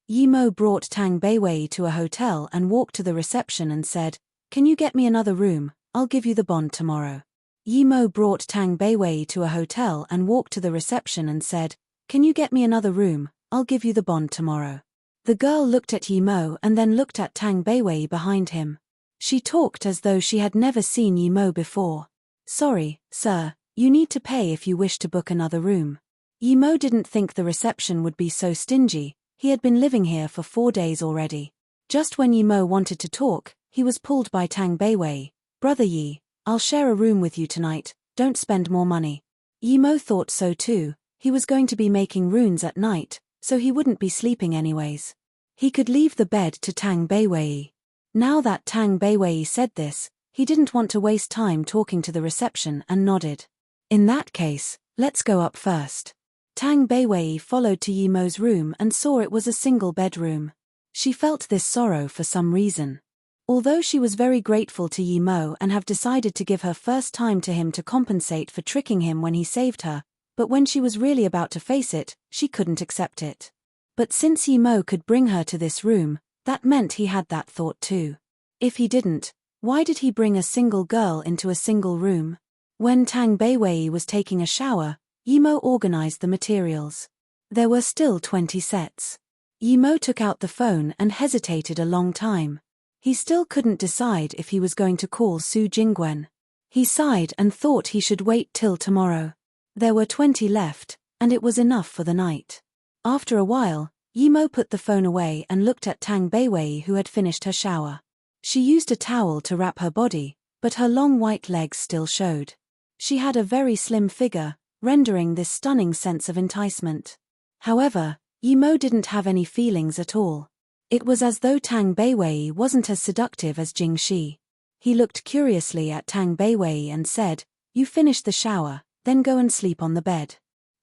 Yimo brought Tang Beiwei to a hotel and walked to the reception and said, "Can you get me another room? I'll give you the bond tomorrow." Yimo brought Tang Beiwei to a hotel and walked to the reception and said, "Can you get me another room? I'll give you the bond tomorrow." The girl looked at Yimo and then looked at Tang Beiwei behind him. She talked as though she had never seen Yimo before. "Sorry, sir, you need to pay if you wish to book another room." Yimo didn't think the reception would be so stingy. He had been living here for 4 days already. Just when Yimo wanted to talk, he was pulled by Tang Beiwei. "Brother Yi, I'll share a room with you tonight, don't spend more money." Yimo thought so too. He was going to be making runes at night, so he wouldn't be sleeping anyways. He could leave the bed to Tang Beiwei. Now that Tang Beiwei said this, he didn't want to waste time talking to the reception and nodded. "In that case, let's go up first." Tang Beiwei followed to Yimo's room and saw it was a single bedroom. She felt this sorrow for some reason. Although she was very grateful to Yimo and have decided to give her first time to him to compensate for tricking him when he saved her, but when she was really about to face it, she couldn't accept it. But since Yimo could bring her to this room, that meant he had that thought too. If he didn't, why did he bring a single girl into a single room? When Tang Beiwei was taking a shower, Yimo organized the materials. There were still 20 sets. Yimo took out the phone and hesitated a long time. He still couldn't decide if he was going to call Su Jingwen. He sighed and thought he should wait till tomorrow. There were 20 left, and it was enough for the night. After a while, Yimo put the phone away and looked at Tang Beiwei, who had finished her shower. She used a towel to wrap her body, but her long white legs still showed. She had a very slim figure, rendering this stunning sense of enticement. However, Yimo didn't have any feelings at all. It was as though Tang Beiwei wasn't as seductive as Jing Shi. He looked curiously at Tang Beiwei and said, "You finish the shower, then go and sleep on the bed."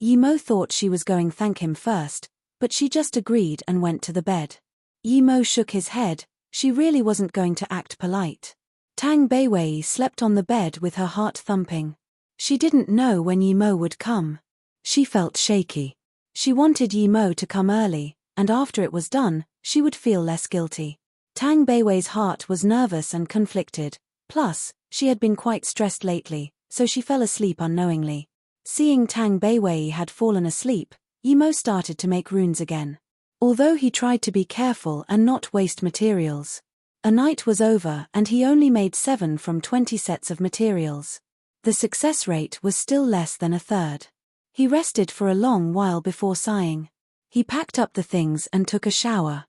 Yimo thought she was going to thank him first, but she just agreed and went to the bed. Yimo shook his head. She really wasn't going to act polite. Tang Beiwei slept on the bed with her heart thumping. She didn't know when Yimo would come. She felt shaky. She wanted Yimo to come early, and after it was done, she would feel less guilty. Tang Beiwei's heart was nervous and conflicted. Plus, she had been quite stressed lately, so she fell asleep unknowingly. Seeing Tang Beiwei had fallen asleep, Yimo started to make runes again. Although he tried to be careful and not waste materials. A night was over and he only made 7 from 20 sets of materials. The success rate was still less than a third. He rested for a long while before sighing. He packed up the things and took a shower.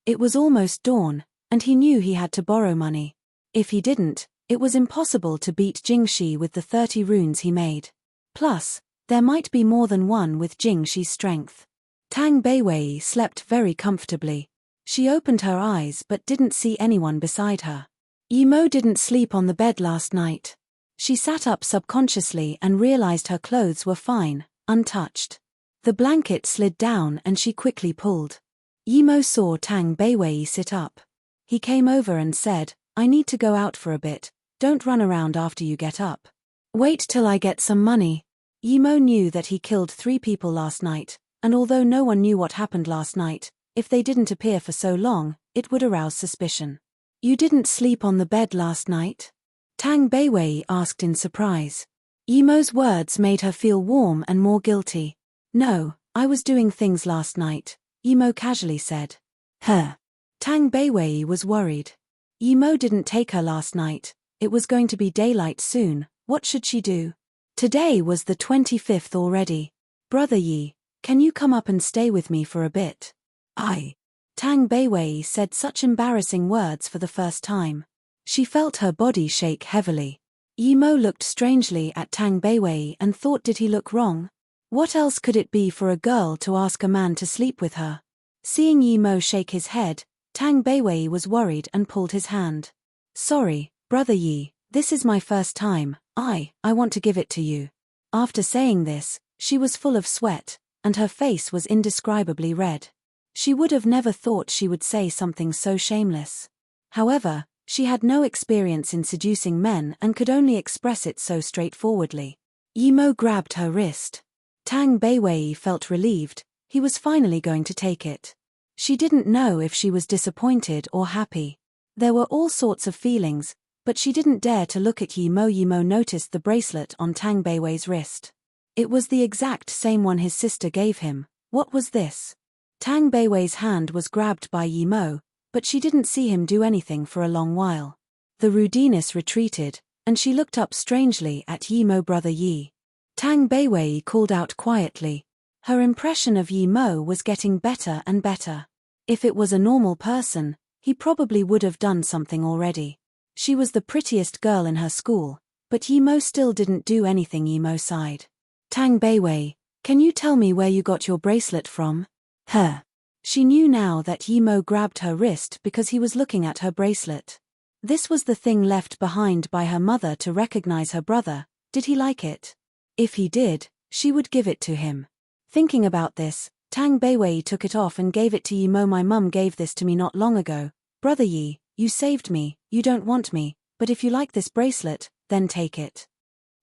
It was almost dawn, and he knew he had to borrow money. If he didn't, it was impossible to beat Jing Shi with the 30 runes he made. Plus, there might be more than one with Jing Shi's strength. Tang Beiwei slept very comfortably. She opened her eyes but didn't see anyone beside her. Yimo didn't sleep on the bed last night. She sat up subconsciously and realized her clothes were fine, untouched. The blanket slid down and she quickly pulled. Yimo saw Tang Beiwei sit up. He came over and said, "I need to go out for a bit, don't run around after you get up. Wait till I get some money." Yimo knew that he killed 3 people last night, and although no one knew what happened last night, if they didn't appear for so long, it would arouse suspicion. "You didn't sleep on the bed last night?" Tang Beiwei asked in surprise. Yimo's words made her feel warm and more guilty. "No, I was doing things last night," Yimo casually said. "Huh." Tang Beiwei was worried. Yimo didn't take her last night, it was going to be daylight soon, what should she do? Today was the 25th already. "Brother Yi, can you come up and stay with me for a bit?" "I." Tang Beiwei said such embarrassing words for the first time. She felt her body shake heavily. Yimo looked strangely at Tang Beiwei and thought, did he look wrong? What else could it be for a girl to ask a man to sleep with her? Seeing Yimo shake his head, Tang Beiwei was worried and pulled his hand. "Sorry, Brother Yi, this is my first time, I want to give it to you." After saying this, she was full of sweat, and her face was indescribably red. She would have never thought she would say something so shameless. However, she had no experience in seducing men and could only express it so straightforwardly. Yimo grabbed her wrist. Tang Beiwei felt relieved, he was finally going to take it. She didn't know if she was disappointed or happy. There were all sorts of feelings, but she didn't dare to look at Yi Mo. Yi Mo noticed the bracelet on Tang Beiwei's wrist. It was the exact same one his sister gave him. What was this? Tang Beiwei's hand was grabbed by Yi Mo, but she didn't see him do anything for a long while. The rudeness retreated, and she looked up strangely at Yi Mo. Brother Yi. Tang Beiwei called out quietly. Her impression of Yi Mo was getting better and better. If it was a normal person, he probably would have done something already. She was the prettiest girl in her school, but Yi Mo still didn't do anything. Yi Mo sighed. Tang Beiwei, can you tell me where you got your bracelet from? Her. She knew now that Yi Mo grabbed her wrist because he was looking at her bracelet. This was the thing left behind by her mother to recognize her brother. Did he like it? If he did, she would give it to him. Thinking about this, Tang Beiwei took it off and gave it to Yi Mo. My mum gave this to me not long ago. Brother Yi, you saved me. You don't want me, but if you like this bracelet, then take it.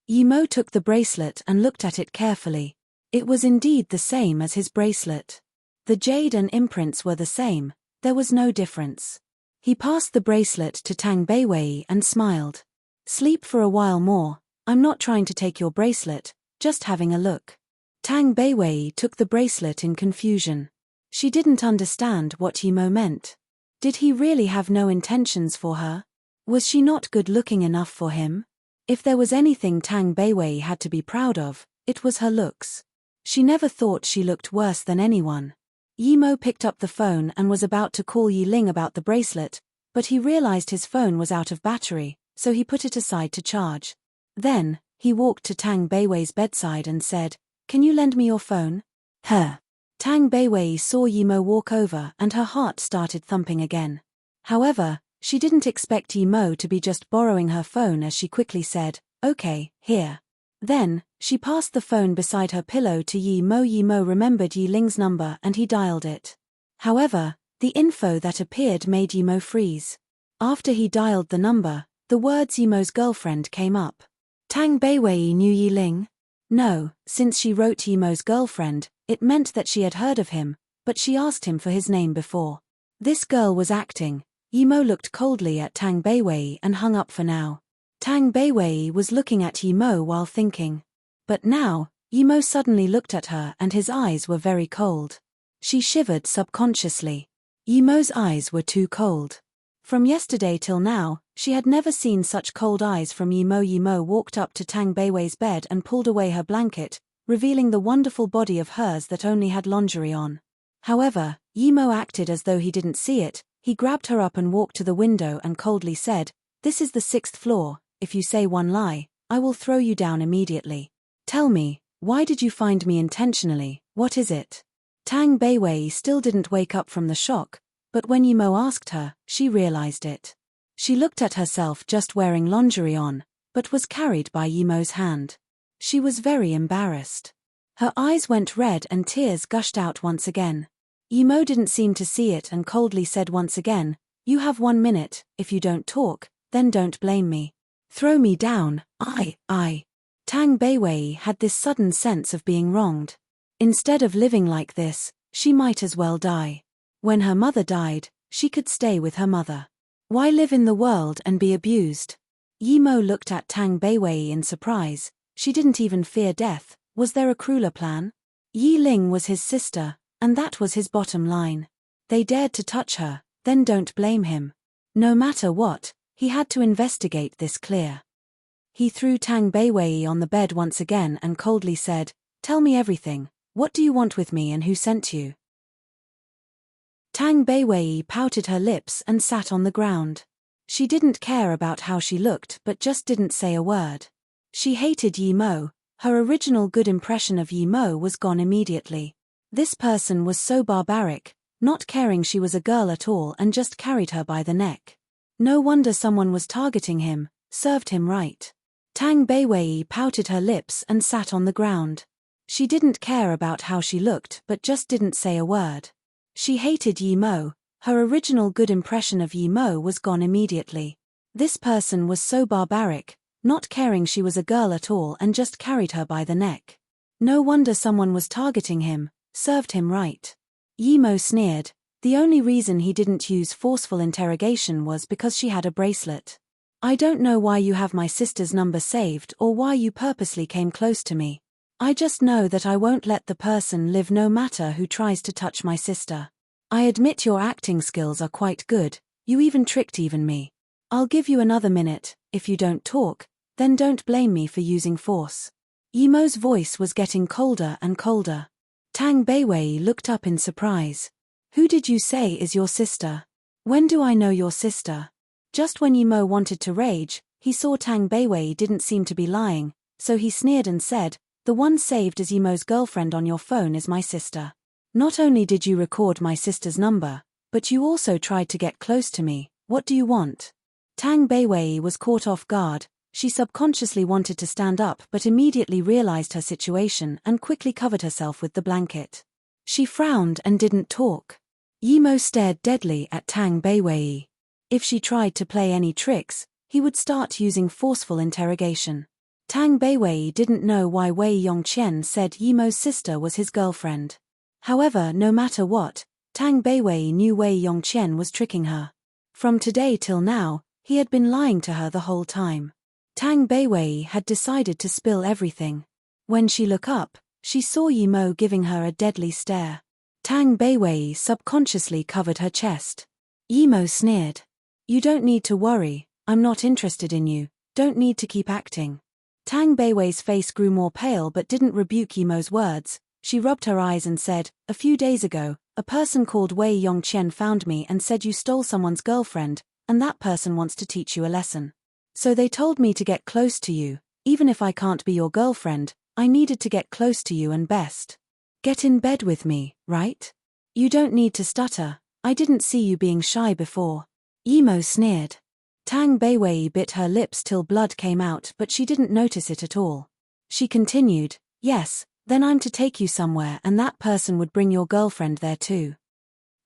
Yi Mo took the bracelet and looked at it carefully. It was indeed the same as his bracelet. The jade and imprints were the same, there was no difference. He passed the bracelet to Tang Beiwei and smiled. Sleep for a while more, I'm not trying to take your bracelet, just having a look. Tang Beiwei took the bracelet in confusion. She didn't understand what Yi Mo meant. Did he really have no intentions for her? Was she not good looking enough for him? If there was anything Tang Beiwei had to be proud of, it was her looks. She never thought she looked worse than anyone. Yi Mo picked up the phone and was about to call Yi Ling about the bracelet, but he realized his phone was out of battery, so he put it aside to charge. Then, he walked to Tang Beiwei's bedside and said, "Can you lend me your phone?" Her. Tang Beiwei saw Yi Mo walk over and her heart started thumping again. However, she didn't expect Yi Mo to be just borrowing her phone as she quickly said, "Okay, here." Then, she passed the phone beside her pillow to Yi Mo. Yi Mo remembered Yi Ling's number and he dialed it. However, the info that appeared made Yi Mo freeze. After he dialed the number, the words Yi Mo's girlfriend came up. Tang Beiwei knew Yi Ling? No, since she wrote Yi Mo's girlfriend, it meant that she had heard of him, but she asked him for his name before. This girl was acting. Yi Mo looked coldly at Tang Beiwei and hung up for now. Tang Beiwei was looking at Yi Mo while thinking. But now, Yi Mo suddenly looked at her and his eyes were very cold. She shivered subconsciously. Yi Mo's eyes were too cold. From yesterday till now, she had never seen such cold eyes from Yi Mo. Yi Mo walked up to Tang Beiwei's bed and pulled away her blanket, revealing the wonderful body of hers that only had lingerie on. However, Yi Mo acted as though he didn't see it. He grabbed her up and walked to the window and coldly said, "This is the 6th floor, if you say one lie, I will throw you down immediately. Tell me, why did you find me intentionally, what is it?" Tang Beiwei still didn't wake up from the shock, but when Yi Mo asked her, she realized it. She looked at herself just wearing lingerie on, but was carried by Yi Mo's hand. She was very embarrassed. Her eyes went red and tears gushed out once again. Yi Mo didn't seem to see it and coldly said once again, "You have 1 minute, if you don't talk, then don't blame me. Throw me down, I. Tang Beiwei had this sudden sense of being wronged. Instead of living like this, she might as well die. When her mother died, she could stay with her mother. Why live in the world and be abused? Yi Mo looked at Tang Beiwei in surprise. She didn't even fear death. Was there a crueler plan? Yi Ling was his sister, and that was his bottom line. They dared to touch her, then don't blame him. No matter what, he had to investigate this clear. He threw Tang Beiwei on the bed once again and coldly said, "Tell me everything. What do you want with me and who sent you?" Tang Beiwei pouted her lips and sat on the ground. She didn't care about how she looked but just didn't say a word. She hated Yi Mo. Her original good impression of Yi Mo was gone immediately. This person was so barbaric, not caring she was a girl at all and just carried her by the neck. No wonder someone was targeting him, served him right. Tang Beiwei pouted her lips and sat on the ground. She didn't care about how she looked but just didn't say a word. She hated Yi Mo. Her original good impression of Yi Mo was gone immediately. This person was so barbaric, not caring she was a girl at all and just carried her by the neck. No wonder someone was targeting him, served him right. Yi Mo sneered, The only reason he didn't use forceful interrogation was because she had a bracelet. I don't know why you have my sister's number saved or why you purposely came close to me. I just know that I won't let the person live no matter who tries to touch my sister. I admit your acting skills are quite good, you even tricked me. I'll give you another minute. If you don't talk, then don't blame me for using force. Yimo's voice was getting colder and colder. Tang Beiwei looked up in surprise. Who did you say is your sister? When do I know your sister? Just when Yimo wanted to rage, he saw Tang Beiwei didn't seem to be lying, so he sneered and said, the one saved as Yimo's girlfriend on your phone is my sister. Not only did you record my sister's number, but you also tried to get close to me. What do you want? Tang Beiwei was caught off guard. She subconsciously wanted to stand up but immediately realized her situation and quickly covered herself with the blanket. She frowned and didn't talk. Yimo stared deadly at Tang Beiwei. If she tried to play any tricks, he would start using forceful interrogation. Tang Beiwei didn't know why Wei Yongqian said Yimo's sister was his girlfriend. However, no matter what, Tang Beiwei knew Wei Yongqian was tricking her. From today till now, he had been lying to her the whole time. Tang Beiwei had decided to spill everything. When she looked up, she saw Yimo giving her a deadly stare. Tang Beiwei subconsciously covered her chest. Yimo sneered. You don't need to worry, I'm not interested in you, don't need to keep acting. Tang Beiwei's face grew more pale but didn't rebuke Yimo's words. She rubbed her eyes and said, a few days ago, a person called Wei Yongqian found me and said you stole someone's girlfriend, and that person wants to teach you a lesson. So they told me to get close to you, even if I can't be your girlfriend, I needed to get close to you and best. Get in bed with me, right? You don't need to stutter, I didn't see you being shy before. Yimo sneered. Tang Beiwei bit her lips till blood came out but she didn't notice it at all. She continued, yes, then I'm to take you somewhere and that person would bring your girlfriend there too.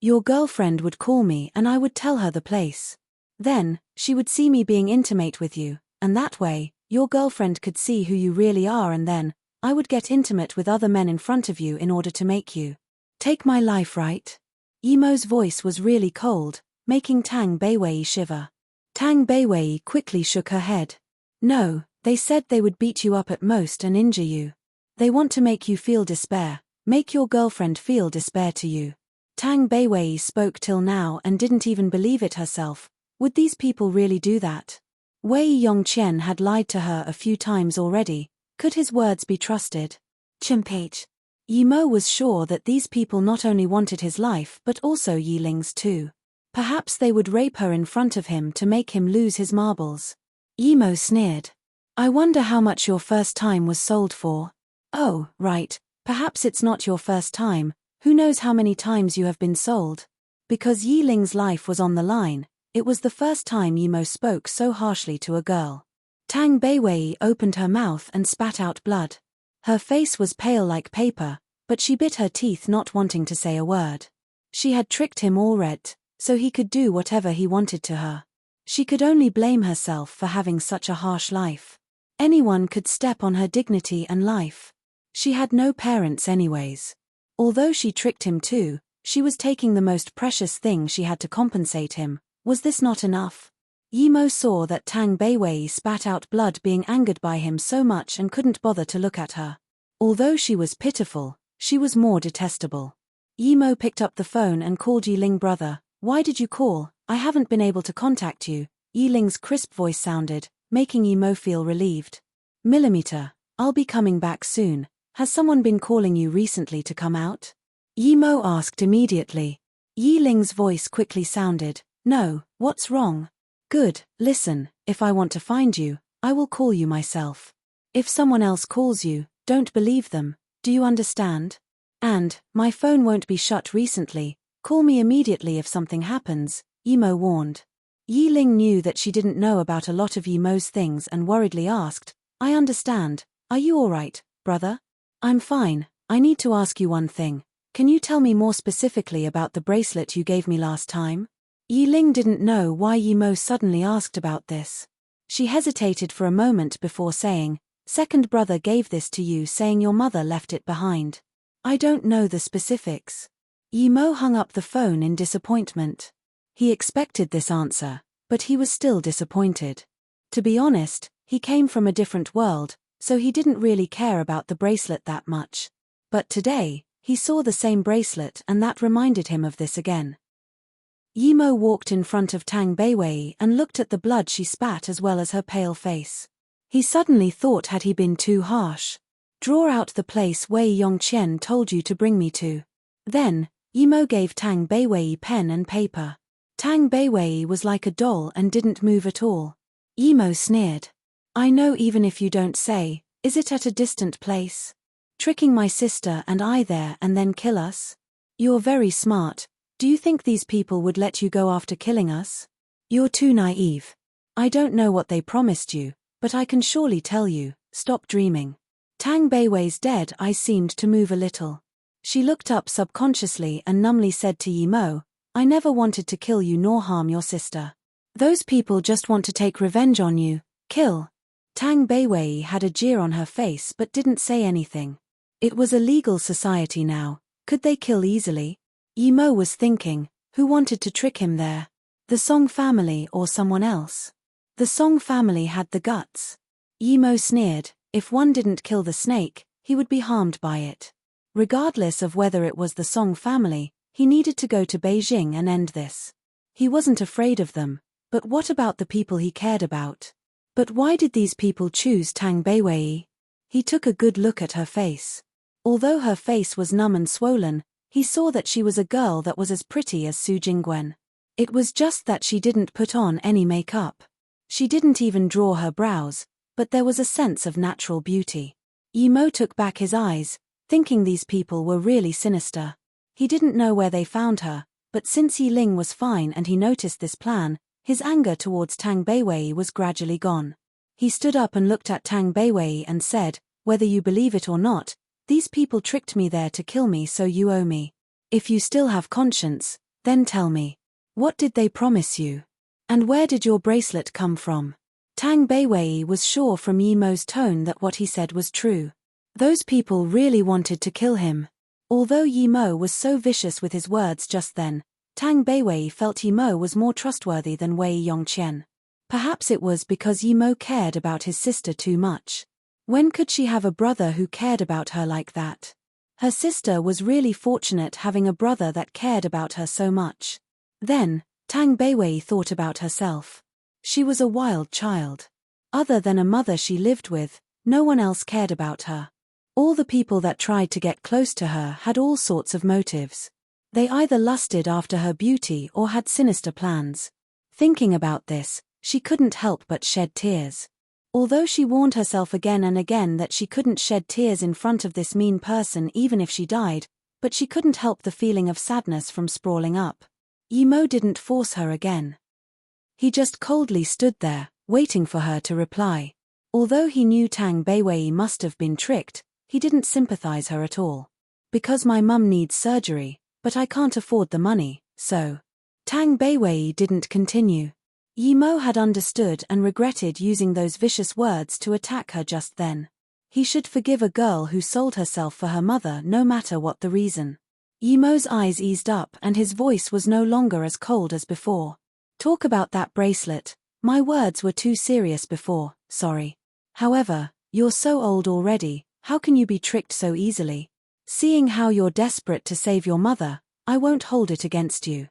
Your girlfriend would call me and I would tell her the place. Then, she would see me being intimate with you, and that way, your girlfriend could see who you really are and then, I would get intimate with other men in front of you in order to make you take my life, right? Yimo's voice was really cold, making Tang Beiwei shiver. Tang Beiwei quickly shook her head. No, they said they would beat you up at most and injure you. They want to make you feel despair, make your girlfriend feel despair to you. Tang Beiwei spoke till now and didn't even believe it herself. Would these people really do that? Wei Yongqian had lied to her a few times already. Could his words be trusted? Chimpage. Yimo was sure that these people not only wanted his life but also Yiling's too. Perhaps they would rape her in front of him to make him lose his marbles. Yimo sneered. I wonder how much your first time was sold for. Oh, right, perhaps it's not your first time, who knows how many times you have been sold? Because Yiling's life was on the line, it was the first time Yimo spoke so harshly to a girl. Tang Beiwei opened her mouth and spat out blood. Her face was pale like paper, but she bit her teeth not wanting to say a word. She had tricked him already, so he could do whatever he wanted to her. She could only blame herself for having such a harsh life. Anyone could step on her dignity and life. She had no parents anyways. Although she tricked him too, she was taking the most precious thing she had to compensate him. Was this not enough? Yimo saw that Tang Beiwei spat out blood, being angered by him so much and couldn't bother to look at her. Although she was pitiful, she was more detestable. Yimo picked up the phone and called Yiling. Brother, why did you call? I haven't been able to contact you. Yiling's crisp voice sounded, making Yimo feel relieved. Millimeter, I'll be coming back soon. Has someone been calling you recently to come out? Yimo asked immediately. Yiling's voice quickly sounded, no, what's wrong? Good, listen, if I want to find you, I will call you myself. If someone else calls you, don't believe them, do you understand? And, my phone won't be shut recently, call me immediately if something happens, Yimo warned. Yiling knew that she didn't know about a lot of Yimo's things and worriedly asked, I understand, are you alright, brother? I'm fine, I need to ask you one thing, can you tell me more specifically about the bracelet you gave me last time? Yiling didn't know why Yimo suddenly asked about this. She hesitated for a moment before saying, second brother gave this to you saying your mother left it behind. I don't know the specifics. Yimo hung up the phone in disappointment. He expected this answer, but he was still disappointed. To be honest, he came from a different world, so he didn't really care about the bracelet that much. But today, he saw the same bracelet and that reminded him of this again. Yimo walked in front of Tang Beiwei and looked at the blood she spat as well as her pale face. He suddenly thought, had he been too harsh? Draw out the place Wei Yongqian told you to bring me to. Then, Yimo gave Tang Beiwei pen and paper. Tang Beiwei was like a doll and didn't move at all. Yimo sneered. I know, even if you don't say. Is it at a distant place? Tricking my sister and I there and then kill us? You're very smart. Do you think these people would let you go after killing us? You're too naive. I don't know what they promised you, but I can surely tell you, stop dreaming. Tang Beiwei's dead eyes seemed to move a little. She looked up subconsciously and numbly said to Yimo, I never wanted to kill you nor harm your sister. Those people just want to take revenge on you. Kill. Tang Beiwei had a jeer on her face but didn't say anything. It was a legal society now. Could they kill easily? Yimo was thinking, who wanted to trick him there? The Song family or someone else? The Song family had the guts. Yimo sneered, if one didn't kill the snake, he would be harmed by it. Regardless of whether it was the Song family, he needed to go to Beijing and end this. He wasn't afraid of them, but what about the people he cared about? But why did these people choose Tang Beiwei? He took a good look at her face. Although her face was numb and swollen, he saw that she was a girl that was as pretty as Su Jingwen. It was just that she didn't put on any makeup. She didn't even draw her brows, but there was a sense of natural beauty. Yimo took back his eyes, thinking these people were really sinister. He didn't know where they found her, but since Yi Ling was fine and he noticed this plan, his anger towards Tang Beiwei was gradually gone. He stood up and looked at Tang Beiwei and said, whether you believe it or not, these people tricked me there to kill me, so you owe me. If you still have conscience, then tell me. What did they promise you? And where did your bracelet come from? Tang Beiwei was sure from Yimo's tone that what he said was true. Those people really wanted to kill him. Although Yimo was so vicious with his words just then, Tang Beiwei felt Yimo was more trustworthy than Wei Yongqian. Perhaps it was because Yimo cared about his sister too much. When could she have a brother who cared about her like that? Her sister was really fortunate having a brother that cared about her so much. Then, Tang Beiwei thought about herself. She was a wild child. Other than a mother she lived with, no one else cared about her. All the people that tried to get close to her had all sorts of motives. They either lusted after her beauty or had sinister plans. Thinking about this, she couldn't help but shed tears. Although she warned herself again and again that she couldn't shed tears in front of this mean person even if she died, but she couldn't help the feeling of sadness from sprawling up. Yimo didn't force her again. He just coldly stood there, waiting for her to reply. Although he knew Tang Beiwei must have been tricked, he didn't sympathize her at all. Because my mum needs surgery, but I can't afford the money, so. Tang Beiwei didn't continue. Yimo had understood and regretted using those vicious words to attack her just then. He should forgive a girl who sold herself for her mother no matter what the reason. Yimo's eyes eased up and his voice was no longer as cold as before. Talk about that bracelet. My words were too serious before, sorry. However, you're so old already, how can you be tricked so easily? Seeing how you're desperate to save your mother, I won't hold it against you.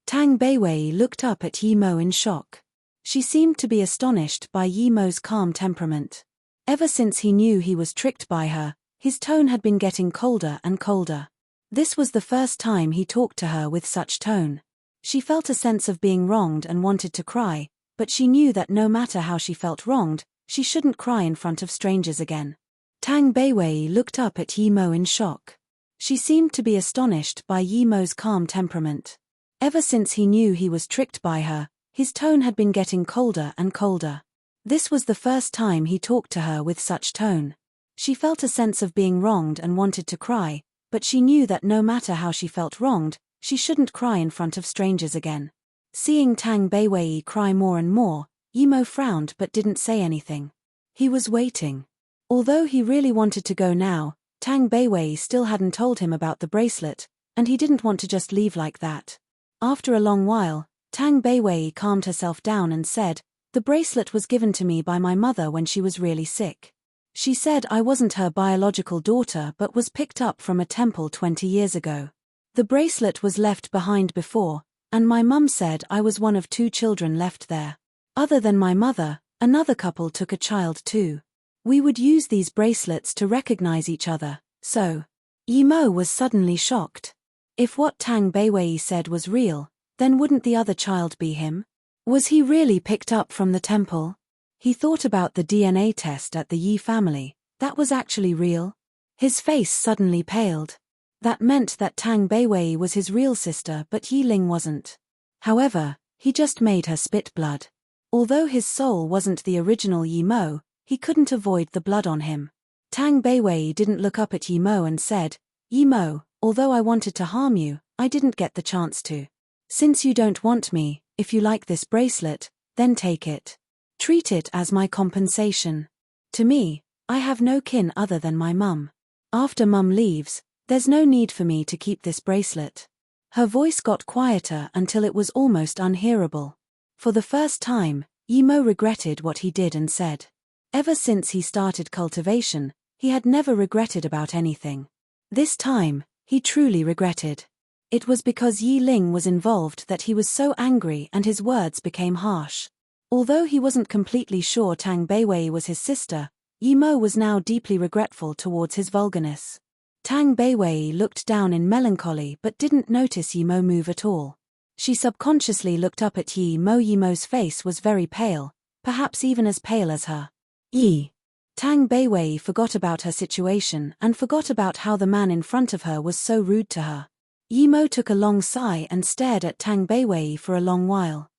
Tang Beiwei looked up at Yimo in shock. She seemed to be astonished by Yimo's calm temperament. Ever since he knew he was tricked by her, his tone had been getting colder and colder. This was the first time he talked to her with such tone. She felt a sense of being wronged and wanted to cry, but she knew that no matter how she felt wronged, she shouldn't cry in front of strangers again. Tang Beiwei looked up at Yimo in shock. She seemed to be astonished by Yimo's calm temperament. Ever since he knew he was tricked by her, his tone had been getting colder and colder. This was the first time he talked to her with such tone. She felt a sense of being wronged and wanted to cry, but she knew that no matter how she felt wronged, she shouldn't cry in front of strangers again. Seeing Tang Beiwei cry more and more, Yimo frowned but didn't say anything. He was waiting. Although he really wanted to go now, Tang Beiwei still hadn't told him about the bracelet, and he didn't want to just leave like that. After a long while, Tang Beiwei calmed herself down and said, "The bracelet was given to me by my mother when she was really sick. She said I wasn't her biological daughter but was picked up from a temple 20 years ago. The bracelet was left behind before, and my mum said I was one of 2 children left there. Other than my mother, another couple took a child too. We would use these bracelets to recognize each other, so." Yi Mo was suddenly shocked. If what Tang Beiwei said was real, then wouldn't the other child be him? Was he really picked up from the temple? He thought about the DNA test at the Yi family. That was actually real? His face suddenly paled. That meant that Tang Beiwei was his real sister but Yi Ling wasn't. However, he just made her spit blood. Although his soul wasn't the original Yi Mo, he couldn't avoid the blood on him. Tang Beiwei didn't look up at Yi Mo and said, "Yi Mo, although I wanted to harm you, I didn't get the chance to. Since you don't want me, if you like this bracelet, then take it. Treat it as my compensation. To me, I have no kin other than my mum. After mum leaves, there's no need for me to keep this bracelet." Her voice got quieter until it was almost unhearable. For the first time, Yi Mo regretted what he did and said. Ever since he started cultivation, he had never regretted about anything. This time, he truly regretted. It was because Yi Ling was involved that he was so angry and his words became harsh. Although he wasn't completely sure Tang Beiwei was his sister, Yi Mo was now deeply regretful towards his vulgarness. Tang Beiwei looked down in melancholy but didn't notice Yi Mo move at all. She subconsciously looked up at Yi Mo. Yi Mo's face was very pale, perhaps even as pale as her. Tang Beiwei forgot about her situation and forgot about how the man in front of her was so rude to her. Yi Mo took a long sigh and stared at Tang Beiwei for a long while.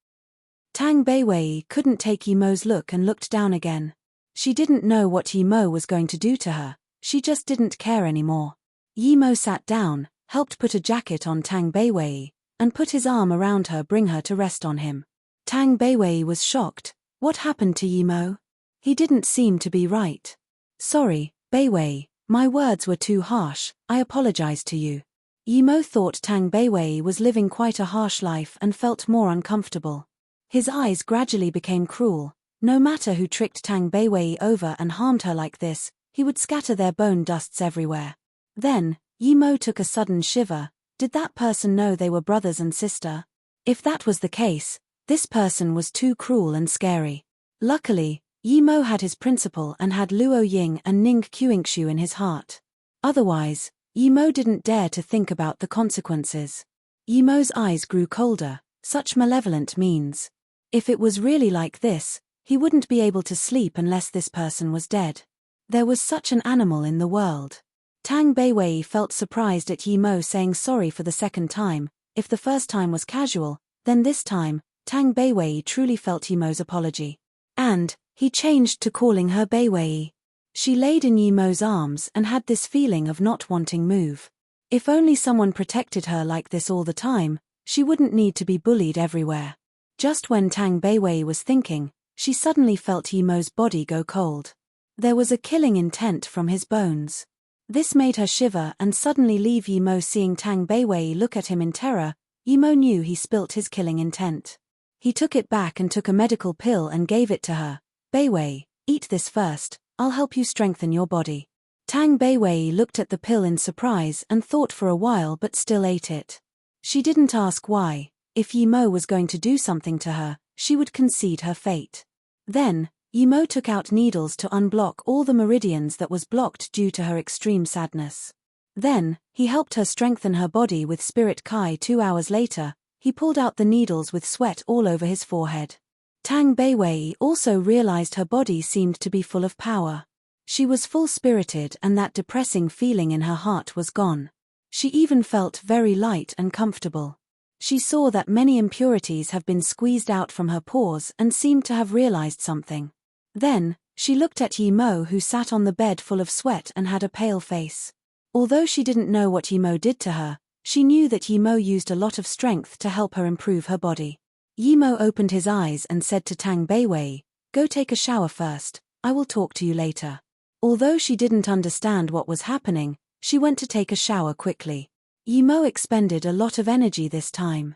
Tang Beiwei couldn't take Yi Mo's look and looked down again. She didn't know what Yi Mo was going to do to her, she just didn't care anymore. Yi Mo sat down, helped put a jacket on Tang Beiwei, and put his arm around her, bring her to rest on him. Tang Beiwei was shocked. What happened to Yi Mo? He didn't seem to be right. "Sorry, Beiwei, my words were too harsh, I apologize to you." Yi Mo thought Tang Beiwei was living quite a harsh life and felt more uncomfortable. His eyes gradually became cruel. No matter who tricked Tang Beiwei over and harmed her like this, he would scatter their bone dusts everywhere. Then, Yi Mo took a sudden shiver. Did that person know they were brothers and sister? If that was the case, this person was too cruel and scary. Luckily, Yi Mo had his principal and had Luo Ying and Ning Qingshu in his heart. Otherwise, Yi Mo didn't dare to think about the consequences. Yi Mo's eyes grew colder. Such malevolent means. If it was really like this, he wouldn't be able to sleep unless this person was dead. There was such an animal in the world. Tang Beiwei felt surprised at Yi Mo saying sorry for the second time. If the first time was casual, then this time, Tang Beiwei truly felt Yi Mo's apology. And he changed to calling her Beiwei. She laid in Yi Mo's arms and had this feeling of not wanting move. If only someone protected her like this all the time, she wouldn't need to be bullied everywhere. Just when Tang Beiwei was thinking, she suddenly felt Yi Mo's body go cold. There was a killing intent from his bones. This made her shiver and suddenly leave Yi Mo. Seeing Tang Beiwei look at him in terror, Yi Mo knew he spilt his killing intent. He took it back and took a medical pill and gave it to her. "Beiwei, eat this first, I'll help you strengthen your body." Tang Beiwei looked at the pill in surprise and thought for a while but still ate it. She didn't ask why. If Yi Mo was going to do something to her, she would concede her fate. Then, Yi Mo took out needles to unblock all the meridians that was blocked due to her extreme sadness. Then, he helped her strengthen her body with Spirit Kai. 2 hours later, he pulled out the needles with sweat all over his forehead. Tang Beiwei also realized her body seemed to be full of power. She was full-spirited and that depressing feeling in her heart was gone. She even felt very light and comfortable. She saw that many impurities have been squeezed out from her pores and seemed to have realized something. Then, she looked at Yi Mo, who sat on the bed full of sweat and had a pale face. Although she didn't know what Yi Mo did to her, she knew that Yi Mo used a lot of strength to help her improve her body. Yi Mo opened his eyes and said to Tang Beiwei, "Go take a shower first, I will talk to you later." Although she didn't understand what was happening, she went to take a shower quickly. Yimo expended a lot of energy this time.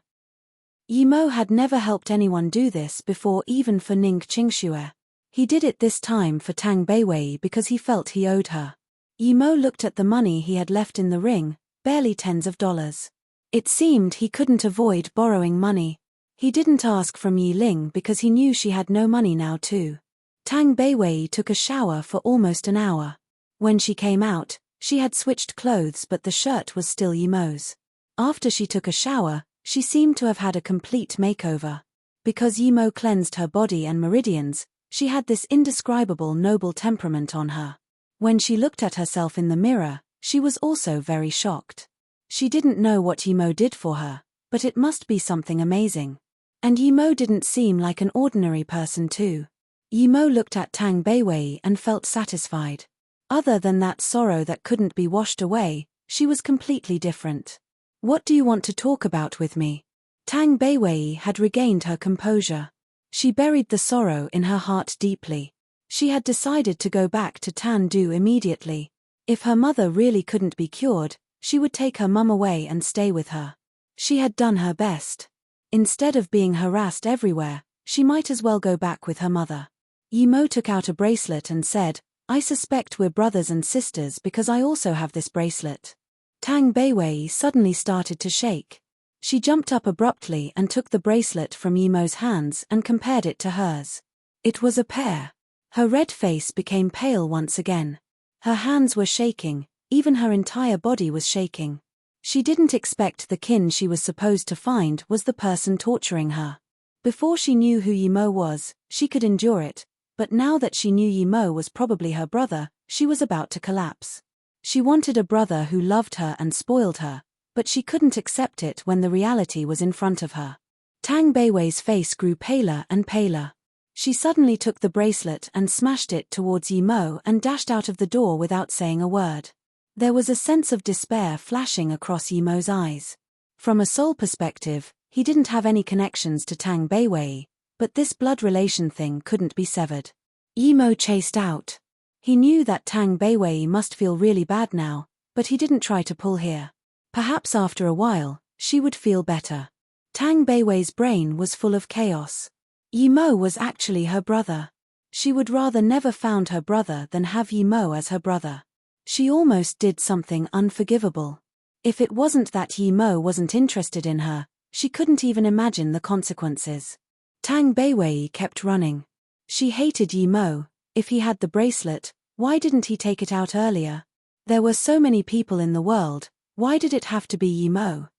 Yimo had never helped anyone do this before, even for Ning Qingxue. He did it this time for Tang Beiwei because he felt he owed her. Yimo looked at the money he had left in the ring, barely tens of dollars. It seemed he couldn't avoid borrowing money. He didn't ask from Yi Ling because he knew she had no money now too. Tang Beiwei took a shower for almost an hour. When she came out, she had switched clothes, but the shirt was still Yimo's. After she took a shower, she seemed to have had a complete makeover. Because Yimo cleansed her body and meridians, she had this indescribable noble temperament on her. When she looked at herself in the mirror, she was also very shocked. She didn't know what Yimo did for her, but it must be something amazing. And Yimo didn't seem like an ordinary person too. Yimo looked at Tang Beiwei and felt satisfied. Other than that sorrow that couldn't be washed away, she was completely different. What do you want to talk about with me? Tang Beiwei had regained her composure. She buried the sorrow in her heart deeply. She had decided to go back to Tandu immediately. If her mother really couldn't be cured, she would take her mum away and stay with her. She had done her best. Instead of being harassed everywhere, she might as well go back with her mother. Yimo took out a bracelet and said, "I suspect we're brothers and sisters because I also have this bracelet." Tang Beiwei suddenly started to shake. She jumped up abruptly and took the bracelet from Yimo's hands and compared it to hers. It was a pair. Her red face became pale once again. Her hands were shaking, even her entire body was shaking. She didn't expect the kin she was supposed to find was the person torturing her. Before she knew who Yimo was, she could endure it, but now that she knew Yimo was probably her brother, she was about to collapse. She wanted a brother who loved her and spoiled her, but she couldn't accept it when the reality was in front of her. Tang Beiwei's face grew paler and paler. She suddenly took the bracelet and smashed it towards Yimo and dashed out of the door without saying a word. There was a sense of despair flashing across Yimo's eyes. From a soul perspective, he didn't have any connections to Tang Beiwei, but this blood relation thing couldn't be severed. Yimo chased out. He knew that Tang Beiwei must feel really bad now, but he didn't try to pull here. Perhaps after a while, she would feel better. Tang Beiwei's brain was full of chaos. Yimo was actually her brother. She would rather never found her brother than have Yimo as her brother. She almost did something unforgivable. If it wasn't that Yimo wasn't interested in her, she couldn't even imagine the consequences. Tang Beiwei kept running. She hated Yimo. If he had the bracelet, why didn't he take it out earlier? There were so many people in the world, why did it have to be Yimo?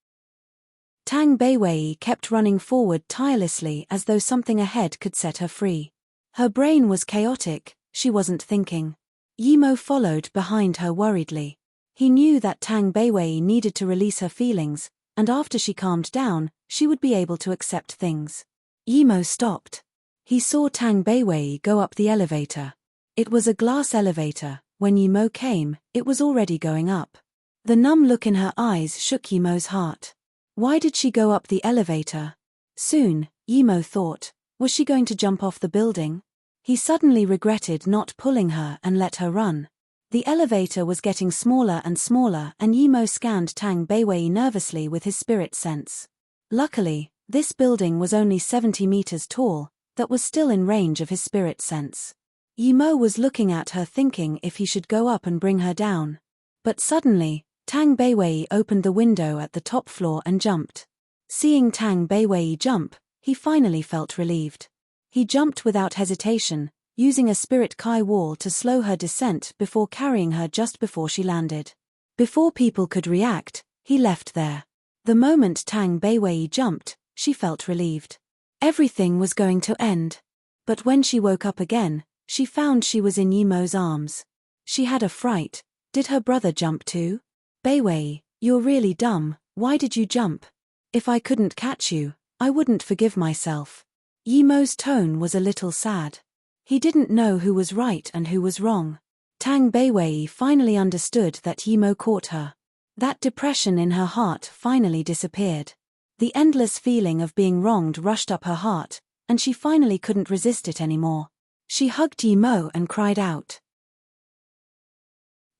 Tang Beiwei kept running forward tirelessly as though something ahead could set her free. Her brain was chaotic, she wasn't thinking. Yimo followed behind her worriedly. He knew that Tang Beiwei needed to release her feelings, and after she calmed down, she would be able to accept things. Yimo stopped. He saw Tang Beiwei go up the elevator. It was a glass elevator. When Yimo came, it was already going up. The numb look in her eyes shook Yimo's heart. Why did she go up the elevator? Soon, Yimo thought, was she going to jump off the building? He suddenly regretted not pulling her and let her run. The elevator was getting smaller and smaller, and Yimo scanned Tang Beiwei nervously with his spirit sense. Luckily, this building was only 70 meters tall, that was still in range of his spirit sense. Yimo was looking at her thinking if he should go up and bring her down. But suddenly, Tang Beiwei opened the window at the top floor and jumped. Seeing Tang Beiwei jump, he finally felt relieved. He jumped without hesitation, using a spirit Kai wall to slow her descent before carrying her just before she landed. Before people could react, he left there. The moment Tang Beiwei jumped, she felt relieved. Everything was going to end. But when she woke up again, she found she was in Yimo's arms. She had a fright. Did her brother jump too? Beiwei, you're really dumb, why did you jump? If I couldn't catch you, I wouldn't forgive myself. Yimo's tone was a little sad. He didn't know who was right and who was wrong. Tang Beiwei finally understood that Yimo caught her. That depression in her heart finally disappeared. The endless feeling of being wronged rushed up her heart, and she finally couldn't resist it anymore. She hugged Yimo and cried out.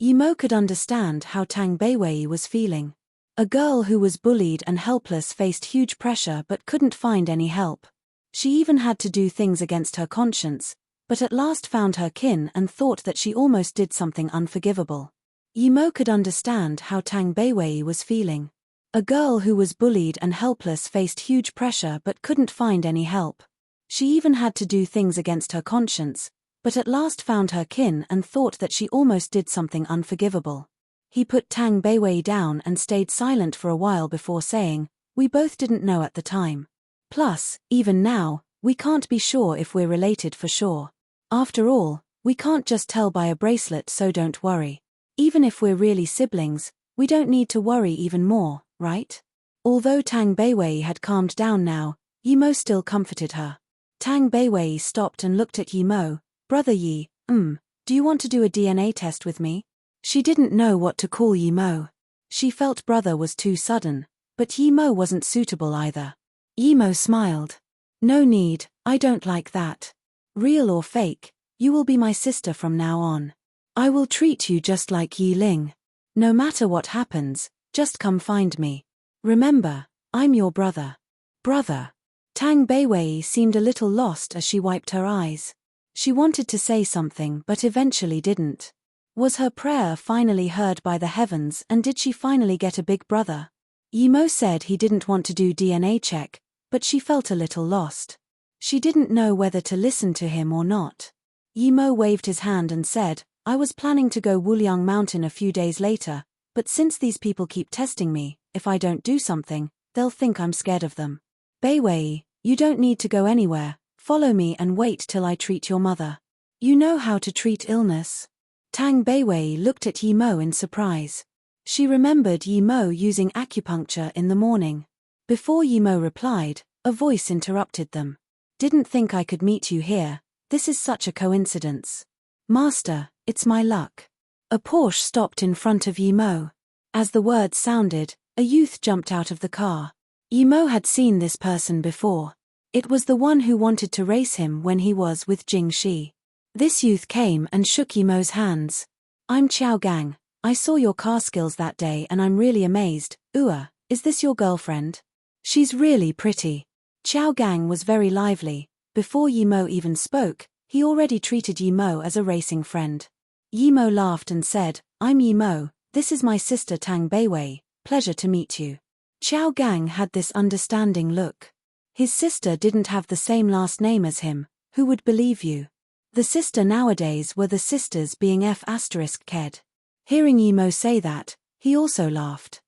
Yimo could understand how Tang Beiwei was feeling. A girl who was bullied and helpless faced huge pressure but couldn't find any help. She even had to do things against her conscience, but at last found her kin and thought that she almost did something unforgivable. Yimo could understand how Tang Beiwei was feeling. A girl who was bullied and helpless faced huge pressure but couldn't find any help. She even had to do things against her conscience, but at last found her kin and thought that she almost did something unforgivable. He put Tang Beiwei down and stayed silent for a while before saying, "We both didn't know at the time. Plus, even now, we can't be sure if we're related for sure. After all, we can't just tell by a bracelet, so don't worry. Even if we're really siblings, we don't need to worry even more, right?" Although Tang Beiwei had calmed down now, Yimo still comforted her. Tang Beiwei stopped and looked at Yimo. "Brother Yi, do you want to do a DNA test with me?" She didn't know what to call Yimo. She felt brother was too sudden, but Yimo wasn't suitable either. Yimo smiled. "No need, I don't like that. Real or fake, you will be my sister from now on. I will treat you just like Yi Ling. No matter what happens, just come find me. Remember, I'm your brother." Brother. Tang Beiwei seemed a little lost as she wiped her eyes. She wanted to say something but eventually didn't. Was her prayer finally heard by the heavens, and did she finally get a big brother? Yimo said he didn't want to do DNA check, but she felt a little lost. She didn't know whether to listen to him or not. Yimo waved his hand and said, "I was planning to go Wuliang Mountain a few days later, but since these people keep testing me, if I don't do something, they'll think I'm scared of them. Beiwei, you don't need to go anywhere, follow me and wait till I treat your mother. You know how to treat illness." Tang Beiwei looked at Yimo in surprise. She remembered Yimo using acupuncture in the morning. Before Yimo replied, a voice interrupted them. "Didn't think I could meet you here, this is such a coincidence. Master, it's my luck." A Porsche stopped in front of Yimo. As the words sounded, a youth jumped out of the car. Yimo had seen this person before. It was the one who wanted to race him when he was with Jing Shi. This youth came and shook Yimo's hands. "I'm Xiao Gang. I saw your car skills that day and I'm really amazed. Is this your girlfriend? She's really pretty." Xiao Gang was very lively. Before Yimo even spoke, he already treated Yimo as a racing friend. Yimo laughed and said, "I'm Yimo, this is my sister Tang Beiwei, pleasure to meet you." Xiao Gang had this understanding look. His sister didn't have the same last name as him, who would believe you? The sister nowadays were the sisters being F***ked. Hearing Yimo say that, he also laughed.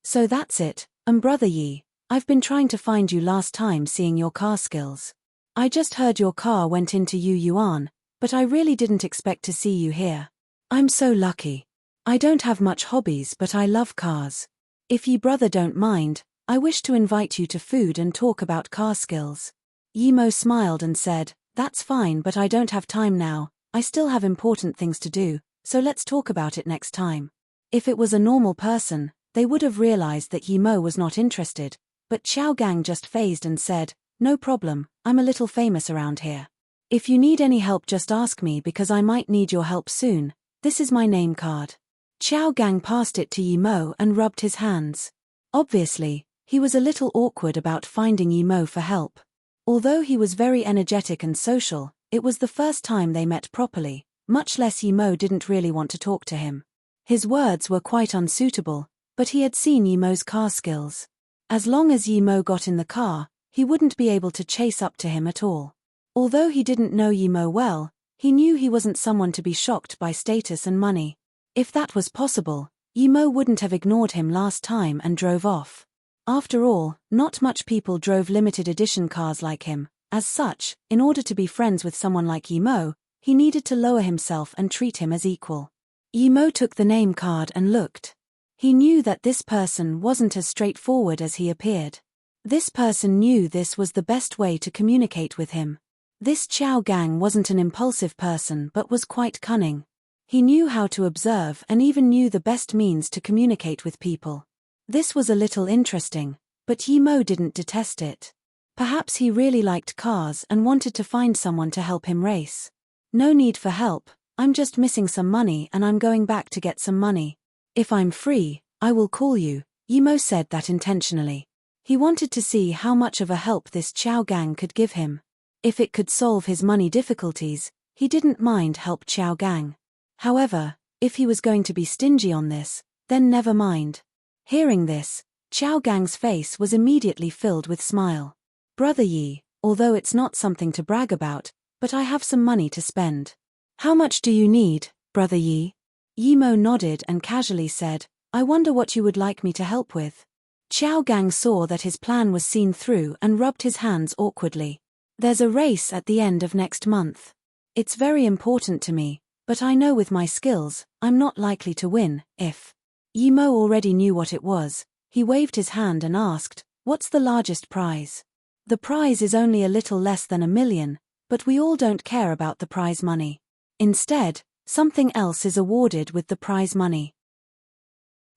"So that's it, brother Yi, I've been trying to find you last time seeing your car skills. I just heard your car went into Yuan, but I really didn't expect to see you here. I'm so lucky. I don't have much hobbies but I love cars. If ye brother don't mind, I wish to invite you to food and talk about car skills." Yimo smiled and said, "That's fine but I don't have time now, I still have important things to do, so let's talk about it next time." If it was a normal person, they would have realized that Yimo was not interested, but Xiao Gang just phased and said, "No problem, I'm a little famous around here. If you need any help just ask me because I might need your help soon, this is my name card." Xiao Gang passed it to Yimo and rubbed his hands. Obviously, he was a little awkward about finding Yimo for help. Although he was very energetic and social, it was the first time they met properly, much less Yimo didn't really want to talk to him. His words were quite unsuitable, but he had seen Yimo's car skills. As long as Yimo got in the car, he wouldn't be able to chase up to him at all. Although he didn't know Yimo well, he knew he wasn't someone to be shocked by status and money. If that was possible, Yimo wouldn't have ignored him last time and drove off. After all, not much people drove limited edition cars like him. As such, in order to be friends with someone like Yimo, he needed to lower himself and treat him as equal. Yimo took the name card and looked. He knew that this person wasn't as straightforward as he appeared. This person knew this was the best way to communicate with him. This Xiao Gang wasn't an impulsive person but was quite cunning. He knew how to observe and even knew the best means to communicate with people. This was a little interesting, but Yimo didn't detest it. Perhaps he really liked cars and wanted to find someone to help him race. No need for help, I'm just missing some money and I'm going back to get some money. If I'm free, I will call you. Yimo said that intentionally. He wanted to see how much of a help this Chao Gang could give him. If it could solve his money difficulties, he didn't mind help Chao Gang. However, if he was going to be stingy on this, then never mind. Hearing this, Chao Gang's face was immediately filled with smile. Brother Yi, although it's not something to brag about, but I have some money to spend. How much do you need, Brother Yi? Yimo nodded and casually said, I wonder what you would like me to help with. Chao Gang saw that his plan was seen through and rubbed his hands awkwardly. There's a race at the end of next month. It's very important to me, but I know with my skills, I'm not likely to win. If Yimo already knew what it was, he waved his hand and asked, what's the largest prize? The prize is only a little less than 1 million, but we all don't care about the prize money. Instead, something else is awarded with the prize money.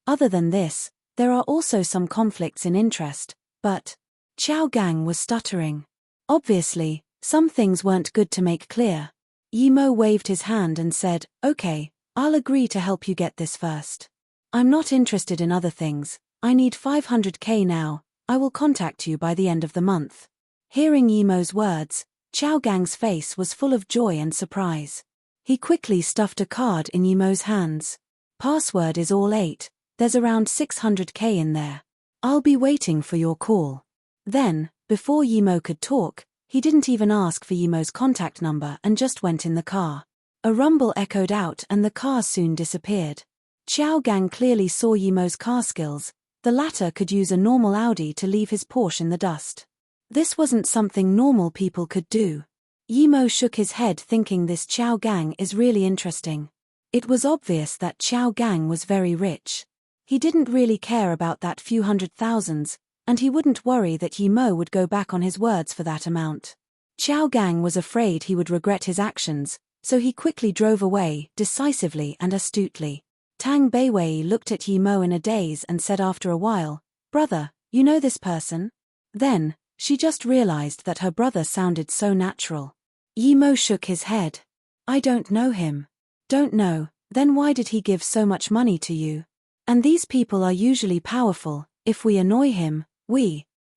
Other than this, there are also some conflicts in interest, but Chao Gang was stuttering. Obviously, some things weren't good to make clear. Yimo waved his hand and said, okay, I'll agree to help you get this first. I'm not interested in other things, I need 500k now, I will contact you by the end of the month. Hearing Yimo's words, Chao Gang's face was full of joy and surprise. He quickly stuffed a card in Yimo's hands. Password is all 8, there's around 600k in there. I'll be waiting for your call. Then, before Yimo could talk, he didn't even ask for Yimo's contact number and just went in the car. A rumble echoed out and the car soon disappeared. Chao Gang clearly saw Yimo's car skills. The latter could use a normal Audi to leave his Porsche in the dust. This wasn't something normal people could do. Yimo shook his head thinking this Chao Gang is really interesting. It was obvious that Chao Gang was very rich. He didn't really care about that few hundred thousands, and he wouldn't worry that Yimo would go back on his words for that amount. Chao Gang was afraid he would regret his actions, so he quickly drove away, decisively and astutely. Tang Beiwei looked at Yimo in a daze and said after a while, brother, you know this person? Then, she just realized that her brother sounded so natural. Yimo shook his head. I don't know him. Don't know, then why did he give so much money to you? And these people are usually powerful, if we annoy him,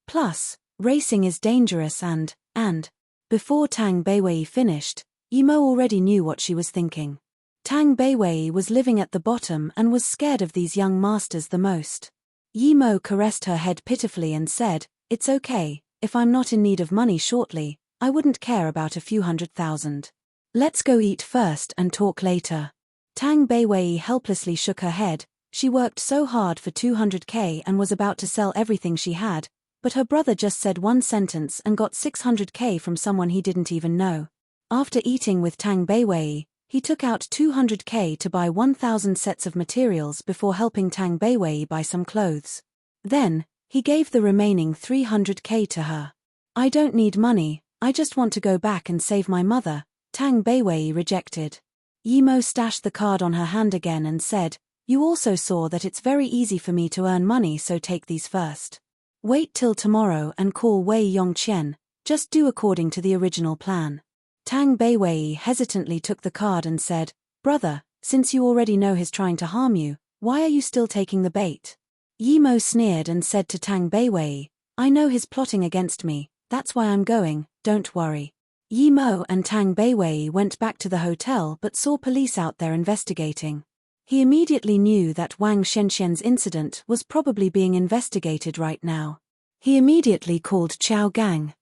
Plus, racing is dangerous and. Before Tang Beiwei finished, Yimo already knew what she was thinking. Tang Beiwei was living at the bottom and was scared of these young masters the most. Yimo caressed her head pitifully and said, it's okay, if I'm not in need of money shortly, I wouldn't care about a few 100,000. Let's go eat first and talk later. Tang Beiwei helplessly shook her head. She worked so hard for 200k and was about to sell everything she had, but her brother just said one sentence and got 600k from someone he didn't even know. After eating with Tang Beiwei, he took out 200k to buy 1,000 sets of materials before helping Tang Beiwei buy some clothes. Then, he gave the remaining 300k to her. I don't need money, I just want to go back and save my mother, Tang Beiwei rejected. Yimo stashed the card on her hand again and said, you also saw that it's very easy for me to earn money, so take these first. Wait till tomorrow and call Wei Yongqian, just do according to the original plan. Tang Beiwei hesitantly took the card and said, brother, since you already know he's trying to harm you, why are you still taking the bait? Yimo sneered and said to Tang Beiwei, I know he's plotting against me, that's why I'm going, don't worry. Yimo and Tang Beiwei went back to the hotel but saw police out there investigating. He immediately knew that Wang Shenxian's incident was probably being investigated right now. He immediately called Chao Gang.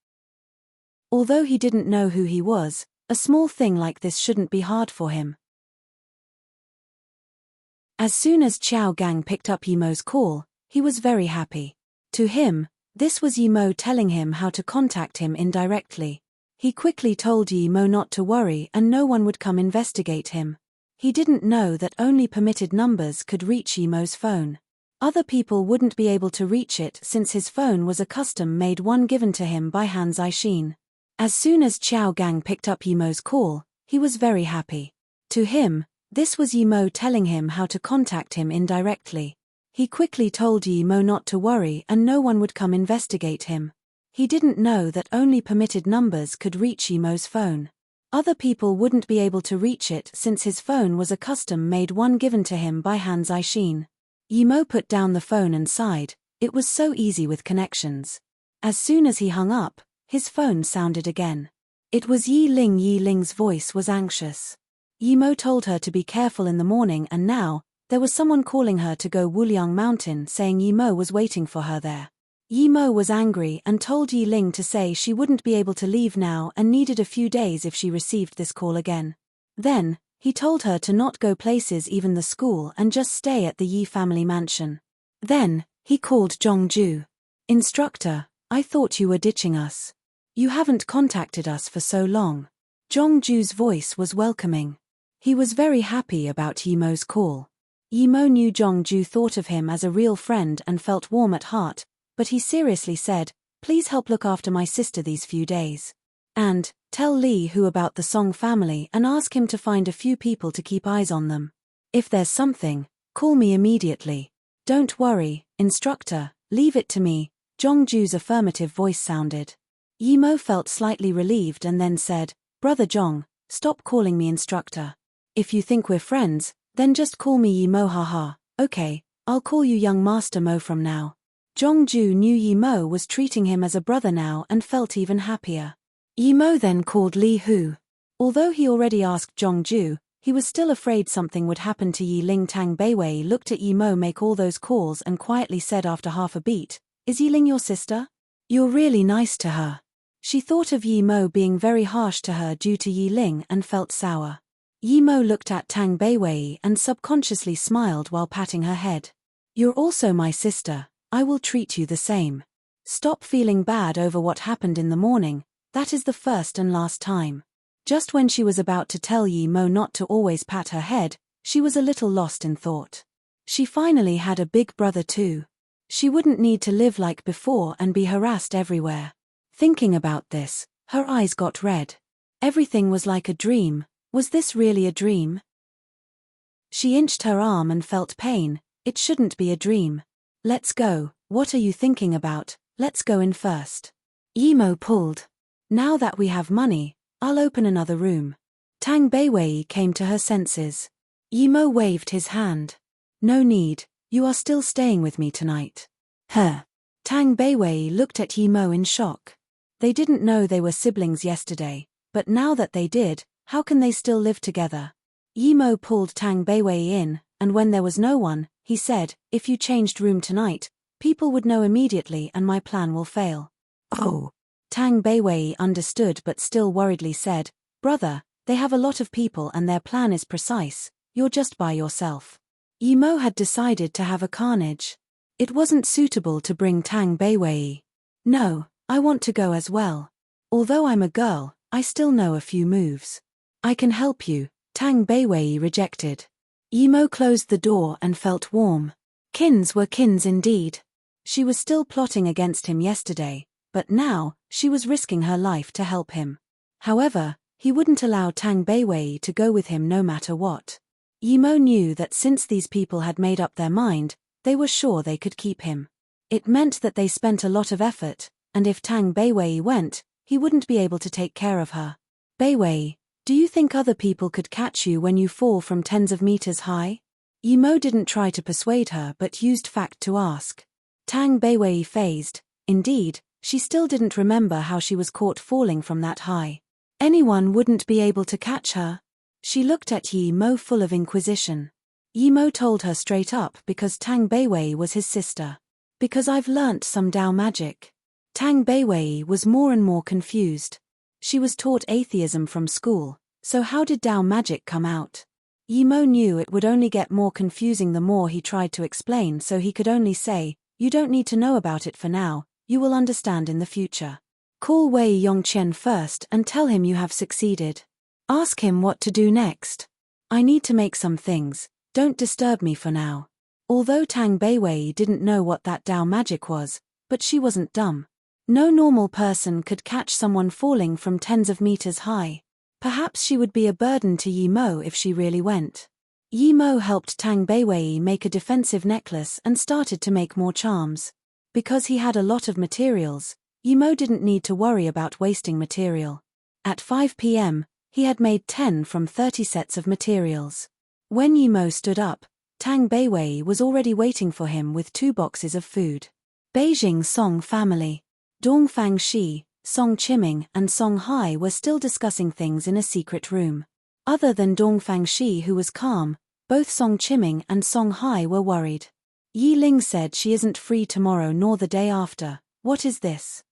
Although he didn't know who he was, a small thing like this shouldn't be hard for him. As soon as Chao Gang picked up Yimo's call, he was very happy. To him, this was Yimo telling him how to contact him indirectly. He quickly told Yimo not to worry and no one would come investigate him. He didn't know that only permitted numbers could reach Yimo's phone. Other people wouldn't be able to reach it since his phone was a custom-made one given to him by Han Zixin. As soon as Chao Gang picked up Yimo's call, he was very happy. To him, this was Yimo telling him how to contact him indirectly. He quickly told Yimo not to worry and no one would come investigate him. He didn't know that only permitted numbers could reach Yimo's phone. Other people wouldn't be able to reach it since his phone was a custom-made one given to him by Han Zixin. Yimo put down the phone and sighed. It was so easy with connections. As soon as he hung up, his phone sounded again. It was Yi Ling. Yi Ling's voice was anxious. Yimo told her to be careful in the morning, and now, there was someone calling her to go Wuliang Mountain, saying Yimo was waiting for her there. Yimo was angry and told Yi Ling to say she wouldn't be able to leave now and needed a few days if she received this call again. Then, he told her to not go places, even the school, and just stay at the Yi family mansion. Then, he called Zhongju. Instructor, I thought you were ditching us. You haven't contacted us for so long. Zhongju's voice was welcoming. He was very happy about Yimo's call. Yimo knew Zhongju thought of him as a real friend and felt warm at heart, but he seriously said, please help look after my sister these few days. And, tell Li Hu about the Song family and ask him to find a few people to keep eyes on them. If there's something, call me immediately. Don't worry, instructor, leave it to me, Zhongju's affirmative voice sounded. Yimo felt slightly relieved and then said, Brother Zhong, stop calling me instructor. If you think we're friends, then just call me Yimo. Haha. Okay, I'll call you young Master Mo from now. Zhongju knew Yimo was treating him as a brother now and felt even happier. Yimo then called Li Hu. Although he already asked Zhongju, he was still afraid something would happen to Yi Ling. Tang Beiwei looked at Yimo make all those calls and quietly said after half a beat, Is Yi Ling your sister? You're really nice to her. She thought of Yimo being very harsh to her due to Yi Ling and felt sour. Yimo looked at Tang Beiwei and subconsciously smiled while patting her head. You're also my sister, I will treat you the same. Stop feeling bad over what happened in the morning, that is the first and last time. Just when she was about to tell Yimo not to always pat her head, she was a little lost in thought. She finally had a big brother too. She wouldn't need to live like before and be harassed everywhere. Thinking about this, her eyes got red. Everything was like a dream. Was this really a dream? She inched her arm and felt pain. It shouldn't be a dream. Let's go, what are you thinking about? Let's go in first. Yimo pulled. Now that we have money, I'll open another room. Tang Beiwei came to her senses. Yimo waved his hand. No need, you are still staying with me tonight. Huh. Tang Beiwei looked at Yimo in shock. They didn't know they were siblings yesterday, but now that they did, how can they still live together? Yimo pulled Tang Beiwei in, and when there was no one, he said, if you changed room tonight, people would know immediately and my plan will fail. Oh. Tang Beiwei understood but still worriedly said, Brother, they have a lot of people and their plan is precise, you're just by yourself. Yimo had decided to have a carnage. It wasn't suitable to bring Tang Beiwei. No, I want to go as well. Although I'm a girl, I still know a few moves. I can help you, Tang Beiwei rejected. Yimo closed the door and felt warm. Kins were kins indeed. She was still plotting against him yesterday, but now, she was risking her life to help him. However, he wouldn't allow Tang Beiwei to go with him no matter what. Yimo knew that since these people had made up their mind, they were sure they could keep him. It meant that they spent a lot of effort, and if Tang Beiwei went, he wouldn't be able to take care of her. Beiwei, do you think other people could catch you when you fall from tens of meters high? Yimo didn't try to persuade her but used fact to ask. Tang Beiwei phased. Indeed, she still didn't remember how she was caught falling from that high. Anyone wouldn't be able to catch her. She looked at Yimo full of inquisition. Yimo told her straight up because Tang Beiwei was his sister. Because I've learnt some Dao magic. Tang Beiwei was more and more confused. She was taught atheism from school, so how did Dao magic come out? Yimo knew it would only get more confusing the more he tried to explain, so he could only say, you don't need to know about it for now, you will understand in the future. Call Wei Yongqian first and tell him you have succeeded. Ask him what to do next. I need to make some things, don't disturb me for now. Although Tang Beiwei didn't know what that Dao magic was, but she wasn't dumb. No normal person could catch someone falling from tens of meters high. Perhaps she would be a burden to Yimo if she really went. Yimo helped Tang Beiwei make a defensive necklace and started to make more charms. Because he had a lot of materials, Yimo didn't need to worry about wasting material. At 5 p.m., He had made 10 from 30 sets of materials. When Yimo stood up, Tang Beiwei was already waiting for him with 2 boxes of food. Beijing Song family. Dong Fangxi, Song Chiming and Song Hai were still discussing things in a secret room. Other than Dong Fangxi, who was calm, both Song Chiming and Song Hai were worried. Yi Ling said she isn't free tomorrow nor the day after. What is this?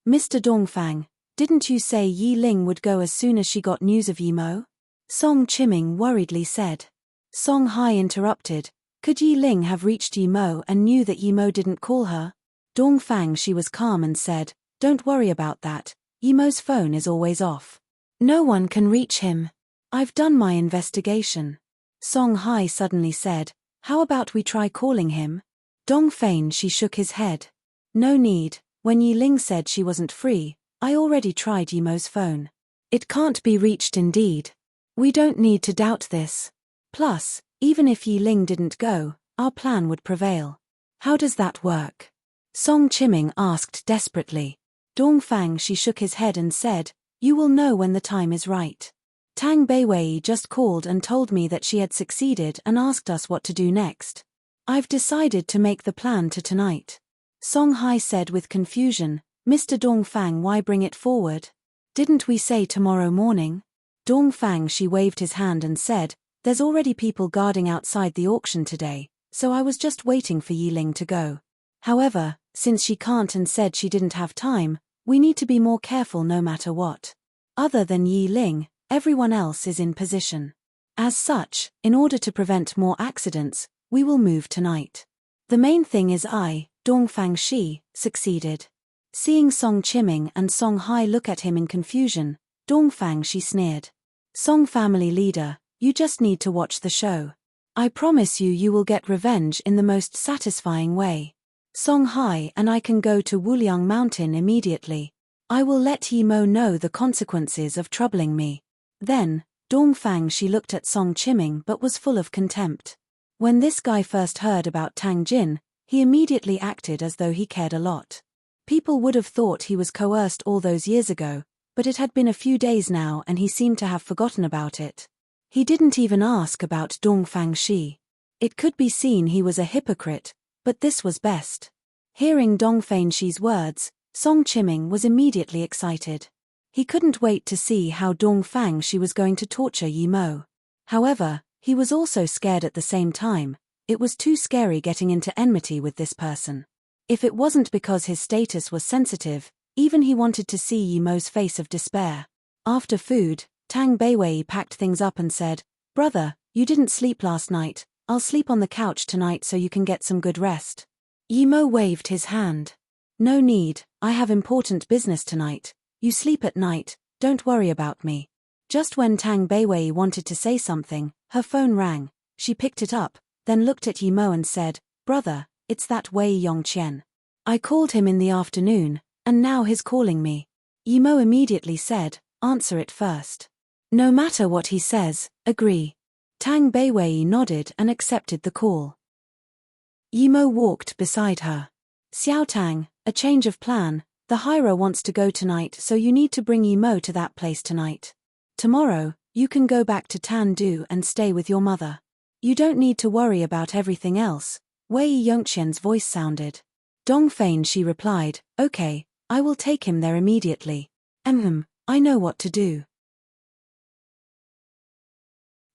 Mr. Dongfang, didn't you say Yi Ling would go as soon as she got news of Yimo? Song Chiming worriedly said. Song Hai interrupted, could Yi Ling have reached Yimo and knew that Yimo didn't call her? Dongfang she was calm and said, don't worry about that, Yimo's phone is always off. No one can reach him. I've done my investigation. Song Hai suddenly said, how about we try calling him? Dongfang she shook his head. No need, when Yi Ling said she wasn't free, I already tried Yimo's phone. It can't be reached indeed. We don't need to doubt this. Plus, even if Yi Ling didn't go, our plan would prevail. How does that work? Song Chiming asked desperately. Dongfang she shook his head and said, you will know when the time is right. Tang Beiwei just called and told me that she had succeeded and asked us what to do next. I've decided to make the plan to tonight. Song Hai said with confusion, Mr. Dongfang, why bring it forward? Didn't we say tomorrow morning? Dongfang she waved his hand and said, there's already people guarding outside the auction today, so I was just waiting for Yi Ling to go. However, since she can't and said she didn't have time, we need to be more careful no matter what. Other than Yi Ling, everyone else is in position. As such, in order to prevent more accidents, we will move tonight. The main thing is Dong Fangxi, succeeded. Seeing Song Chiming and Song Hai look at him in confusion, Dong Fangxi sneered. Song family leader, you just need to watch the show. I promise you will get revenge in the most satisfying way. Song Hai and I can go to Wuliang Mountain immediately. I will let Yimo know the consequences of troubling me. Then, Dong Fangxi looked at Song Chiming but was full of contempt. When this guy first heard about Tang Jin, he immediately acted as though he cared a lot. People would have thought he was coerced all those years ago, but it had been a few days now and he seemed to have forgotten about it. He didn't even ask about Dong Fangxi. It could be seen he was a hypocrite, but this was best. Hearing Dong Fangxi's words, Song Chiming was immediately excited. He couldn't wait to see how Dong Fangxi was going to torture Yimo. However, he was also scared at the same time. It was too scary getting into enmity with this person. If it wasn't because his status was sensitive, even he wanted to see Yimo's face of despair. After food, Tang Beiwei packed things up and said, brother, you didn't sleep last night, I'll sleep on the couch tonight so you can get some good rest. Yimo waved his hand. No need, I have important business tonight. You sleep at night, don't worry about me. Just when Tang Beiwei wanted to say something, her phone rang. She picked it up, then looked at Yimo and said, brother, it's that Wei Yongqian. I called him in the afternoon, and now he's calling me. Yimo immediately said, answer it first. No matter what he says, agree. Tang Beiwei nodded and accepted the call. Yimo walked beside her. Xiaotang, a change of plan. The Hira wants to go tonight, so you need to bring Yimo to that place tonight. Tomorrow, you can go back to Tandu and stay with your mother. You don't need to worry about everything else. Wei Yongqian's voice sounded. Dongfang she replied, okay, I will take him there immediately. I know what to do.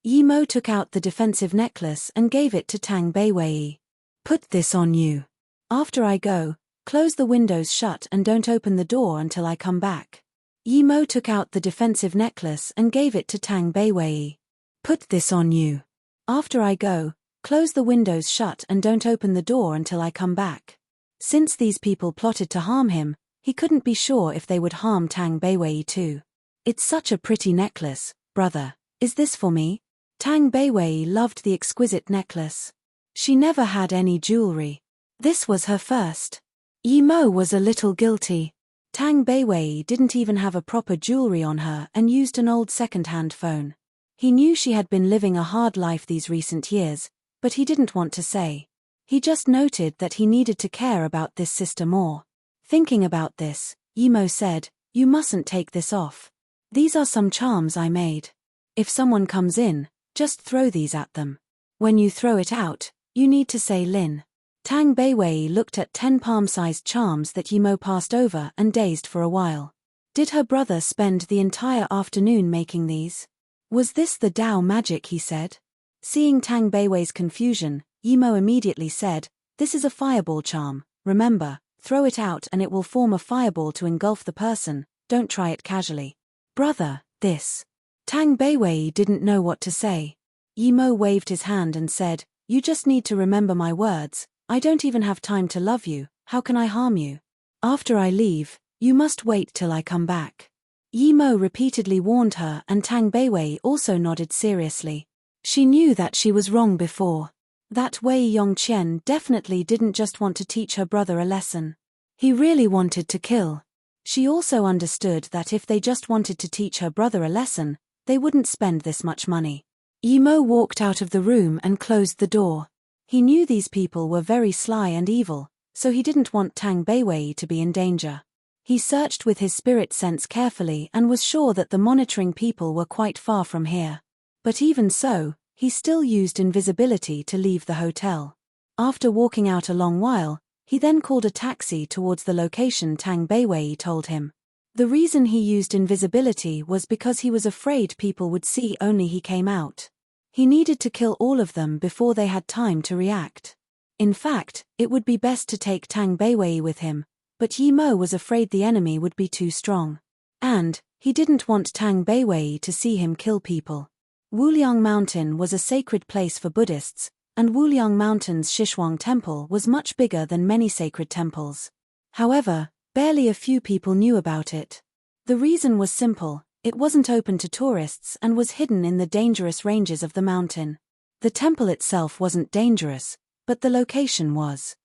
Yimo took out the defensive necklace and gave it to Tang Beiwei. Put this on you. After I go, close the windows shut and don't open the door until I come back. Yimo took out the defensive necklace and gave it to Tang Beiwei. Put this on you. After I go, close the windows shut and don't open the door until I come back. Since these people plotted to harm him, he couldn't be sure if they would harm Tang Beiwei too. It's such a pretty necklace, brother. Is this for me? Tang Beiwei loved the exquisite necklace. She never had any jewelry. This was her first. Yimo was a little guilty. Tang Beiwei didn't even have a proper jewelry on her and used an old second-hand phone. He knew she had been living a hard life these recent years, but he didn't want to say. He just noted that he needed to care about this sister more. Thinking about this, Yimo said, you mustn't take this off. These are some charms I made. If someone comes in, just throw these at them. When you throw it out, you need to say Lin. Tang Beiwei looked at 10 palm-sized charms that Yimo passed over and dazed for a while. Did her brother spend the entire afternoon making these? Was this the Dao magic he said? Seeing Tang Beiwei's confusion, Yimo immediately said, "This is a fireball charm, remember, throw it out and it will form a fireball to engulf the person, don't try it casually." "Brother, this." Tang Beiwei didn't know what to say. Yimo waved his hand and said, "You just need to remember my words, I don't even have time to love you, how can I harm you? After I leave, you must wait till I come back." Yimo repeatedly warned her and Tang Beiwei also nodded seriously. She knew that she was wrong before. That Wei Yongqian definitely didn't just want to teach her brother a lesson. He really wanted to kill. She also understood that if they just wanted to teach her brother a lesson, they wouldn't spend this much money. Yimo walked out of the room and closed the door. He knew these people were very sly and evil, so he didn't want Tang Beiwei to be in danger. He searched with his spirit sense carefully and was sure that the monitoring people were quite far from here. But even so, he still used invisibility to leave the hotel. After walking out a long while, he then called a taxi towards the location Tang Beiwei told him. The reason he used invisibility was because he was afraid people would see only he came out. He needed to kill all of them before they had time to react. In fact, it would be best to take Tang Beiwei with him, but Yimo was afraid the enemy would be too strong. And, he didn't want Tang Beiwei to see him kill people. Wuliang Mountain was a sacred place for Buddhists, and Wuliang Mountain's Shishuang Temple was much bigger than many sacred temples. However, barely a few people knew about it. The reason was simple, it wasn't open to tourists and was hidden in the dangerous ranges of the mountain. The temple itself wasn't dangerous, but the location was.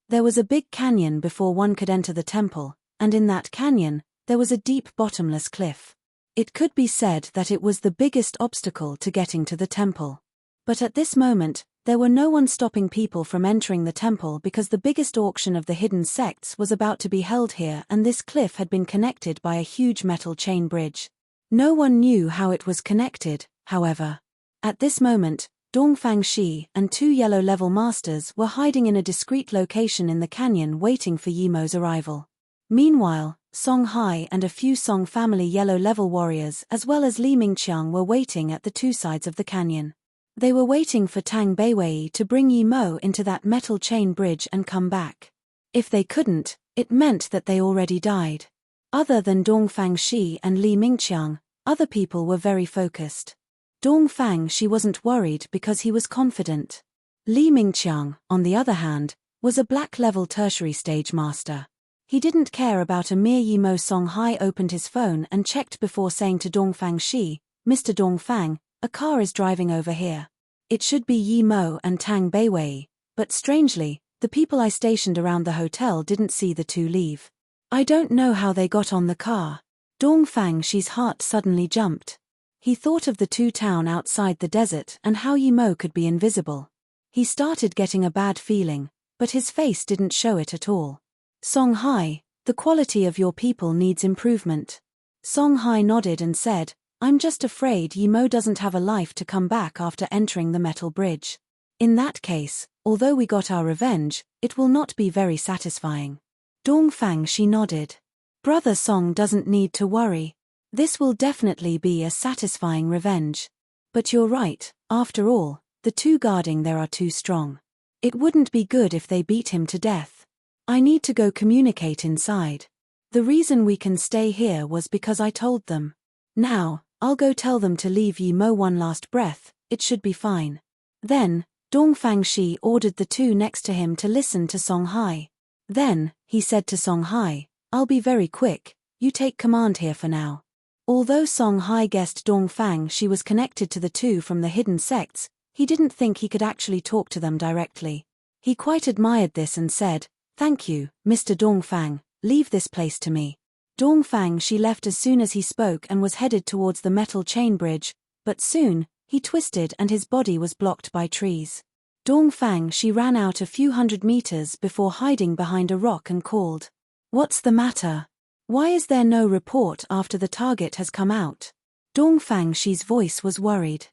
There was a big canyon before one could enter the temple, and in that canyon, there was a deep bottomless cliff. It could be said that it was the biggest obstacle to getting to the temple. But at this moment, there were no one stopping people from entering the temple because the biggest auction of the hidden sects was about to be held here and this cliff had been connected by a huge metal chain bridge. No one knew how it was connected, however. At this moment, Dongfang Shi and 2 yellow-level masters were hiding in a discreet location in the canyon waiting for Yimo's arrival. Meanwhile, Song Hai and a few Song family yellow-level warriors as well as Li Mingqiang were waiting at the 2 sides of the canyon. They were waiting for Tang Beiwei to bring Yimo into that metal chain bridge and come back. If they couldn't, it meant that they already died. Other than Dongfang Shi and Li Mingqiang, other people were very focused. Dongfang Shi wasn't worried because he was confident. Li Mingqiang, on the other hand, was a black-level tertiary stage master. He didn't care about a mere Yimo. Song Hai opened his phone and checked before saying to Dongfang Shi, "Mr. Dongfang, a car is driving over here. It should be Yimo and Tang Beiwei, but strangely, the people I stationed around the hotel didn't see the 2 leave. I don't know how they got on the car." Dongfang Shi's heart suddenly jumped. He thought of the 2 town outside the desert and how Yimo could be invisible. He started getting a bad feeling, but his face didn't show it at all. "Song Hai, the quality of your people needs improvement." Song Hai nodded and said, "I'm just afraid Yimo doesn't have a life to come back after entering the metal bridge. In that case, although we got our revenge, it will not be very satisfying." Dongfang Shi nodded. "Brother Song doesn't need to worry. This will definitely be a satisfying revenge. But you're right, after all, the 2 guarding there are too strong. It wouldn't be good if they beat him to death. I need to go communicate inside. The reason we can stay here was because I told them. Now, I'll go tell them to leave Yimo one last breath, it should be fine." Then, Dongfang Shi ordered the 2 next to him to listen to Song Hai. Then, he said to Song Hai, "I'll be very quick, you take command here for now." Although Song Hai guessed Dongfang Shi was connected to the 2 from the hidden sects, he didn't think he could actually talk to them directly. He quite admired this and said, "Thank you, Mr. Dongfang, leave this place to me." Dongfang Shi left as soon as he spoke and was headed towards the metal chain bridge, but soon, he twisted and his body was blocked by trees. Dongfang Shi ran out a few hundred meters before hiding behind a rock and called, "What's the matter?" Why is there no report after the target has come out? Dongfang Shi's voice was worried.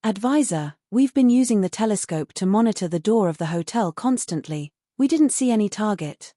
Advisor, we've been using the telescope to monitor the door of the hotel constantly. We didn't see any target.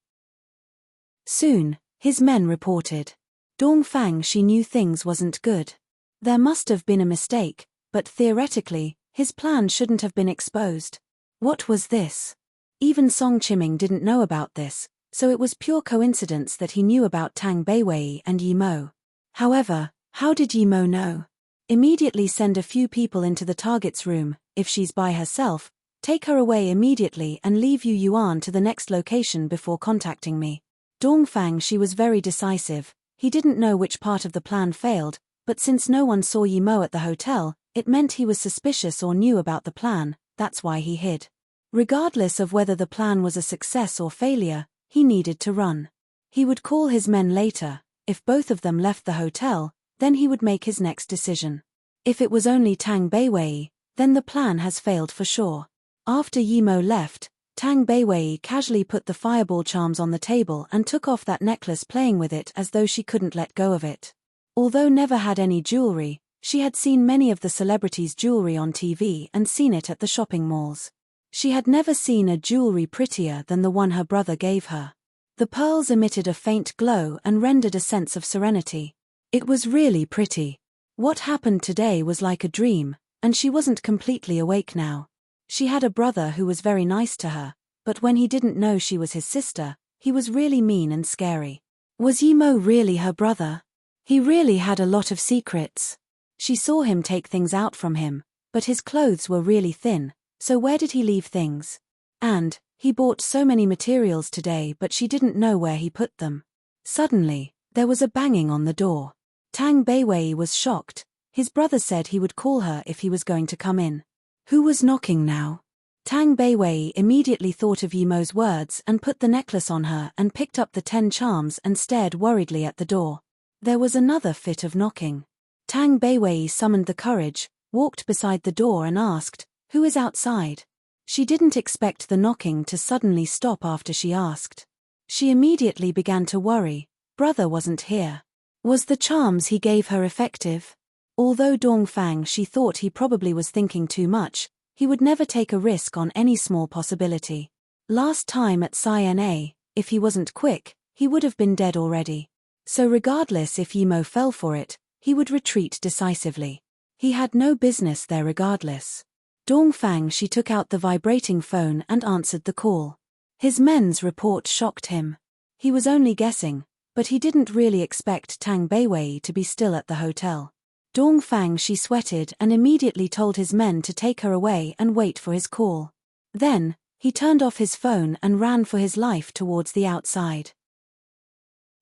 Soon, his men reported. Dongfang Shi knew things wasn't good. There must have been a mistake, but theoretically, his plan shouldn't have been exposed. What was this? Even Song Chiming didn't know about this, so it was pure coincidence that he knew about Tang Beiwei and Yi Mo. However, how did Yi Mo know? Immediately send a few people into the target's room. If she's by herself, take her away immediately and leave Yu Yuan to the next location before contacting me. Dongfang Shi was very decisive. He didn't know which part of the plan failed, but since no one saw Yi Mo at the hotel, it meant he was suspicious or knew about the plan. That's why he hid. Regardless of whether the plan was a success or failure, he needed to run. He would call his men later. If both of them left the hotel, then he would make his next decision. If it was only Tang Beiwei, then the plan has failed for sure. After Yi Mo left, Tang Beiwei casually put the fireball charms on the table and took off that necklace, playing with it as though she couldn't let go of it. Although never had any jewelry, she had seen many of the celebrities' jewelry on TV and seen it at the shopping malls. She had never seen a jewelry prettier than the one her brother gave her. The pearls emitted a faint glow and rendered a sense of serenity. It was really pretty. What happened today was like a dream, and she wasn't completely awake now. She had a brother who was very nice to her, but when he didn't know she was his sister, he was really mean and scary. Was Yi Mo really her brother? He really had a lot of secrets. She saw him take things out from him, but his clothes were really thin, so where did he leave things? And, he bought so many materials today, but she didn't know where he put them. Suddenly, there was a banging on the door. Tang Beiwei was shocked. His brother said he would call her if he was going to come in. Who was knocking now? Tang Beiwei immediately thought of Yi Mo's words and put the necklace on her and picked up the 10 charms and stared worriedly at the door. There was another fit of knocking. Tang Beiwei summoned the courage, walked beside the door and asked, "Who is outside?" She didn't expect the knocking to suddenly stop after she asked. She immediately began to worry. Brother wasn't here. Was the charms he gave her effective? Although Dongfang Shi thought he probably was thinking too much, he would never take a risk on any small possibility. Last time at CNA, if he wasn't quick, he would have been dead already. So regardless if Yi Mo fell for it, he would retreat decisively. He had no business there regardless. Dongfang Shi took out the vibrating phone and answered the call. His men's report shocked him. He was only guessing, but he didn't really expect Tang Beiwei to be still at the hotel. Dongfang Shi sweated and immediately told his men to take her away and wait for his call. Then, he turned off his phone and ran for his life towards the outside.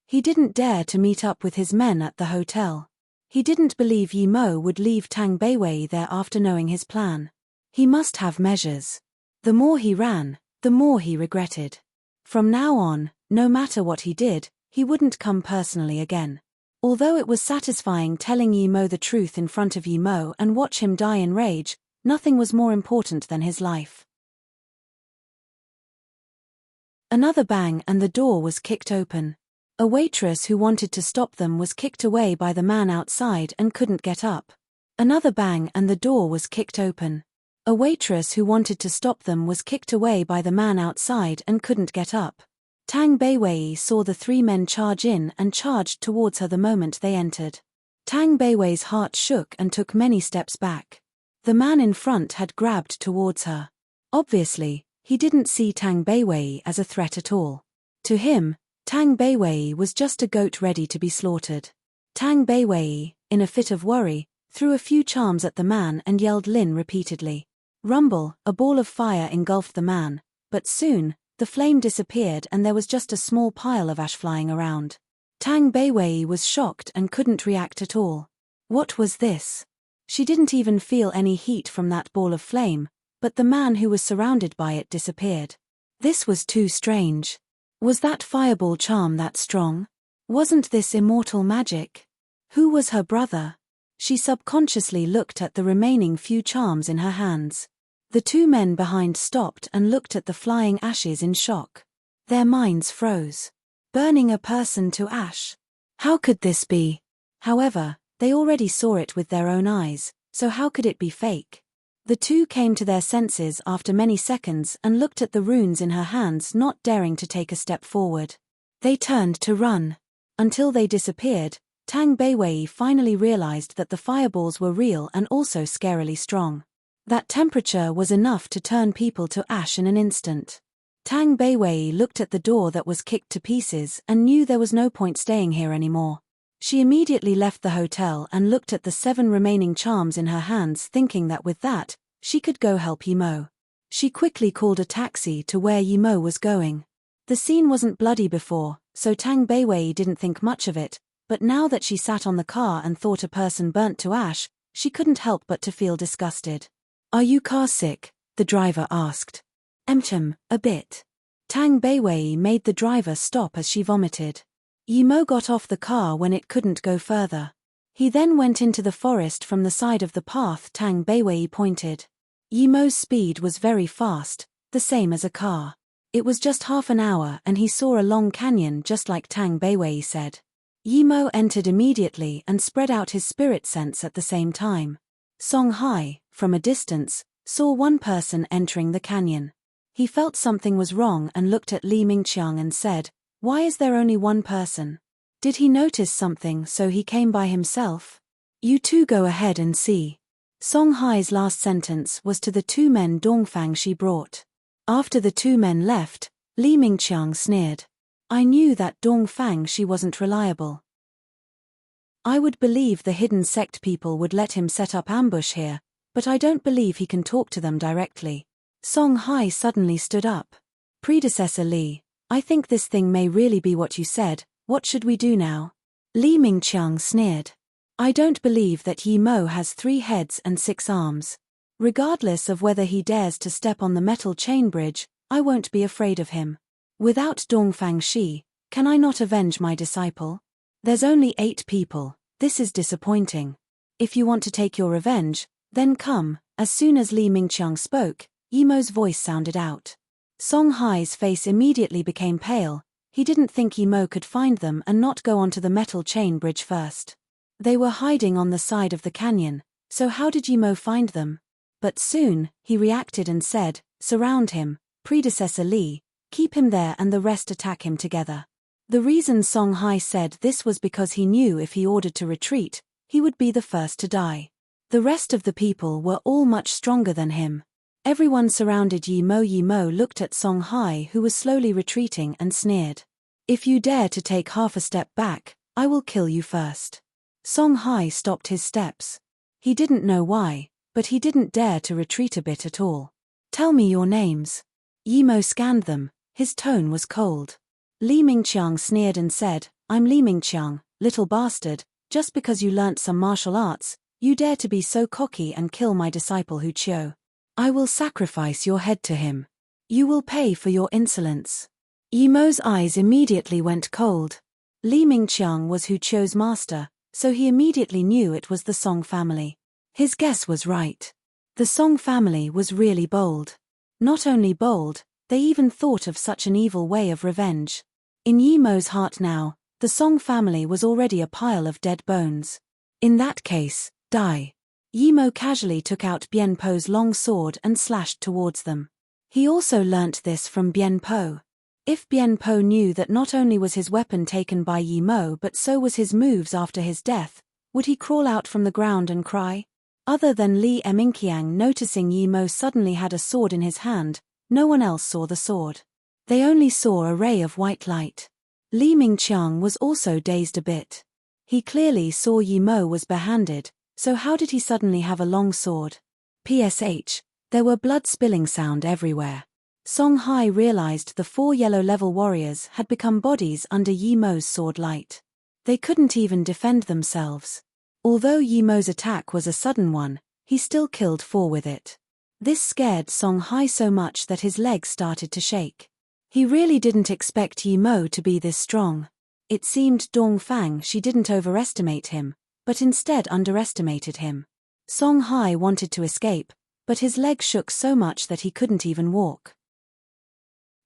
He didn't dare to meet up with his men at the hotel. He didn't believe Yi Mo would leave Tang Beiwei there after knowing his plan. He must have measures. The more he ran, the more he regretted. From now on, no matter what he did, he wouldn't come personally again. Although it was satisfying telling Yi Mo the truth in front of Yi Mo and watch him die in rage, nothing was more important than his life. Another bang and the door was kicked open. A waitress who wanted to stop them was kicked away by the man outside and couldn't get up. Another bang and the door was kicked open. A waitress who wanted to stop them was kicked away by the man outside and couldn't get up. Tang Beiwei saw the 3 men charge in and charged towards her the moment they entered. Tang Beiwei's heart shook and took many steps back. The man in front had grabbed towards her. Obviously, he didn't see Tang Beiwei as a threat at all. To him, Tang Beiwei was just a goat ready to be slaughtered. Tang Beiwei, in a fit of worry, threw a few charms at the man and yelled Lin repeatedly. Rumble, a ball of fire engulfed the man, but soon, the flame disappeared and there was just a small pile of ash flying around. Tang Beiwei was shocked and couldn't react at all. What was this? She didn't even feel any heat from that ball of flame, but the man who was surrounded by it disappeared. This was too strange. Was that fireball charm that strong? Wasn't this immortal magic? Who was her brother? She subconsciously looked at the remaining few charms in her hands. The 2 men behind stopped and looked at the flying ashes in shock. Their minds froze. Burning a person to ash. How could this be? However, they already saw it with their own eyes, so how could it be fake? The two came to their senses after many seconds and looked at the runes in her hands, not daring to take a step forward. They turned to run. Until they disappeared, Tang Beiwei finally realized that the fireballs were real and also scarily strong. That temperature was enough to turn people to ash in an instant. Tang Beiwei looked at the door that was kicked to pieces and knew there was no point staying here anymore. She immediately left the hotel and looked at the 7 remaining charms in her hands, thinking that with that, she could go help Yimo. She quickly called a taxi to where Yimo was going. The scene wasn't bloody before, so Tang Beiwei didn't think much of it, but now that she sat on the car and thought a person burnt to ash, she couldn't help but to feel disgusted. "Are you car sick?" the driver asked. A bit." Tang Beiwei made the driver stop as she vomited. Yimo got off the car when it couldn't go further. He then went into the forest from the side of the path Tang Beiwei pointed. Yimo's speed was very fast, the same as a car. It was just half an hour and he saw a long canyon just like Tang Beiwei said. Yimo entered immediately and spread out his spirit sense at the same time. Song Hai, from a distance, saw one person entering the canyon. He felt something was wrong and looked at Li Mingqiang and said, "Why is there only one person? Did he notice something so he came by himself? You two go ahead and see." Song Hai's last sentence was to the 2 men Dongfang she brought. After the 2 men left, Li Mingqiang sneered. "I knew that Dongfang she wasn't reliable. I would believe the hidden sect people would let him set up ambush here, but I don't believe he can talk to them directly." Song Hai suddenly stood up. "Predecessor Li, I think this thing may really be what you said. What should we do now?" Li Mingqiang sneered. "I don't believe that Yimo has 3 heads and 6 arms. Regardless of whether he dares to step on the metal chain bridge, I won't be afraid of him. Without Dongfang Shi, can I not avenge my disciple? There's only 8 people, this is disappointing. If you want to take your revenge, then come." As soon as Li Mingqiang spoke, Yimo's voice sounded out. Song Hai's face immediately became pale. He didn't think Yimo could find them and not go onto the metal chain bridge first. They were hiding on the side of the canyon, so how did Yimo find them? But soon, he reacted and said, "Surround him, Predecessor Li, keep him there and the rest attack him together." The reason Song Hai said this was because he knew if he ordered to retreat, he would be the first to die. The rest of the people were all much stronger than him. Everyone surrounded Yimo. Yimo looked at Song Hai, who was slowly retreating, and sneered. "If you dare to take half a step back, I will kill you first." Song Hai stopped his steps. He didn't know why, but he didn't dare to retreat a bit at all. "Tell me your names." Yimo scanned them, his tone was cold. Li Mingqiang sneered and said, "I'm Li Mingqiang, little bastard, just because you learnt some martial arts, you dare to be so cocky and kill my disciple Hu Qiu. I will sacrifice your head to him. You will pay for your insolence." Yimo's eyes immediately went cold. Li Mingqiang was Hu Qiu's master, so he immediately knew it was the Song family. His guess was right. The Song family was really bold. Not only bold, they even thought of such an evil way of revenge. In Yimo's heart now, the Song family was already a pile of dead bones. In that case, die. Yimo casually took out Bien Po's long sword and slashed towards them. He also learnt this from Bien Po. If Bien Po knew that not only was his weapon taken by Yimo but so was his moves after his death, would he crawl out from the ground and cry? Other than Li Mingqiang noticing Yimo suddenly had a sword in his hand, no one else saw the sword. They only saw a ray of white light. Li Mingqiang was also dazed a bit. He clearly saw Yimo was barehanded, so how did he suddenly have a long sword? PSH, there were blood spilling sound everywhere. Song Hai realized the 4 yellow level warriors had become bodies under Yimo's sword light. They couldn't even defend themselves. Although Yimo's attack was a sudden one, he still killed 4 with it. This scared Song Hai so much that his legs started to shake. He really didn't expect Yimo to be this strong. It seemed Dongfang she didn't overestimate him, but instead underestimated him. Song Hai wanted to escape, but his legs shook so much that he couldn't even walk.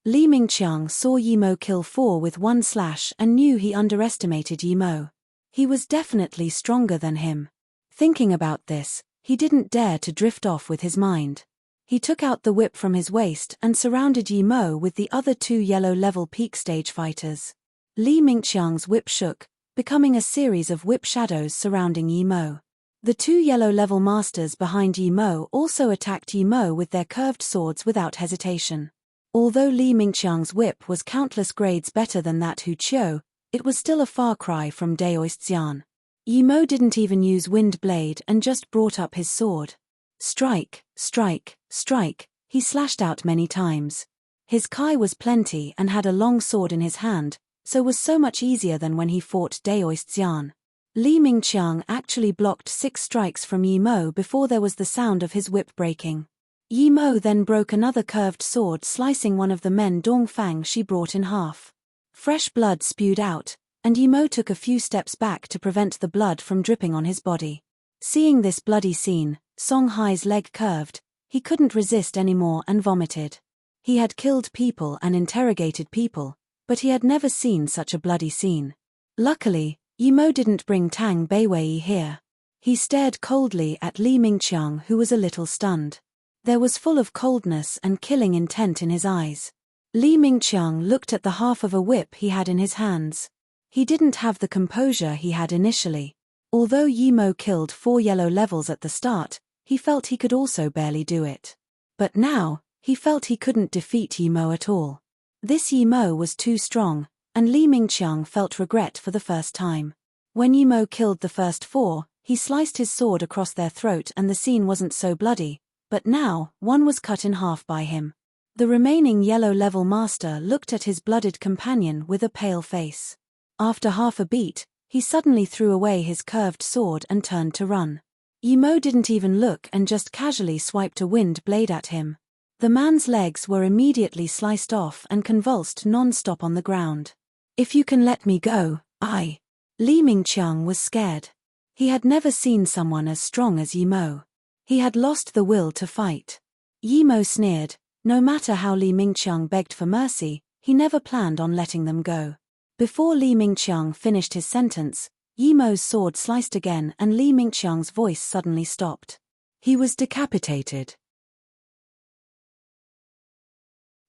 Li Mingqiang saw Yimo kill 4 with one slash and knew he underestimated Yimo. He was definitely stronger than him. Thinking about this, he didn't dare to drift off with his mind. He took out the whip from his waist and surrounded Yimo with the other 2 yellow-level peak stage fighters. Li Mingqiang's whip shook, becoming a series of whip shadows surrounding Yimo. The 2 yellow-level masters behind Yimo also attacked Yimo with their curved swords without hesitation. Although Li Mingqiang's whip was countless grades better than that Hu Qiu, it was still a far cry from Daoistzian. Yimo didn't even use wind blade and just brought up his sword. Strike, strike, strike, he slashed out many times. His kai was plenty and had a long sword in his hand, so was so much easier than when he fought Daoistzian. Li Mingqiang actually blocked 6 strikes from Yimo before there was the sound of his whip breaking. Yimo then broke another curved sword, slicing one of the men Dongfang she brought in half. Fresh blood spewed out, and Yimo took a few steps back to prevent the blood from dripping on his body. Seeing this bloody scene, Song Hai's leg curved. He couldn't resist anymore and vomited. He had killed people and interrogated people, but he had never seen such a bloody scene. Luckily, Yimo didn't bring Tang Beiwei here. He stared coldly at Li Mingqiang, who was a little stunned. There was full of coldness and killing intent in his eyes. Li Mingqiang looked at the half of a whip he had in his hands. He didn't have the composure he had initially. Although Yimo killed 4 yellow levels at the start, he felt he could also barely do it. But now, he felt he couldn't defeat Yimo at all. This Yimo was too strong, and Li Mingqiang felt regret for the first time. When Yimo killed the first 4, he sliced his sword across their throat and the scene wasn't so bloody, but now, one was cut in half by him. The remaining yellow-level master looked at his blooded companion with a pale face. After half a beat, he suddenly threw away his curved sword and turned to run. Yimo didn't even look and just casually swiped a wind blade at him. The man's legs were immediately sliced off and convulsed non-stop on the ground. "If you can let me go, I..." Li Mingqiang was scared. He had never seen someone as strong as Yimo. He had lost the will to fight. Yimo sneered. No matter how Li Mingqiang begged for mercy, he never planned on letting them go. Before Li Mingqiang finished his sentence, Yimo's sword sliced again and Li Mingqiang's voice suddenly stopped. He was decapitated.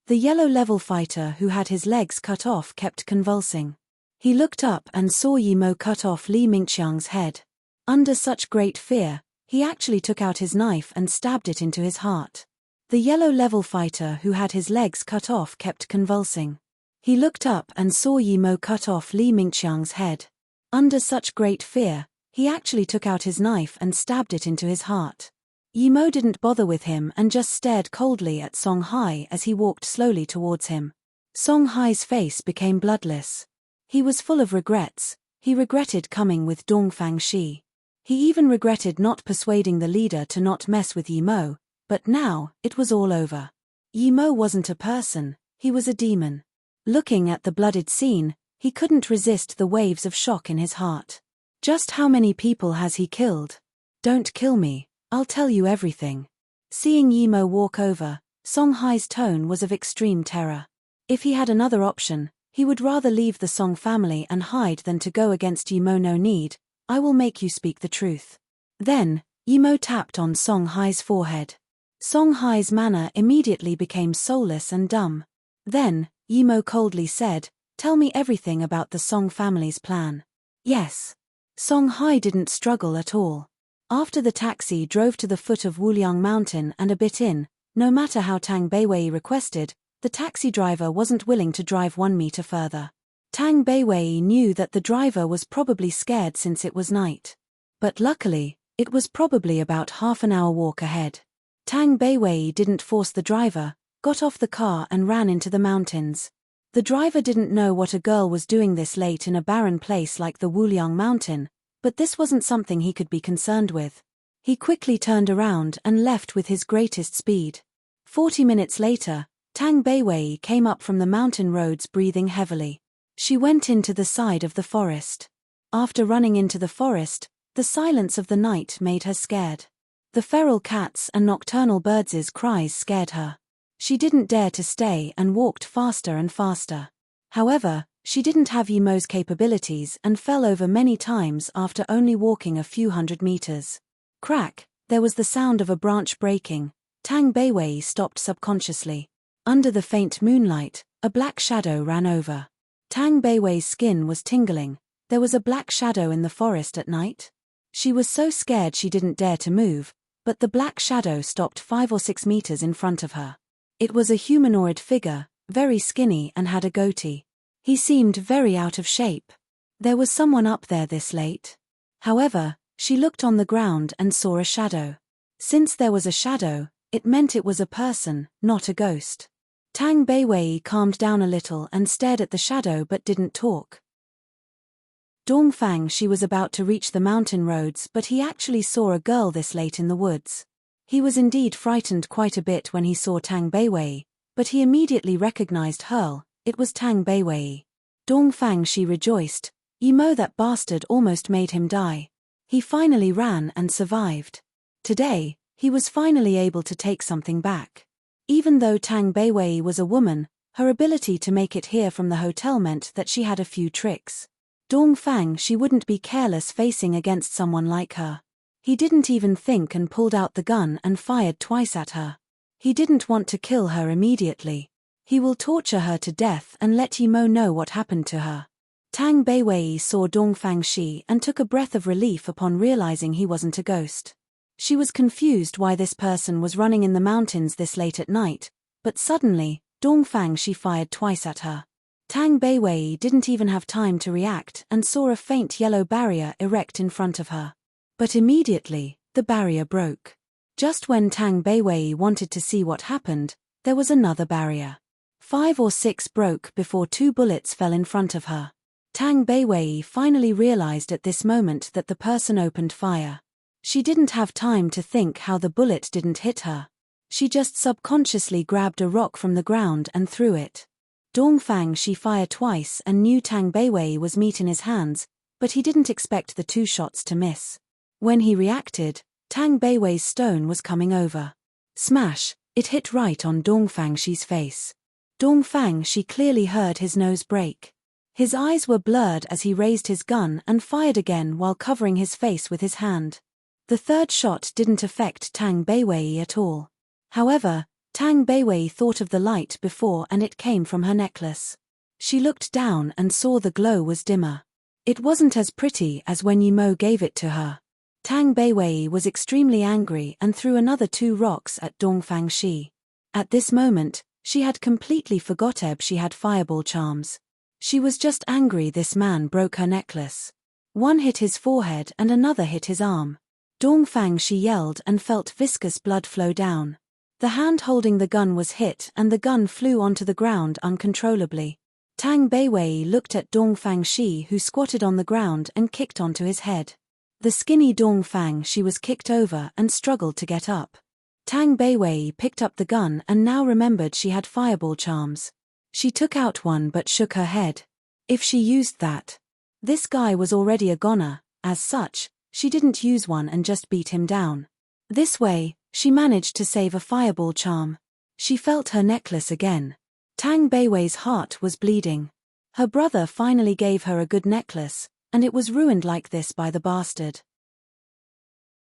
The yellow-level fighter who had his legs cut off kept convulsing. He looked up and saw Yimo cut off Li Mingqiang's head. Under such great fear, he actually took out his knife and stabbed it into his heart. The yellow-level fighter who had his legs cut off kept convulsing. He looked up and saw Yimo cut off Li Mingqiang's head. Under such great fear, he actually took out his knife and stabbed it into his heart. Yimo didn't bother with him and just stared coldly at Song Hai as he walked slowly towards him. Song Hai's face became bloodless. He was full of regrets. He regretted coming with Dongfang Shi. He even regretted not persuading the leader to not mess with Yimo, but now, it was all over. Yimo wasn't a person, he was a demon. Looking at the blooded scene, he couldn't resist the waves of shock in his heart. Just how many people has he killed? Don't kill me, I'll tell you everything. Seeing Yimo walk over, Song Hai's tone was of extreme terror. If he had another option, he would rather leave the Song family and hide than to go against Yimo. No need, I will make you speak the truth. Then, Yimo tapped on Song Hai's forehead. Song Hai's manner immediately became soulless and dumb. Then, Yimo coldly said, "Tell me everything about the Song family's plan." "Yes." Song Hai didn't struggle at all. After the taxi drove to the foot of Wuliang Mountain and a bit in, no matter how Tang Beiwei requested, the taxi driver wasn't willing to drive 1 meter further. Tang Beiwei knew that the driver was probably scared since it was night. But luckily, it was probably about half an hour walk ahead. Tang Beiwei didn't force the driver, got off the car and ran into the mountains. The driver didn't know what a girl was doing this late in a barren place like the Wuliang Mountain, but this wasn't something he could be concerned with. He quickly turned around and left with his greatest speed. 40 minutes later, Tang Beiwei came up from the mountain roads breathing heavily. She went into the side of the forest. After running into the forest, the silence of the night made her scared. The feral cats and nocturnal birds' cries scared her. She didn't dare to stay and walked faster and faster. However, she didn't have Yimo's capabilities and fell over many times after only walking a few hundred meters. Crack, there was the sound of a branch breaking. Tang Beiwei stopped subconsciously. Under the faint moonlight, a black shadow ran over. Tang Beiwei's skin was tingling. There was a black shadow in the forest at night. She was so scared she didn't dare to move, but the black shadow stopped 5 or 6 meters in front of her. It was a humanoid figure, very skinny and had a goatee. He seemed very out of shape. There was someone up there this late. However, she looked on the ground and saw a shadow. Since there was a shadow, it meant it was a person, not a ghost. Tang Beiwei calmed down a little and stared at the shadow but didn't talk. Dongfang, she was about to reach the mountain roads, but he actually saw a girl this late in the woods. He was indeed frightened quite a bit when he saw Tang Beiwei, but he immediately recognized her. It was Tang Beiwei. Dongfang, she rejoiced. Yimo, that bastard almost made him die. He finally ran and survived. Today, he was finally able to take something back. Even though Tang Beiwei was a woman, her ability to make it here from the hotel meant that she had a few tricks. Dongfang, she wouldn't be careless facing against someone like her. He didn't even think and pulled out the gun and fired twice at her. He didn't want to kill her immediately. He will torture her to death and let Yimo know what happened to her. Tang Beiwei saw Dongfang Shi and took a breath of relief upon realizing he wasn't a ghost. She was confused why this person was running in the mountains this late at night, but suddenly, Dongfang Shi fired twice at her. Tang Beiwei didn't even have time to react and saw a faint yellow barrier erect in front of her. But immediately, the barrier broke. Just when Tang Beiwei wanted to see what happened, there was another barrier. 5 or 6 broke before 2 bullets fell in front of her. Tang Beiwei finally realized at this moment that the person opened fire. She didn't have time to think how the bullet didn't hit her. She just subconsciously grabbed a rock from the ground and threw it. Dongfang, she fired twice and knew Tang Beiwei was meat in his hands, but he didn't expect the 2 shots to miss. When he reacted, Tang Beiwei's stone was coming over. Smash, it hit right on Dongfang Shi's face. Dongfang Shi clearly heard his nose break. His eyes were blurred as he raised his gun and fired again while covering his face with his hand. The 3rd shot didn't affect Tang Beiwei at all. However, Tang Beiwei thought of the light before and it came from her necklace. She looked down and saw the glow was dimmer. It wasn't as pretty as when Yimo gave it to her. Tang Beiwei was extremely angry and threw another 2 rocks at Dongfang Shi. At this moment, she had completely forgotten she had fireball charms. She was just angry this man broke her necklace. One hit his forehead and another hit his arm. Dongfang Shi yelled and felt viscous blood flow down. The hand holding the gun was hit and the gun flew onto the ground uncontrollably. Tang Beiwei looked at Dongfang Shi, who squatted on the ground and kicked onto his head. The skinny Dongfang Shi was kicked over and struggled to get up. Tang Beiwei picked up the gun and now remembered she had fireball charms. She took out one but shook her head. If she used that, this guy was already a goner. As such, she didn't use one and just beat him down. This way, she managed to save a fireball charm. She felt her necklace again. Tang Beiwei's heart was bleeding. Her brother finally gave her a good necklace, and it was ruined like this by the bastard.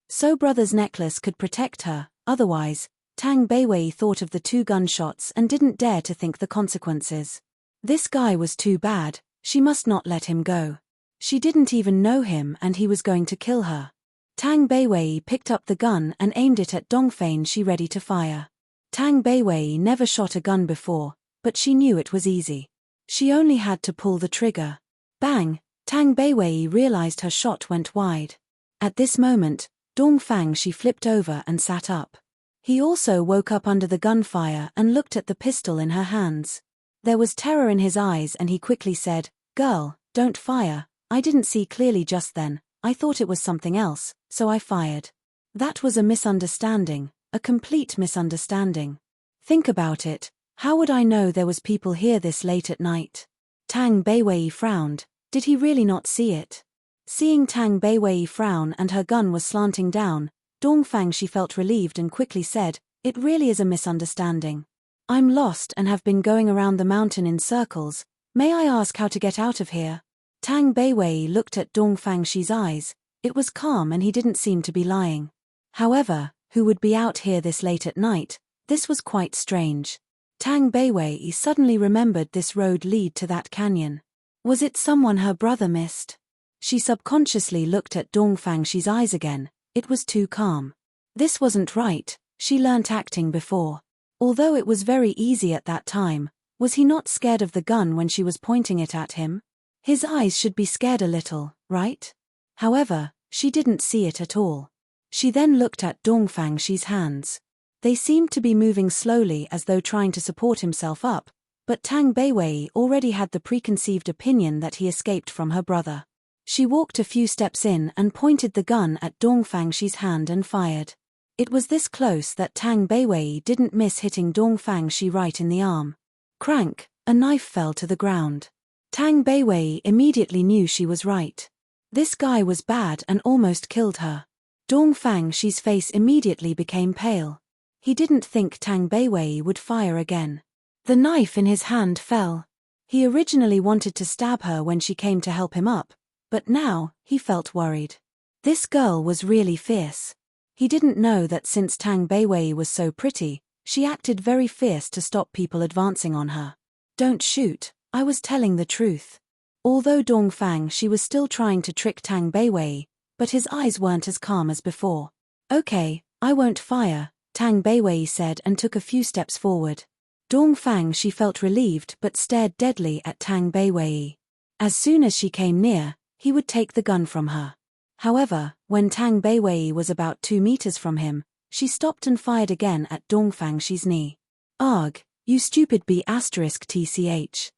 So brother's necklace could protect her, otherwise, Tang Beiwei thought of the 2 gunshots and didn't dare to think the consequences. This guy was too bad, she must not let him go. She didn't even know him and he was going to kill her. Tang Beiwei picked up the gun and aimed it at Dongfang Shi, ready to fire. Tang Beiwei never shot a gun before, but she knew it was easy. She only had to pull the trigger. Bang! Tang Beiwei realized her shot went wide. At this moment, Dongfang Shi flipped over and sat up. He also woke up under the gunfire and looked at the pistol in her hands. There was terror in his eyes and he quickly said, "Girl, don't fire, I didn't see clearly just then, I thought it was something else, so I fired." That was a misunderstanding, a complete misunderstanding. Think about it, how would I know there was people here this late at night? Tang Beiwei frowned. Did he really not see it? Seeing Tang Beiwei frown and her gun was slanting down, Dongfang Shi felt relieved and quickly said, "It really is a misunderstanding. I'm lost and have been going around the mountain in circles. May I ask how to get out of here? Tang Beiwei looked at Dong Fangshi's eyes. It was calm and he didn't seem to be lying. However, who would be out here this late at night? This was quite strange. Tang Beiwei suddenly remembered this road lead to that canyon. Was it someone her brother missed? She subconsciously looked at Dong Fangshi's eyes again. It was too calm. This wasn't right. She learnt acting before. Although it was very easy at that time, was he not scared of the gun when she was pointing it at him? His eyes should be scared a little, right? However, she didn't see it at all. She then looked at Dong Fangshi's hands. They seemed to be moving slowly as though trying to support himself up, but Tang Beiwei already had the preconceived opinion that he escaped from her brother. She walked a few steps in and pointed the gun at Dong Fangshi's hand and fired. It was this close that Tang Beiwei didn't miss hitting Dong Fangshi right in the arm. Crank, a knife fell to the ground. Tang Beiwei immediately knew she was right. This guy was bad and almost killed her. Dong Fangshi's face immediately became pale. He didn't think Tang Beiwei would fire again. The knife in his hand fell. He originally wanted to stab her when she came to help him up, but now, he felt worried. This girl was really fierce. He didn't know that since Tang Beiwei was so pretty, she acted very fierce to stop people advancing on her. Don't shoot, I was telling the truth. Although Dong Fangshi was still trying to trick Tang Beiwei, but his eyes weren't as calm as before. Okay, I won't fire, Tang Beiwei said and took a few steps forward. Dong Fangshi felt relieved but stared deadly at Tang Beiwei. As soon as she came near, he would take the gun from her. However, when Tang Beiwei was about 2 meters from him, she stopped and fired again at Dong Fangshi's knee. Arg, you stupid B***tch.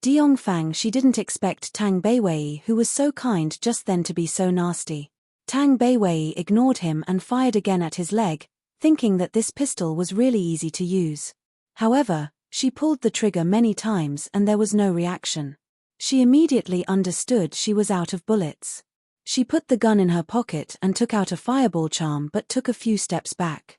Dong Fangshi didn't expect Tang Beiwei, who was so kind just then, to be so nasty. Tang Beiwei ignored him and fired again at his leg, thinking that this pistol was really easy to use. However, she pulled the trigger many times and there was no reaction. She immediately understood she was out of bullets. She put the gun in her pocket and took out a fireball charm but took a few steps back.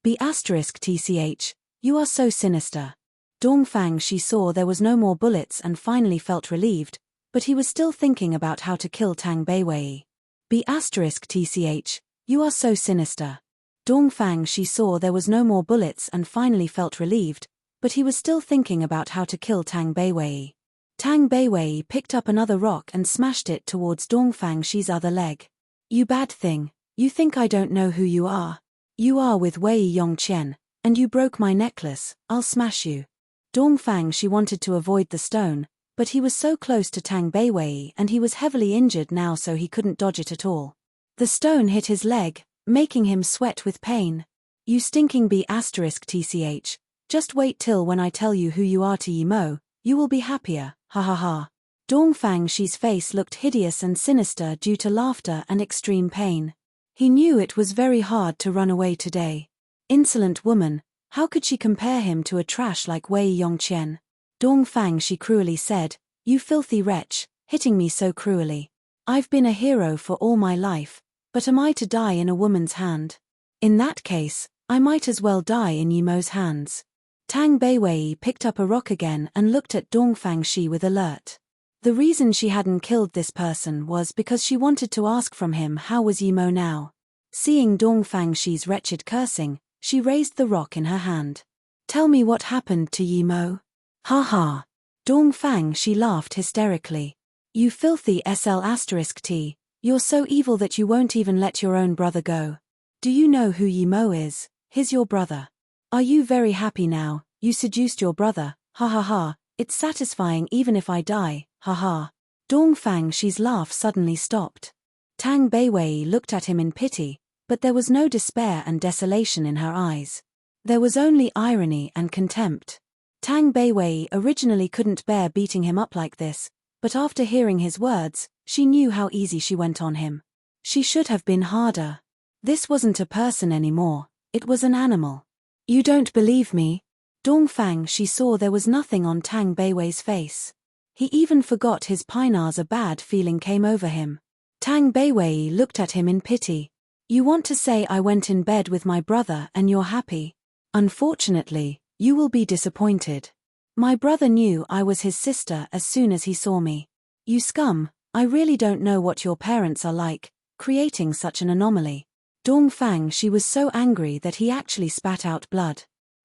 B***tch, you are so sinister. Dong Fangshi saw there was no more bullets and finally felt relieved, but he was still thinking about how to kill Tang Beiwei. B***tch, you are so sinister. Dong Fangshi saw there was no more bullets and finally felt relieved, but he was still thinking about how to kill Tang Beiwei. Tang Beiwei picked up another rock and smashed it towards Dong Fangshi's other leg. You bad thing, you think I don't know who you are? You are with Wei Yongqian, and you broke my necklace, I'll smash you. Dong Fangshi wanted to avoid the stone, but he was so close to Tang Beiwei and he was heavily injured now so he couldn't dodge it at all. The stone hit his leg, making him sweat with pain. You stinking B***tch, just wait till when I tell you who you are to Yimo, you will be happier, ha ha ha. Dong Fangshi's face looked hideous and sinister due to laughter and extreme pain. He knew it was very hard to run away today. Insolent woman, how could she compare him to a trash like Wei Yongqian? Dong Fangshi cruelly said, you filthy wretch, hitting me so cruelly. I've been a hero for all my life, but am I to die in a woman's hand? In that case, I might as well die in Yimo's hands. Tang Beiwei picked up a rock again and looked at Dong Fangshi with alert. The reason she hadn't killed this person was because she wanted to ask from him how was Yimo now. Seeing Dong Fangshi's wretched cursing, she raised the rock in her hand. Tell me what happened to Yimo. Ha ha. Dong Fangshi laughed hysterically. You filthy SL**T, you're so evil that you won't even let your own brother go. Do you know who Yimo is? He's your brother. Are you very happy now? You seduced your brother, ha ha ha, it's satisfying even if I die, ha ha. Dong Fangshi's laugh suddenly stopped. Tang Beiwei looked at him in pity, but there was no despair and desolation in her eyes. There was only irony and contempt. Tang Beiwei originally couldn't bear beating him up like this, but after hearing his words, she knew how easy she went on him. She should have been harder. This wasn't a person anymore, it was an animal. You don't believe me? Dong Fangshi saw there was nothing on Tang Beiwei's face. He even forgot his pinars. A bad feeling came over him. Tang Beiwei looked at him in pity. You want to say I went in bed with my brother and you're happy? Unfortunately, you will be disappointed. My brother knew I was his sister as soon as he saw me. You scum, I really don't know what your parents are like, creating such an anomaly. Dongfang, she was so angry that he actually spat out blood.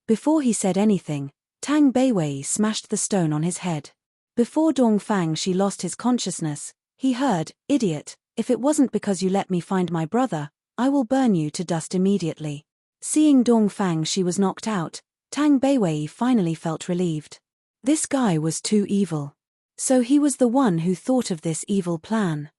Before he said anything, Tang Beiwei smashed the stone on his head. Before Dongfang she lost his consciousness, he heard, "Idiot, if it wasn't because you let me find my brother, I will burn you to dust immediately." Seeing Dongfang she was knocked out, Tang Beiwei finally felt relieved. This guy was too evil. So he was the one who thought of this evil plan.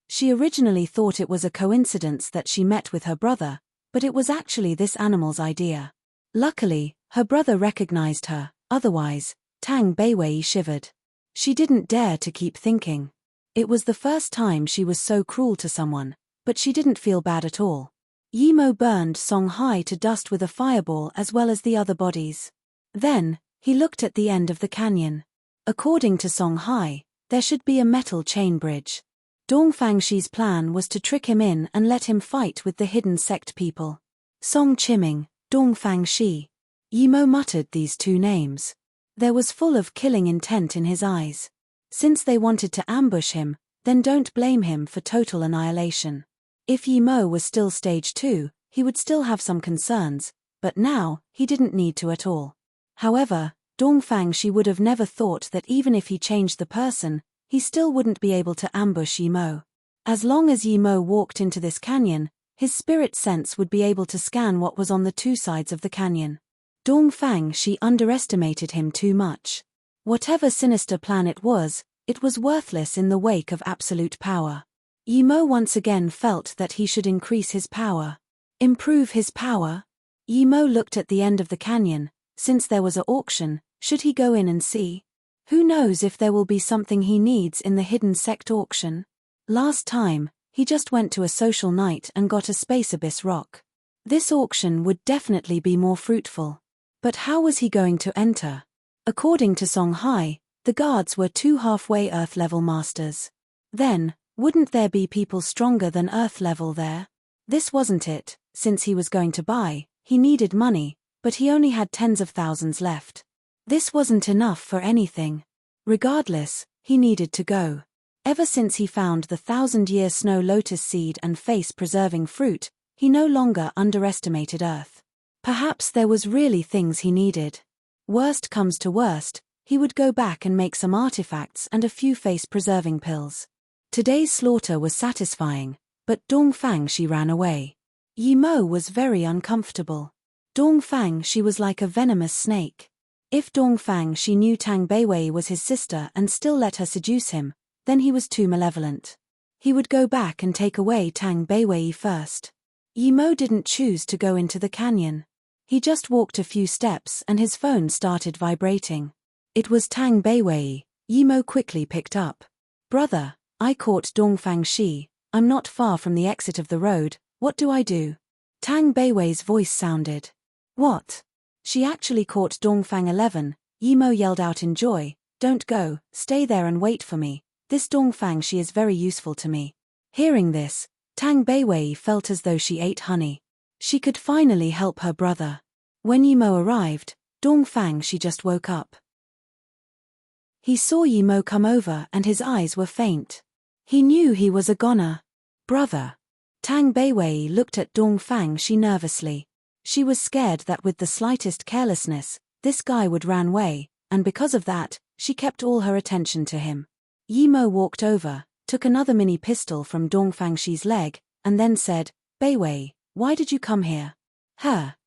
She originally thought it was a coincidence that she met with her brother, but it was actually this animal's idea. Luckily, her brother recognized her, otherwise, Tang Beiwei shivered. She didn't dare to keep thinking. It was the first time she was so cruel to someone, but she didn't feel bad at all. Yimo burned Song Hai to dust with a fireball as well as the other bodies. Then, he looked at the end of the canyon. According to Song Hai, there should be a metal chain bridge. Dongfang Shi's plan was to trick him in and let him fight with the hidden sect people. Song Chiming, Dongfang Shi. Yimo muttered these two names. There was full of killing intent in his eyes. Since they wanted to ambush him, then don't blame him for total annihilation. If Yimo was still stage 2, he would still have some concerns, but now, he didn't need to at all. However, Dongfang Shi would have never thought that even if he changed the person, he still wouldn't be able to ambush Yimo. As long as Yimo walked into this canyon, his spirit sense would be able to scan what was on the two sides of the canyon. Dongfang Shi underestimated him too much. Whatever sinister plan it was worthless in the wake of absolute power. Yimo once again felt that he should increase his power. Improve his power? Yimo looked at the end of the canyon. Since there was an auction, should he go in and see? Who knows if there will be something he needs in the hidden sect auction? Last time, he just went to a social night and got a space abyss rock. This auction would definitely be more fruitful. But how was he going to enter? According to Song Hai, the guards were 2 halfway Earth level masters. Then, wouldn't there be people stronger than Earth level there? This wasn't it. Since he was going to buy, he needed money, but he only had tens of thousands left. This wasn't enough for anything. Regardless, he needed to go. Ever since he found the 1,000-year snow lotus seed and face-preserving fruit, he no longer underestimated Earth. Perhaps there was really things he needed. Worst comes to worst, he would go back and make some artifacts and a few face-preserving pills. Today's slaughter was satisfying, but Dongfang Shi ran away. Yimo was very uncomfortable. Dongfang Shi was like a venomous snake. If Dongfang Shi knew Tang Beiwei was his sister and still let her seduce him, then he was too malevolent. He would go back and take away Tang Beiwei first. Yimo didn't choose to go into the canyon. He just walked a few steps and his phone started vibrating. It was Tang Beiwei. Yimo quickly picked up. "Brother, I caught Dongfang Shi. I'm not far from the exit of the road. What do I do?" Tang Beiwei's voice sounded. "What?" She actually caught Dongfang 11. Yimo yelled out in joy, "Don't go, stay there and wait for me. This Dongfang Shi is very useful to me." Hearing this, Tang Beiwei felt as though she ate honey. She could finally help her brother. When Yimo arrived, Dongfang Shi just woke up. He saw Yimo come over and his eyes were faint. He knew he was a goner. "Brother." Tang Beiwei looked at Dongfang Shi nervously. She was scared that with the slightest carelessness, this guy would run away, and because of that, she kept all her attention to him. Yimo walked over, took another mini pistol from Dongfang Shi's leg, and then said, "Beiwei, why did you come here?"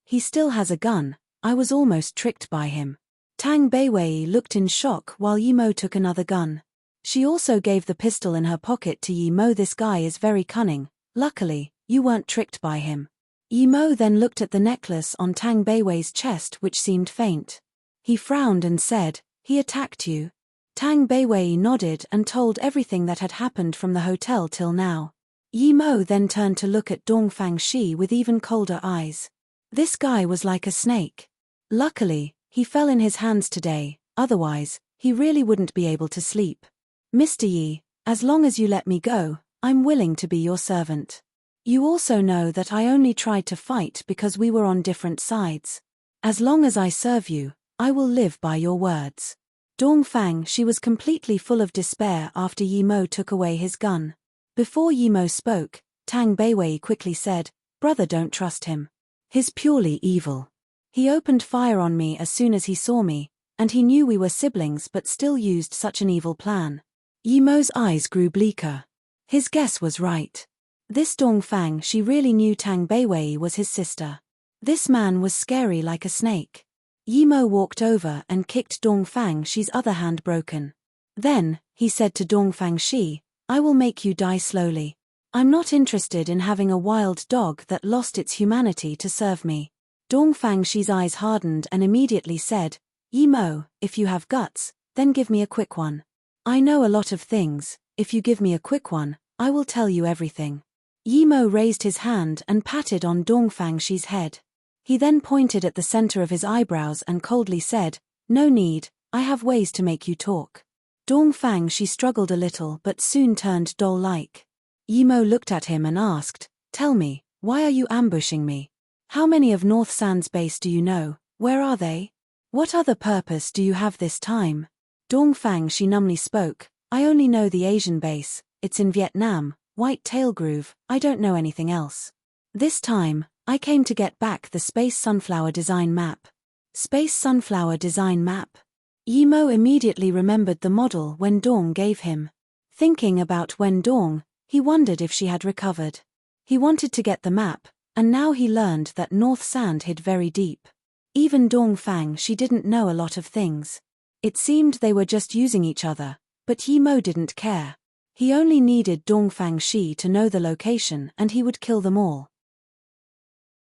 He still has a gun. I was almost tricked by him." Tang Beiwei looked in shock while Yimo took another gun. She also gave the pistol in her pocket to Yimo. "This guy is very cunning. Luckily, you weren't tricked by him." Yimo then looked at the necklace on Tang Beiwei's chest which seemed faint. He frowned and said, "He attacked you?" Tang Beiwei nodded and told everything that had happened from the hotel till now. Yimo then turned to look at Dongfang Shi with even colder eyes. This guy was like a snake. Luckily, he fell in his hands today, otherwise, he really wouldn't be able to sleep. "Mr. Yi, as long as you let me go, I'm willing to be your servant." You also know that I only tried to fight because we were on different sides. As long as I serve you, I will live by your words. Dongfang, she was completely full of despair after Yi Mo took away his gun. Before Yi Mo spoke, Tang Beiwei quickly said, "Brother, don't trust him. He's purely evil. He opened fire on me as soon as he saw me, and he knew we were siblings but still used such an evil plan." Yi Mo's eyes grew bleaker. His guess was right. This Dongfang, she really knew Tang Beiwei was his sister. This man was scary like a snake. Yi Mo walked over and kicked Dongfang Shi's other hand broken. Then, he said to Dongfang Shi, "I will make you die slowly. I'm not interested in having a wild dog that lost its humanity to serve me." Dongfang Shi's eyes hardened and immediately said, "Yi Mo, if you have guts, then give me a quick one. I know a lot of things. If you give me a quick one, I will tell you everything." Yi Mo raised his hand and patted on Dongfang Shi's head. He then pointed at the center of his eyebrows and coldly said, "No need, I have ways to make you talk." Dongfang Shi struggled a little but soon turned doll-like. Yi Mo looked at him and asked, "Tell me, why are you ambushing me? How many of North Sand's base do you know? Where are they? What other purpose do you have this time?" Dongfang Shi numbly spoke, "I only know the Asian base, it's in Vietnam, White Tail Groove, I don't know anything else. This time, I came to get back the Space Sunflower Design Map." Space Sunflower Design Map? Yi Mo immediately remembered the model Wen Dong gave him. Thinking about Wen Dong, he wondered if she had recovered. He wanted to get the map, and now he learned that North Sand hid very deep. Even Dongfang Shi didn't know a lot of things. It seemed they were just using each other, but Yi Mo didn't care. He only needed Dongfang Shi to know the location and he would kill them all.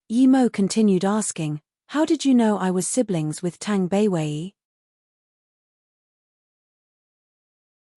Yi Mo continued asking, "How did you know I was siblings with Tang Beiwei?"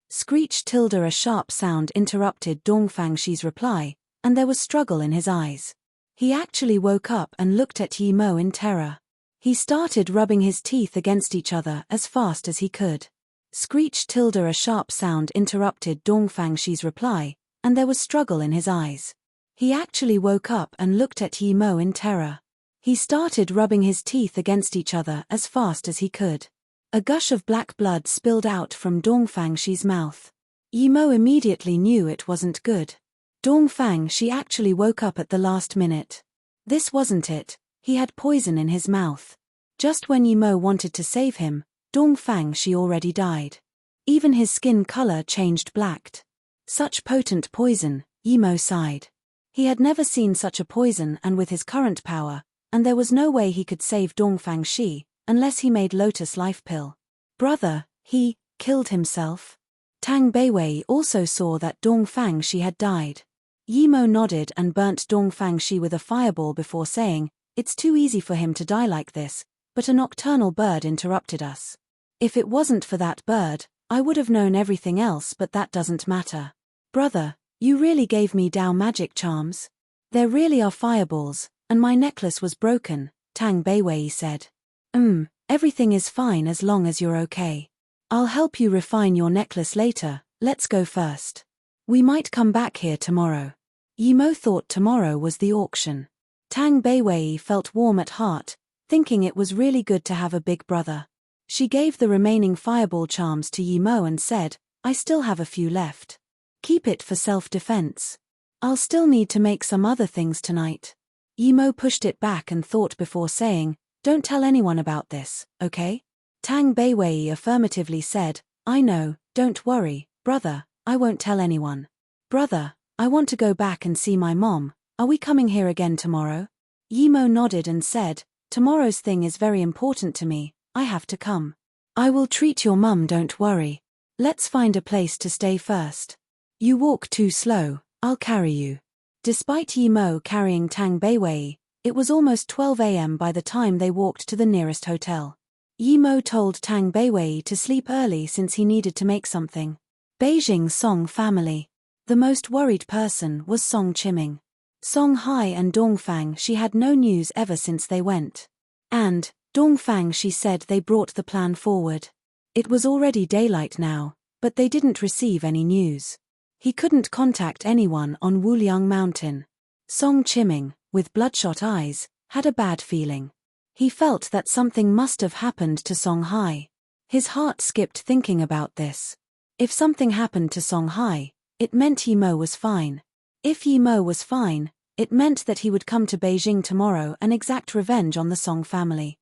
Screech tilde a sharp sound interrupted Dongfang Shi's reply, and there was struggle in his eyes. He actually woke up and looked at Yi Mo in terror. He started rubbing his teeth against each other as fast as he could. Screech tilde a sharp sound interrupted Dongfang Shi's reply, and there was struggle in his eyes. He actually woke up and looked at Yi Mo in terror. He started rubbing his teeth against each other as fast as he could. A gush of black blood spilled out from Dongfang Shi's mouth. Yi Mo immediately knew it wasn't good. Dongfang Shi actually woke up at the last minute. This wasn't it, he had poison in his mouth. Just when Yi Mo wanted to save him, Dongfang Shi already died. Even his skin color changed black. Such potent poison, Yi Mo sighed. He had never seen such a poison and with his current power, and there was no way he could save Dongfang Shi, unless he made Lotus Life Pill. Brother, he killed himself? Tang Beiwei also saw that Dongfang Shi had died. Yi Mo nodded and burnt Dongfang Shi with a fireball before saying, "It's too easy for him to die like this," but a nocturnal bird interrupted us. "If it wasn't for that bird, I would have known everything else, but that doesn't matter. Brother, you really gave me Dao magic charms? There really are fireballs, and my necklace was broken," Tang Beiwei said. Everything is fine as long as you're okay. I'll help you refine your necklace later, let's go first. We might come back here tomorrow." Yi Mo thought tomorrow was the auction. Tang Beiwei felt warm at heart, thinking it was really good to have a big brother. She gave the remaining fireball charms to Yi Mo and said, "I still have a few left. Keep it for self-defense. I'll still need to make some other things tonight." Yi Mo pushed it back and thought before saying, "Don't tell anyone about this, okay?" Tang Beiwei affirmatively said, "I know, don't worry, brother, I won't tell anyone. Brother, I want to go back and see my mom, are we coming here again tomorrow?" Yi Mo nodded and said, "Tomorrow's thing is very important to me, I have to come. I will treat your mum, don't worry. Let's find a place to stay first. You walk too slow, I'll carry you." Despite Yi Mo carrying Tang Beiwei, it was almost 12 a.m. by the time they walked to the nearest hotel. Yi Mo told Tang Beiwei to sleep early since he needed to make something. Beijing Song family. The most worried person was Song Chiming. Song Hai and Dongfang Shi had no news ever since they went. And, Dongfang Shi said they brought the plan forward. It was already daylight now, but they didn't receive any news. He couldn't contact anyone on Wuliang Mountain. Song Chiming, with bloodshot eyes, had a bad feeling. He felt that something must have happened to Song Hai. His heart skipped thinking about this. If something happened to Song Hai, it meant Yi Mo was fine. If Yi Mo was fine, it meant that he would come to Beijing tomorrow and exact revenge on the Song family.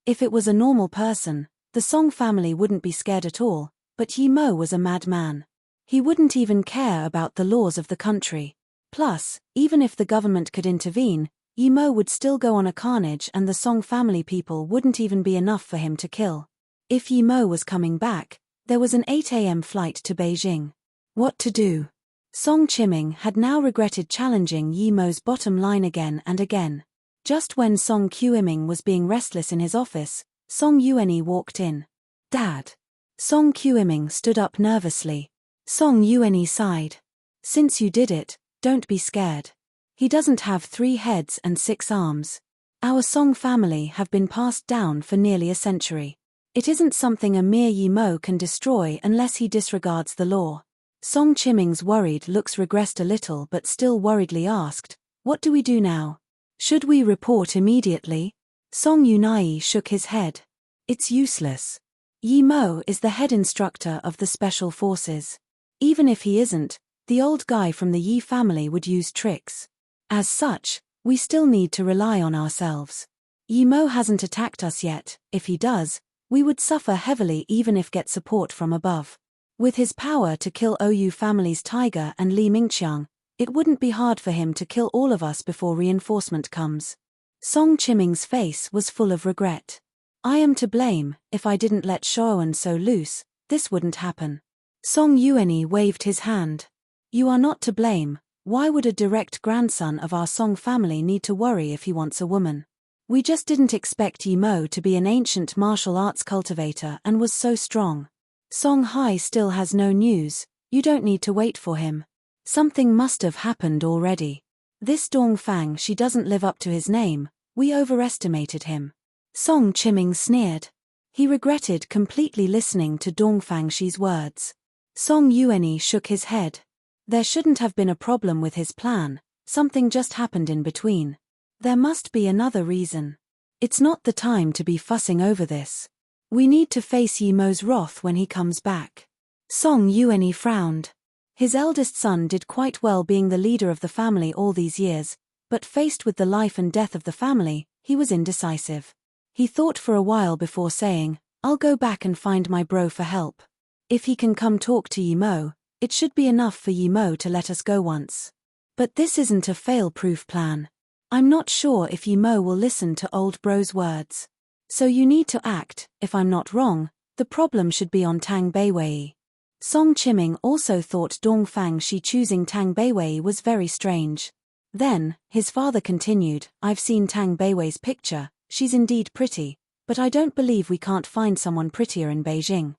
If it was a normal person, the Song family wouldn't be scared at all, but Yi Mo was a madman. He wouldn't even care about the laws of the country. Plus, even if the government could intervene, Yi Mo would still go on a carnage and the Song family people wouldn't even be enough for him to kill. If Yi Mo was coming back, there was an 8 a.m. flight to Beijing. What to do? Song Chiming had now regretted challenging Yi Mo's bottom line again and again. Just when Song Qiuming was being restless in his office, Song Yuanyi walked in. Dad. Song Qiuming stood up nervously. Song Yuanyi sighed. Since you did it, don't be scared. He doesn't have 3 heads and 6 arms. Our Song family have been passed down for nearly a century. It isn't something a mere Yi Mo can destroy unless he disregards the law. Song Chiming's worried looks regressed a little but still worriedly asked, what do we do now? Should we report immediately? Song Yuanyi shook his head. It's useless. Yi Mo is the head instructor of the special forces. Even if he isn't, the old guy from the Yi family would use tricks. As such, we still need to rely on ourselves. Yi Mo hasn't attacked us yet. If he does, we would suffer heavily even if get support from above. With his power to kill OU family's tiger and Li Mingqiang, it wouldn't be hard for him to kill all of us before reinforcement comes. Song Chiming's face was full of regret. I am to blame. If I didn't let Shaoan so loose, this wouldn't happen. Song Yuanyi waved his hand. You are not to blame. Why would a direct grandson of our Song family need to worry if he wants a woman? We just didn't expect Yi Mo to be an ancient martial arts cultivator and was so strong. Song Hai still has no news. You don't need to wait for him. Something must have happened already. This Dongfang, she doesn't live up to his name. We overestimated him. Song Chiming sneered. He regretted completely listening to Dongfang Shi's words. Song Yuanyi shook his head. There shouldn't have been a problem with his plan. Something just happened in between. There must be another reason. It's not the time to be fussing over this. We need to face Yi Mo's wrath when he comes back. Song Yuanyi frowned. His eldest son did quite well being the leader of the family all these years, but faced with the life and death of the family, he was indecisive. He thought for a while before saying, I'll go back and find my bro for help. If he can come talk to Yi Mo, it should be enough for Yi Mo to let us go once. But this isn't a fail-proof plan. I'm not sure if Yi Mo will listen to old bro's words. So you need to act. If I'm not wrong, the problem should be on Tang Beiwei. Song Chiming also thought Dongfang Shi choosing Tang Beiwei was very strange. Then, his father continued, I've seen Tang Beiwei's picture, she's indeed pretty, but I don't believe we can't find someone prettier in Beijing.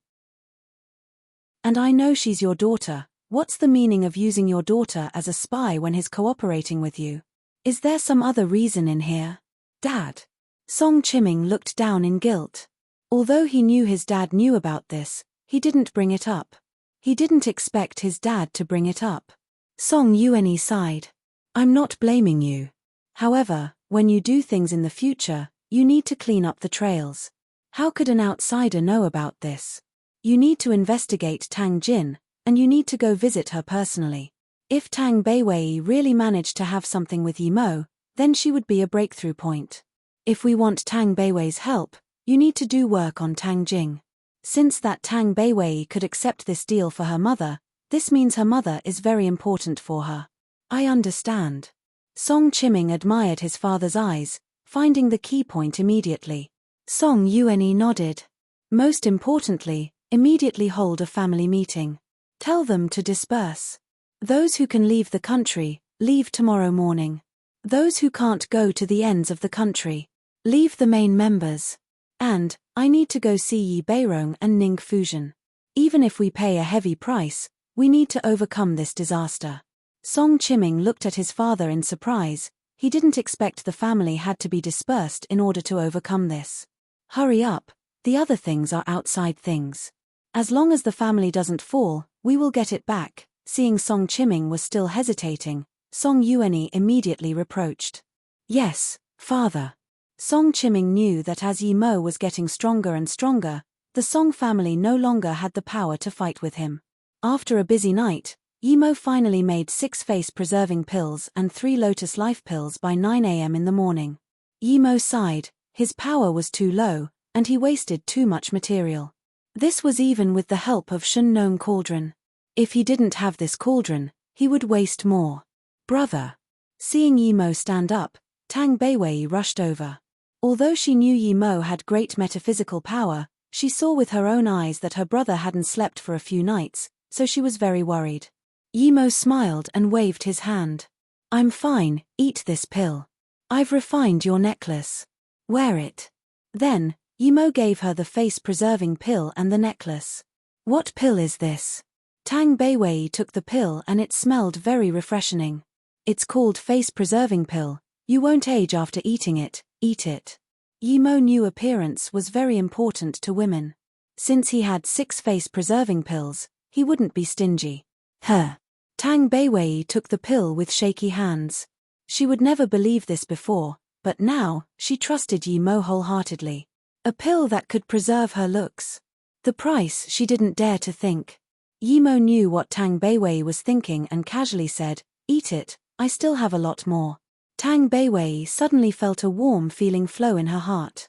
And I know she's your daughter. What's the meaning of using your daughter as a spy when he's cooperating with you? Is there some other reason in here? Dad. Song Chiming looked down in guilt. Although he knew his dad knew about this, he didn't bring it up. He didn't expect his dad to bring it up. Song Yuanyi sighed. I'm not blaming you. However, when you do things in the future, you need to clean up the trails. How could an outsider know about this? You need to investigate Tang Jin, and you need to go visit her personally. If Tang Beiwei really managed to have something with Yi Mo, then she would be a breakthrough point. If we want Tang Beiwei's help, you need to do work on Tang Jing. Since that Tang Beiwei could accept this deal for her mother, this means her mother is very important for her. I understand. Song Chiming admired his father's eyes, finding the key point immediately. Song Yuanyi nodded. Most importantly, immediately hold a family meeting. Tell them to disperse. Those who can leave the country, leave tomorrow morning. Those who can't go to the ends of the country, leave the main members. And, I need to go see Yi Beirong and Ning Fuzhen. Even if we pay a heavy price, we need to overcome this disaster. Song Chiming looked at his father in surprise. He didn't expect the family had to be dispersed in order to overcome this. Hurry up, the other things are outside things. As long as the family doesn't fall, we will get it back. Seeing Song Chiming was still hesitating, Song Yuani immediately reproached. Yes, father. Song Chiming knew that as Yi Mo was getting stronger and stronger, the Song family no longer had the power to fight with him. After a busy night, Yi Mo finally made 6 face-preserving pills and 3 lotus life pills by 9 a.m. in the morning. Yi Mo sighed, his power was too low, and he wasted too much material. This was even with the help of Shun Nong Cauldron. If he didn't have this cauldron, he would waste more. Brother. Seeing Yi Mo stand up, Tang Beiwei rushed over. Although she knew Yi Mo had great metaphysical power, she saw with her own eyes that her brother hadn't slept for a few nights, so she was very worried. Yi Mo smiled and waved his hand. I'm fine, eat this pill. I've refined your necklace. Wear it. Then, Yi Mo gave her the face-preserving pill and the necklace. What pill is this? Tang Beiwei took the pill and it smelled very refreshing. It's called face-preserving pill. You won't age after eating it, eat it. Yi Mo's new appearance was very important to women. Since he had 6 face-preserving pills, he wouldn't be stingy. Tang Beiwei took the pill with shaky hands. She would never believe this before, but now, she trusted Yi Mo wholeheartedly. A pill that could preserve her looks. The price she didn't dare to think. Yi Mo knew what Tang Beiwei was thinking and casually said, eat it, I still have a lot more. Tang Beiwei suddenly felt a warm feeling flow in her heart.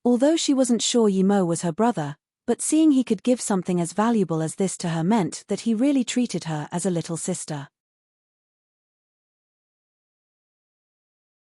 Although she wasn't sure Yi Mo was her brother, but seeing he could give something as valuable as this to her meant that he really treated her as a little sister.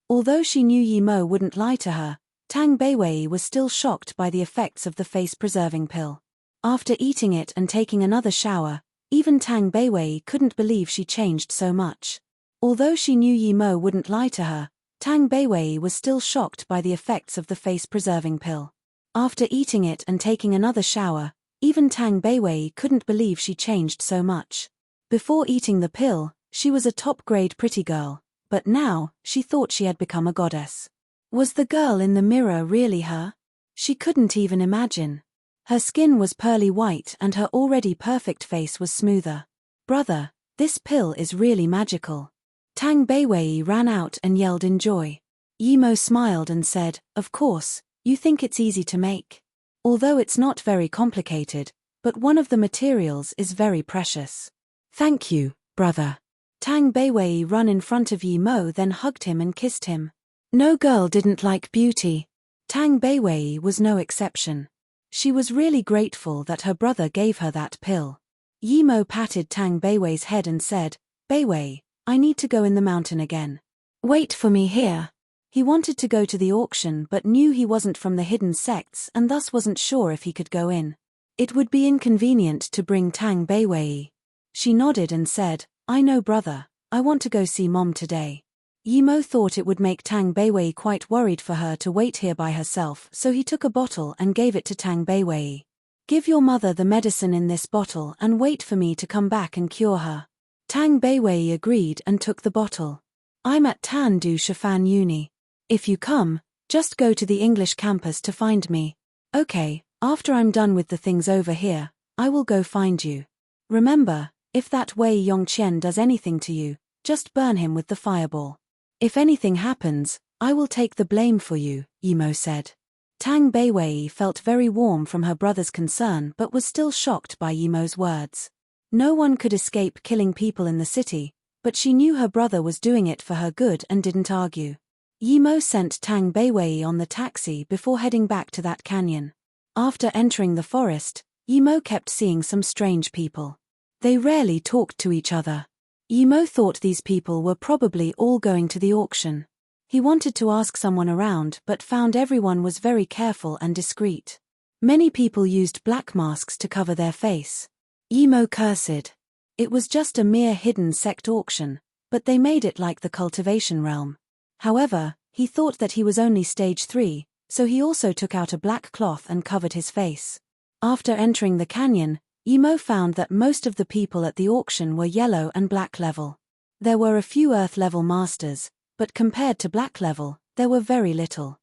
Although she knew Yi Mo wouldn't lie to her, Tang Beiwei was still shocked by the effects of the face-preserving pill. After eating it and taking another shower, even Tang Beiwei couldn't believe she changed so much. Although she knew Yi Mo wouldn't lie to her, Tang Beiwei was still shocked by the effects of the face-preserving pill. After eating it and taking another shower, even Tang Beiwei couldn't believe she changed so much. Before eating the pill, she was a top-grade pretty girl, but now, she thought she had become a goddess. Was the girl in the mirror really her? She couldn't even imagine. Her skin was pearly white and her already perfect face was smoother. Brother, this pill is really magical. Tang Beiwei ran out and yelled in joy. Yi Mo smiled and said, of course, you think it's easy to make. Although it's not very complicated, but one of the materials is very precious. Thank you, brother. Tang Beiwei ran in front of Yi Mo then hugged him and kissed him. No girl didn't like beauty. Tang Beiwei was no exception. She was really grateful that her brother gave her that pill. Yi Mo patted Tang Beiwei's head and said, Beiwei, I need to go in the mountain again. Wait for me here. He wanted to go to the auction but knew he wasn't from the hidden sects and thus wasn't sure if he could go in. It would be inconvenient to bring Tang Beiwei. She nodded and said, I know brother, I want to go see mom today. Yi Mo thought it would make Tang Beiwei quite worried for her to wait here by herself, so he took a bottle and gave it to Tang Beiwei. Give your mother the medicine in this bottle and wait for me to come back and cure her. Tang Beiwei agreed and took the bottle. I'm at Tan Du Shifan Uni. If you come, just go to the English campus to find me. Okay, after I'm done with the things over here, I will go find you. Remember, if that Wei Yongqian does anything to you, just burn him with the fireball. If anything happens, I will take the blame for you, Yi Mo said. Tang Beiwei felt very warm from her brother's concern but was still shocked by Yi Mo's words. No one could escape killing people in the city, but she knew her brother was doing it for her good and didn't argue. Yi Mo sent Tang Beiwei on the taxi before heading back to that canyon. After entering the forest, Yi Mo kept seeing some strange people. They rarely talked to each other. Yi Mo thought these people were probably all going to the auction. He wanted to ask someone around but found everyone was very careful and discreet. Many people used black masks to cover their face. Yi Mo cursed. It was just a mere hidden sect auction, but they made it like the cultivation realm. However, he thought that he was only stage 3, so he also took out a black cloth and covered his face. After entering the canyon, Yi Mo found that most of the people at the auction were yellow and black level. There were a few earth level masters, but compared to black level, there were very little.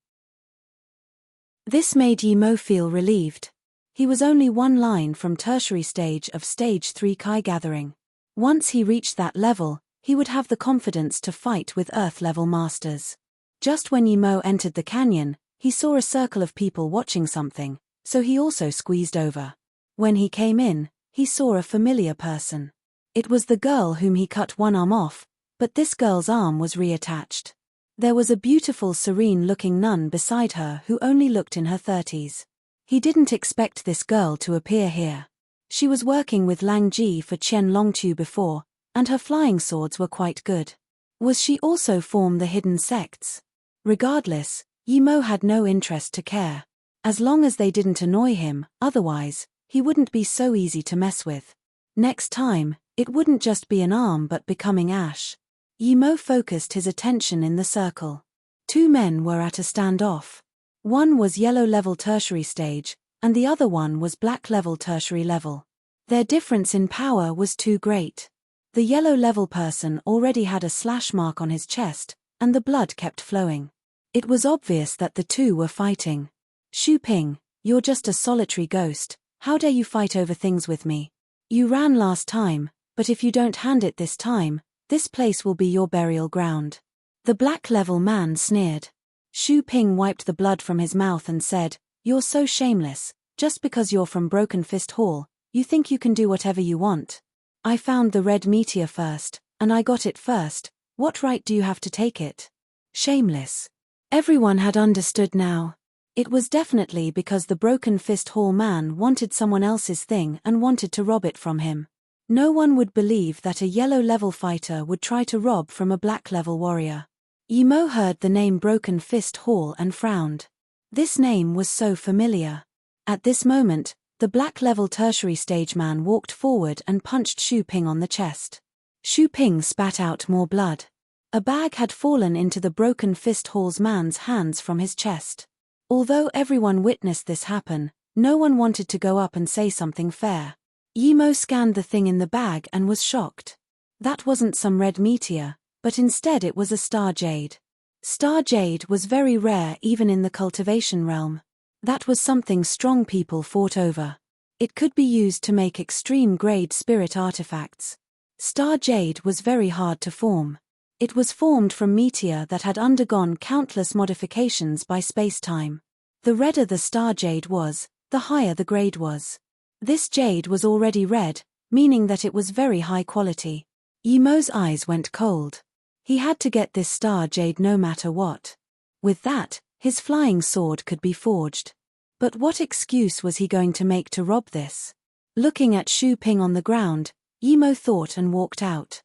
This made Yi Mo feel relieved. He was only one line from tertiary stage of stage 3 Kai gathering. Once he reached that level, he would have the confidence to fight with Earth-level masters. Just when Yimo entered the canyon, he saw a circle of people watching something, so he also squeezed over. When he came in, he saw a familiar person. It was the girl whom he cut one arm off, but this girl's arm was reattached. There was a beautiful serene-looking nun beside her who only looked in her 30s. He didn't expect this girl to appear here. She was working with Lang Ji for Qian Longtu before, and her flying swords were quite good. Was she also form the hidden sects? Regardless, Yimo had no interest to care. As long as they didn't annoy him, otherwise, he wouldn't be so easy to mess with. Next time, it wouldn't just be an arm but becoming ash. Yimo focused his attention in the circle. Two men were at a standoff. One was yellow level tertiary stage, and the other one was black level tertiary level. Their difference in power was too great. The yellow level person already had a slash mark on his chest, and the blood kept flowing. It was obvious that the two were fighting. Xu Ping, you're just a solitary ghost, how dare you fight over things with me? You ran last time, but if you don't hand it this time, this place will be your burial ground. The black level man sneered. Xu Ping wiped the blood from his mouth and said, "You're so shameless, just because you're from Broken Fist Hall, you think you can do whatever you want. I found the red meteor first, and I got it first, what right do you have to take it?" Shameless. Everyone had understood now. It was definitely because the Broken Fist Hall man wanted someone else's thing and wanted to rob it from him. No one would believe that a yellow level fighter would try to rob from a black level warrior. Yimo heard the name Broken Fist Hall and frowned. This name was so familiar. At this moment, the black level tertiary stage man walked forward and punched Xu Ping on the chest. Xu Ping spat out more blood. A bag had fallen into the Broken Fist Hall's man's hands from his chest. Although everyone witnessed this happen, no one wanted to go up and say something fair. Yimo scanned the thing in the bag and was shocked. That wasn't some red meteor, but instead it was a star jade. Star jade was very rare even in the cultivation realm. That was something strong people fought over. It could be used to make extreme-grade spirit artifacts. Star jade was very hard to form. It was formed from meteor that had undergone countless modifications by space-time. The redder the star jade was, the higher the grade was. This jade was already red, meaning that it was very high quality. Yimo's eyes went cold. He had to get this star jade no matter what. With that, his flying sword could be forged. But what excuse was he going to make to rob this? Looking at Xu Ping on the ground, Yimo thought and walked out.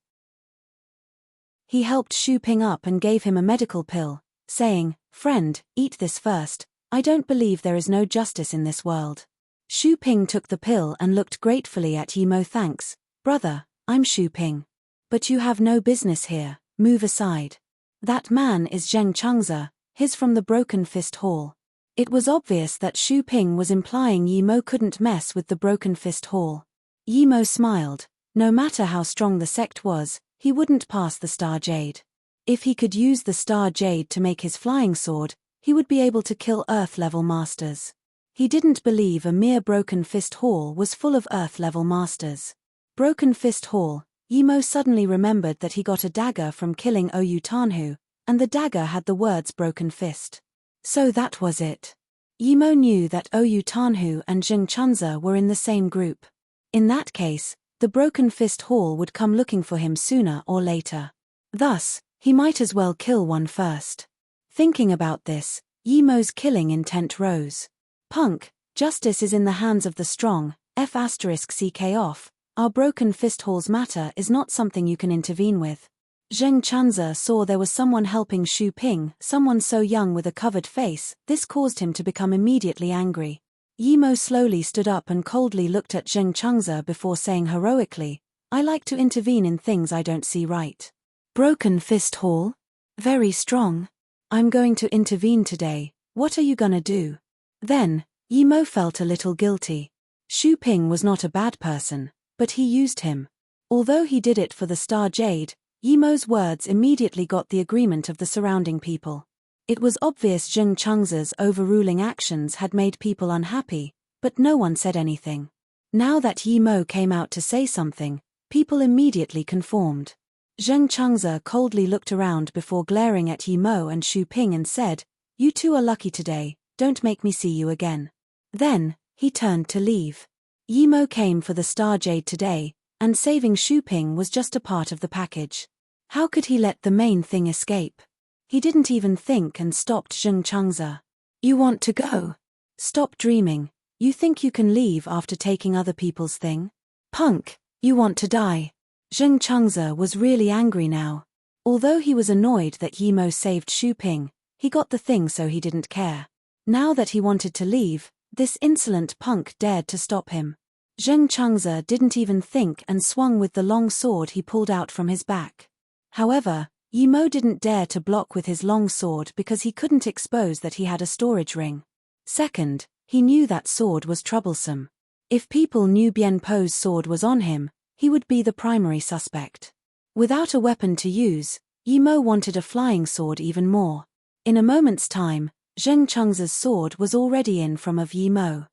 He helped Xu Ping up and gave him a medical pill, saying, "Friend, eat this first, I don't believe there is no justice in this world." Xu Ping took the pill and looked gratefully at Yimo. "Thanks, brother, I'm Xu Ping. But you have no business here, move aside. That man is Zheng Chengze, he's from the Broken Fist Hall." It was obvious that Xu Ping was implying Yimo couldn't mess with the Broken Fist Hall. Yimo smiled. No matter how strong the sect was, he wouldn't pass the Star Jade. If he could use the Star Jade to make his flying sword, he would be able to kill Earth-level masters. He didn't believe a mere Broken Fist Hall was full of Earth-level masters. Broken Fist Hall, Yimo suddenly remembered that he got a dagger from killing Oyu Tanhu, and the dagger had the words Broken Fist. So that was it. Yimo knew that Oyu Tanhu and Zheng Chengze were in the same group. In that case, the Broken Fist Hall would come looking for him sooner or later. Thus, he might as well kill one first. Thinking about this, Yimo's killing intent rose. "Punk, justice is in the hands of the strong, F***ck off, our Broken Fist Hall's matter is not something you can intervene with." Zheng Chengze saw there was someone helping Xu Ping, someone so young with a covered face. This caused him to become immediately angry. Yimo slowly stood up and coldly looked at Zheng Chengze before saying heroically, "I like to intervene in things I don't see right. Broken Fist Hall? Very strong. I'm going to intervene today, what are you gonna do?" Then, Yimo felt a little guilty. Xu Ping was not a bad person, but he used him. Although he did it for the Star Jade, Yimo's words immediately got the agreement of the surrounding people. It was obvious Zheng Chengze's overruling actions had made people unhappy, but no one said anything. Now that Yimo came out to say something, people immediately conformed. Zheng Chengze coldly looked around before glaring at Yi Mo and Xu Ping and said, "You two are lucky today, don't make me see you again." Then, he turned to leave. Yi Mo came for the Star Jade today, and saving Xu Ping was just a part of the package. How could he let the main thing escape? He didn't even think and stopped Zheng Chengze. "You want to go? Stop dreaming. You think you can leave after taking other people's thing? Punk, you want to die." Zheng Chengze was really angry now. Although he was annoyed that Yi Mo saved Xu Ping, he got the thing so he didn't care. Now that he wanted to leave, this insolent punk dared to stop him. Zheng Chengze didn't even think and swung with the long sword he pulled out from his back. However, Yi Mo didn't dare to block with his long sword because he couldn't expose that he had a storage ring. Second, he knew that sword was troublesome. If people knew Bian Po's sword was on him, he would be the primary suspect. Without a weapon to use, Yi Mo wanted a flying sword even more. In a moment's time, Zheng Chengze's sword was already in front of Yi Mo.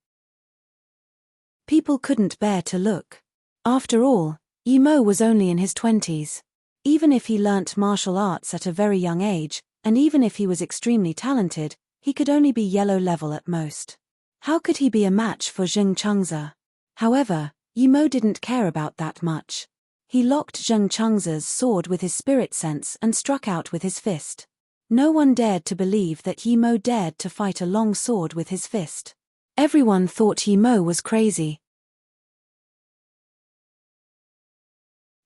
People couldn't bear to look. After all, Yi Mo was only in his 20s. Even if he learnt martial arts at a very young age, and even if he was extremely talented, he could only be yellow level at most. How could he be a match for Zheng Chengze? However, Yi Mo didn't care about that much. He locked Zheng Chengze's sword with his spirit sense and struck out with his fist. No one dared to believe that Yi Mo dared to fight a long sword with his fist. Everyone thought Yi Mo was crazy.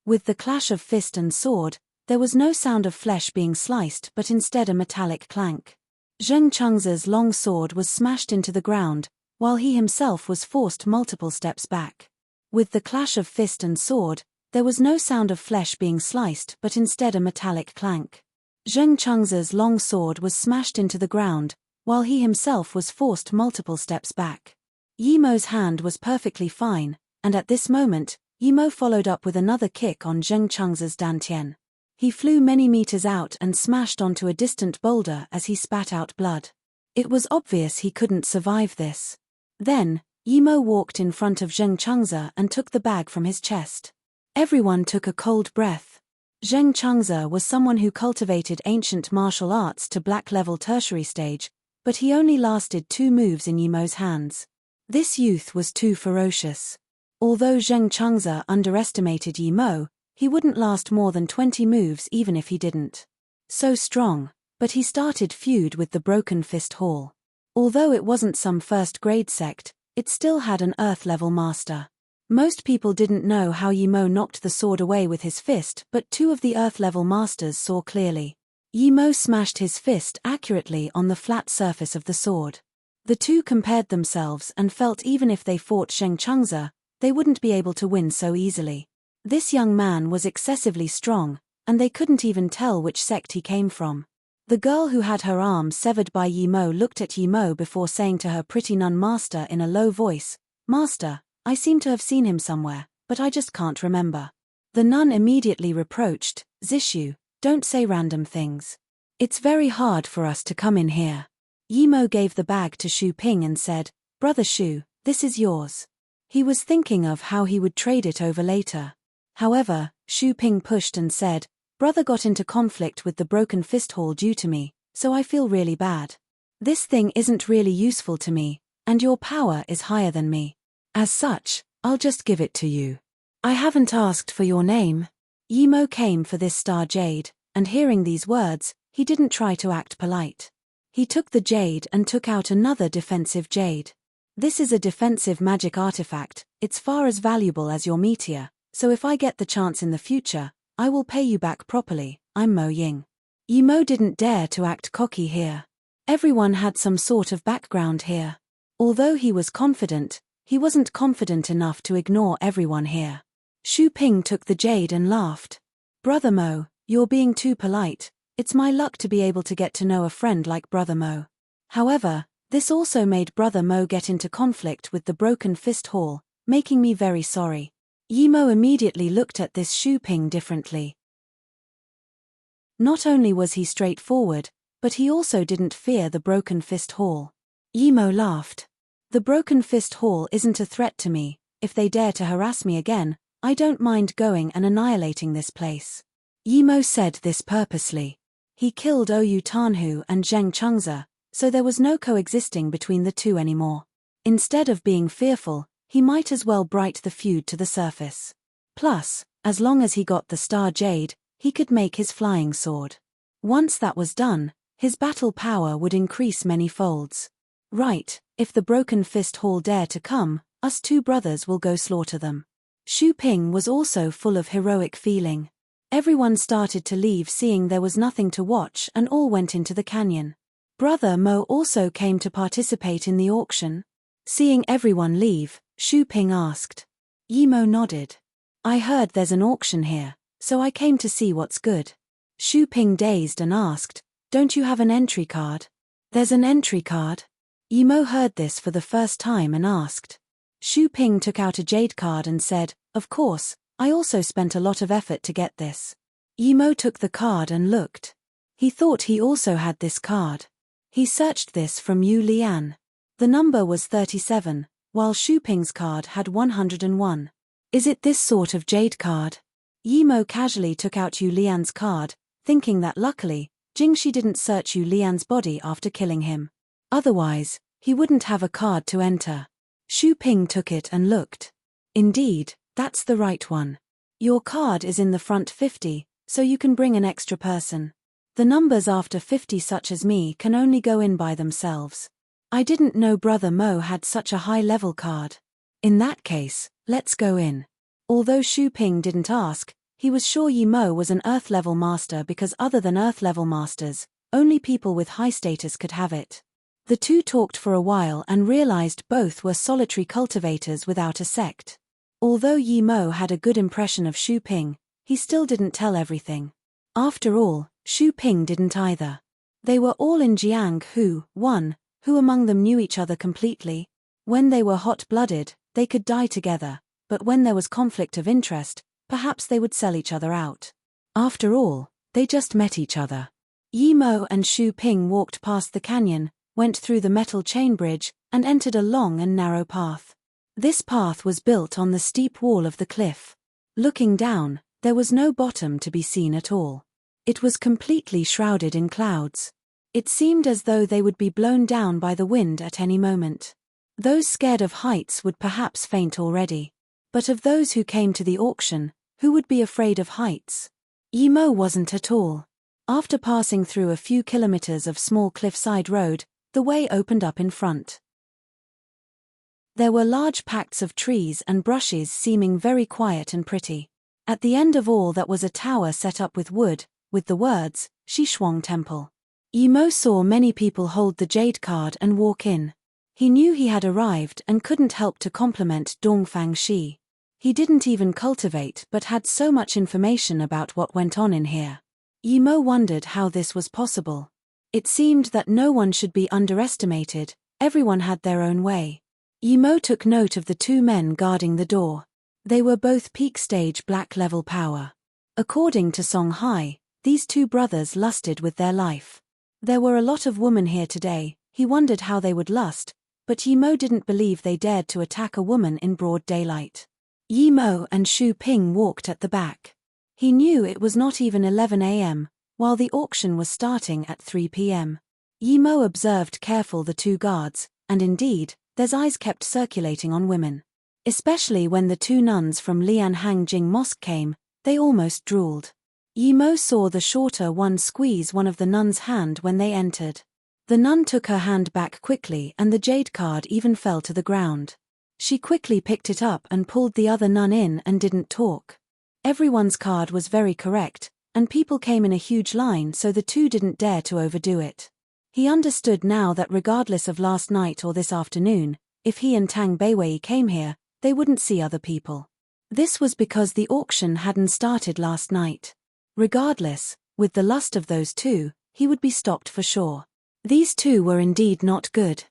With the clash of fist and sword, there was no sound of flesh being sliced but instead a metallic clank. Zheng Chengze's long sword was smashed into the ground, while he himself was forced multiple steps back. With the clash of fist and sword, there was no sound of flesh being sliced but instead a metallic clank. Zheng Chengze's long sword was smashed into the ground, while he himself was forced multiple steps back. Yi Mo's hand was perfectly fine, and at this moment, Yi Mo followed up with another kick on Zheng Chengze's dantian. He flew many meters out and smashed onto a distant boulder as he spat out blood. It was obvious he couldn't survive this. Then, Yi Mo walked in front of Zheng Chengze and took the bag from his chest. Everyone took a cold breath. Zheng Chengze was someone who cultivated ancient martial arts to black level tertiary stage, but he only lasted 2 moves in Yi Mo's hands. This youth was too ferocious. Although Zheng Chengze underestimated Yi Mo, he wouldn't last more than 20 moves even if he didn't. So strong, but he started feud with the Broken Fist Hall. Although it wasn't some first-grade sect, it still had an Earth-level master. Most people didn't know how Yi Mo knocked the sword away with his fist, but 2 of the Earth-level masters saw clearly. Yi Mo smashed his fist accurately on the flat surface of the sword. The 2 compared themselves and felt even if they fought Zheng Chengze, they wouldn't be able to win so easily. This young man was excessively strong, and they couldn't even tell which sect he came from. The girl who had her arm severed by Yi Mo looked at Yi Mo before saying to her pretty nun master in a low voice, "Master, I seem to have seen him somewhere, but I just can't remember." The nun immediately reproached, "Zishu, don't say random things. It's very hard for us to come in here." Yi Mo gave the bag to Xu Ping and said, "Brother Xu, this is yours." He was thinking of how he would trade it over later. However, Xu Ping pushed and said, "Brother got into conflict with the Broken Fist Hall due to me, so I feel really bad. This thing isn't really useful to me, and your power is higher than me. As such, I'll just give it to you. I haven't asked for your name." Yi Mo came for this Star Jade, and hearing these words, he didn't try to act polite. He took the jade and took out another defensive jade. This is a defensive magic artifact, it's far as valuable as your meteor, so if I get the chance in the future, I will pay you back properly. I'm Mo Ying. Yi Mo didn't dare to act cocky here. Everyone had some sort of background here. Although he was confident, he wasn't confident enough to ignore everyone here. Xu Ping took the jade and laughed. "Brother Mo, you're being too polite. It's my luck to be able to get to know a friend like Brother Mo." However, this also made Brother Mo get into conflict with the Broken Fist Hall, making me very sorry. Yi Mo immediately looked at this Xu Ping differently. Not only was he straightforward, but he also didn't fear the Broken Fist Hall. Yi Mo laughed. "The Broken Fist Hall isn't a threat to me. If they dare to harass me again, I don't mind going and annihilating this place." Yimo said this purposely. He killed Oyu Tanhu and Zheng Chengze, so there was no coexisting between the two anymore. Instead of being fearful, he might as well bright the feud to the surface. Plus, as long as he got the Star Jade, he could make his flying sword. Once that was done, his battle power would increase many folds. Right, if the Broken Fist Hall dare to come, us two brothers will go slaughter them. Xu Ping was also full of heroic feeling. Everyone started to leave seeing there was nothing to watch and all went into the canyon. Brother Mo also came to participate in the auction. Seeing everyone leave, Xu Ping asked. Yimo nodded. I heard there's an auction here, so I came to see what's good. Xu Ping dazed and asked, don't you have an entry card? There's an entry card? Yimo heard this for the first time and asked. Xu Ping took out a jade card and said, of course, I also spent a lot of effort to get this. Yimo took the card and looked. He thought he also had this card. He searched this from Yu Lian. The number was 37, while Xu Ping's card had 101. Is it this sort of jade card? Yimo casually took out Yu Lian's card, thinking that luckily, Jingxi didn't search Yu Lian's body after killing him. Otherwise, he wouldn't have a card to enter. Xu Ping took it and looked. Indeed, that's the right one. Your card is in the front 50, so you can bring an extra person. The numbers after 50 such as me can only go in by themselves. I didn't know Brother Mo had such a high-level card. In that case, let's go in. Although Xu Ping didn't ask, he was sure Yimo was an Earth-level master because other than Earth-level masters, only people with high status could have it. The two talked for a while and realized both were solitary cultivators without a sect. Although Yimo had a good impression of Xu Ping, he still didn't tell everything. After all, Xu Ping didn't either. They were all in Jiang who among them knew each other completely? When they were hot-blooded, they could die together, but when there was conflict of interest, perhaps they would sell each other out. After all, they just met each other. Yimo and Xu Ping walked past the canyon, went through the metal chain bridge, and entered a long and narrow path. This path was built on the steep wall of the cliff. Looking down, there was no bottom to be seen at all. It was completely shrouded in clouds. It seemed as though they would be blown down by the wind at any moment. Those scared of heights would perhaps faint already. But of those who came to the auction, who would be afraid of heights? Yimo wasn't at all. After passing through a few kilometers of small cliffside road, the way opened up in front. There were large pacts of trees and brushes seeming very quiet and pretty. At the end of all that was a tower set up with wood, with the words, Xishuang Temple. Yimo saw many people hold the jade card and walk in. He knew he had arrived and couldn't help to compliment Dongfang Shi. He didn't even cultivate but had so much information about what went on in here. Yimo wondered how this was possible. It seemed that no one should be underestimated, everyone had their own way. Yimo took note of the two men guarding the door. They were both peak stage black level power. According to Song Hai, these two brothers lusted with their life. There were a lot of women here today, he wondered how they would lust, but Yimo didn't believe they dared to attack a woman in broad daylight. Yimo and Xu Ping walked at the back. He knew it was not even 11 a.m., while the auction was starting at 3 p.m. Yimo observed careful the two guards, and indeed, their eyes kept circulating on women. Especially when the two nuns from Lianhang Jing Mosque came, they almost drooled. Yimo saw the shorter one squeeze one of the nuns' hand when they entered. The nun took her hand back quickly and the jade card even fell to the ground. She quickly picked it up and pulled the other nun in and didn't talk. Everyone's card was very correct, and people came in a huge line so the two didn't dare to overdo it. He understood now that regardless of last night or this afternoon, if he and Tang Beiwei came here, they wouldn't see other people. This was because the auction hadn't started last night. Regardless, with the lust of those two, he would be stopped for sure. These two were indeed not good.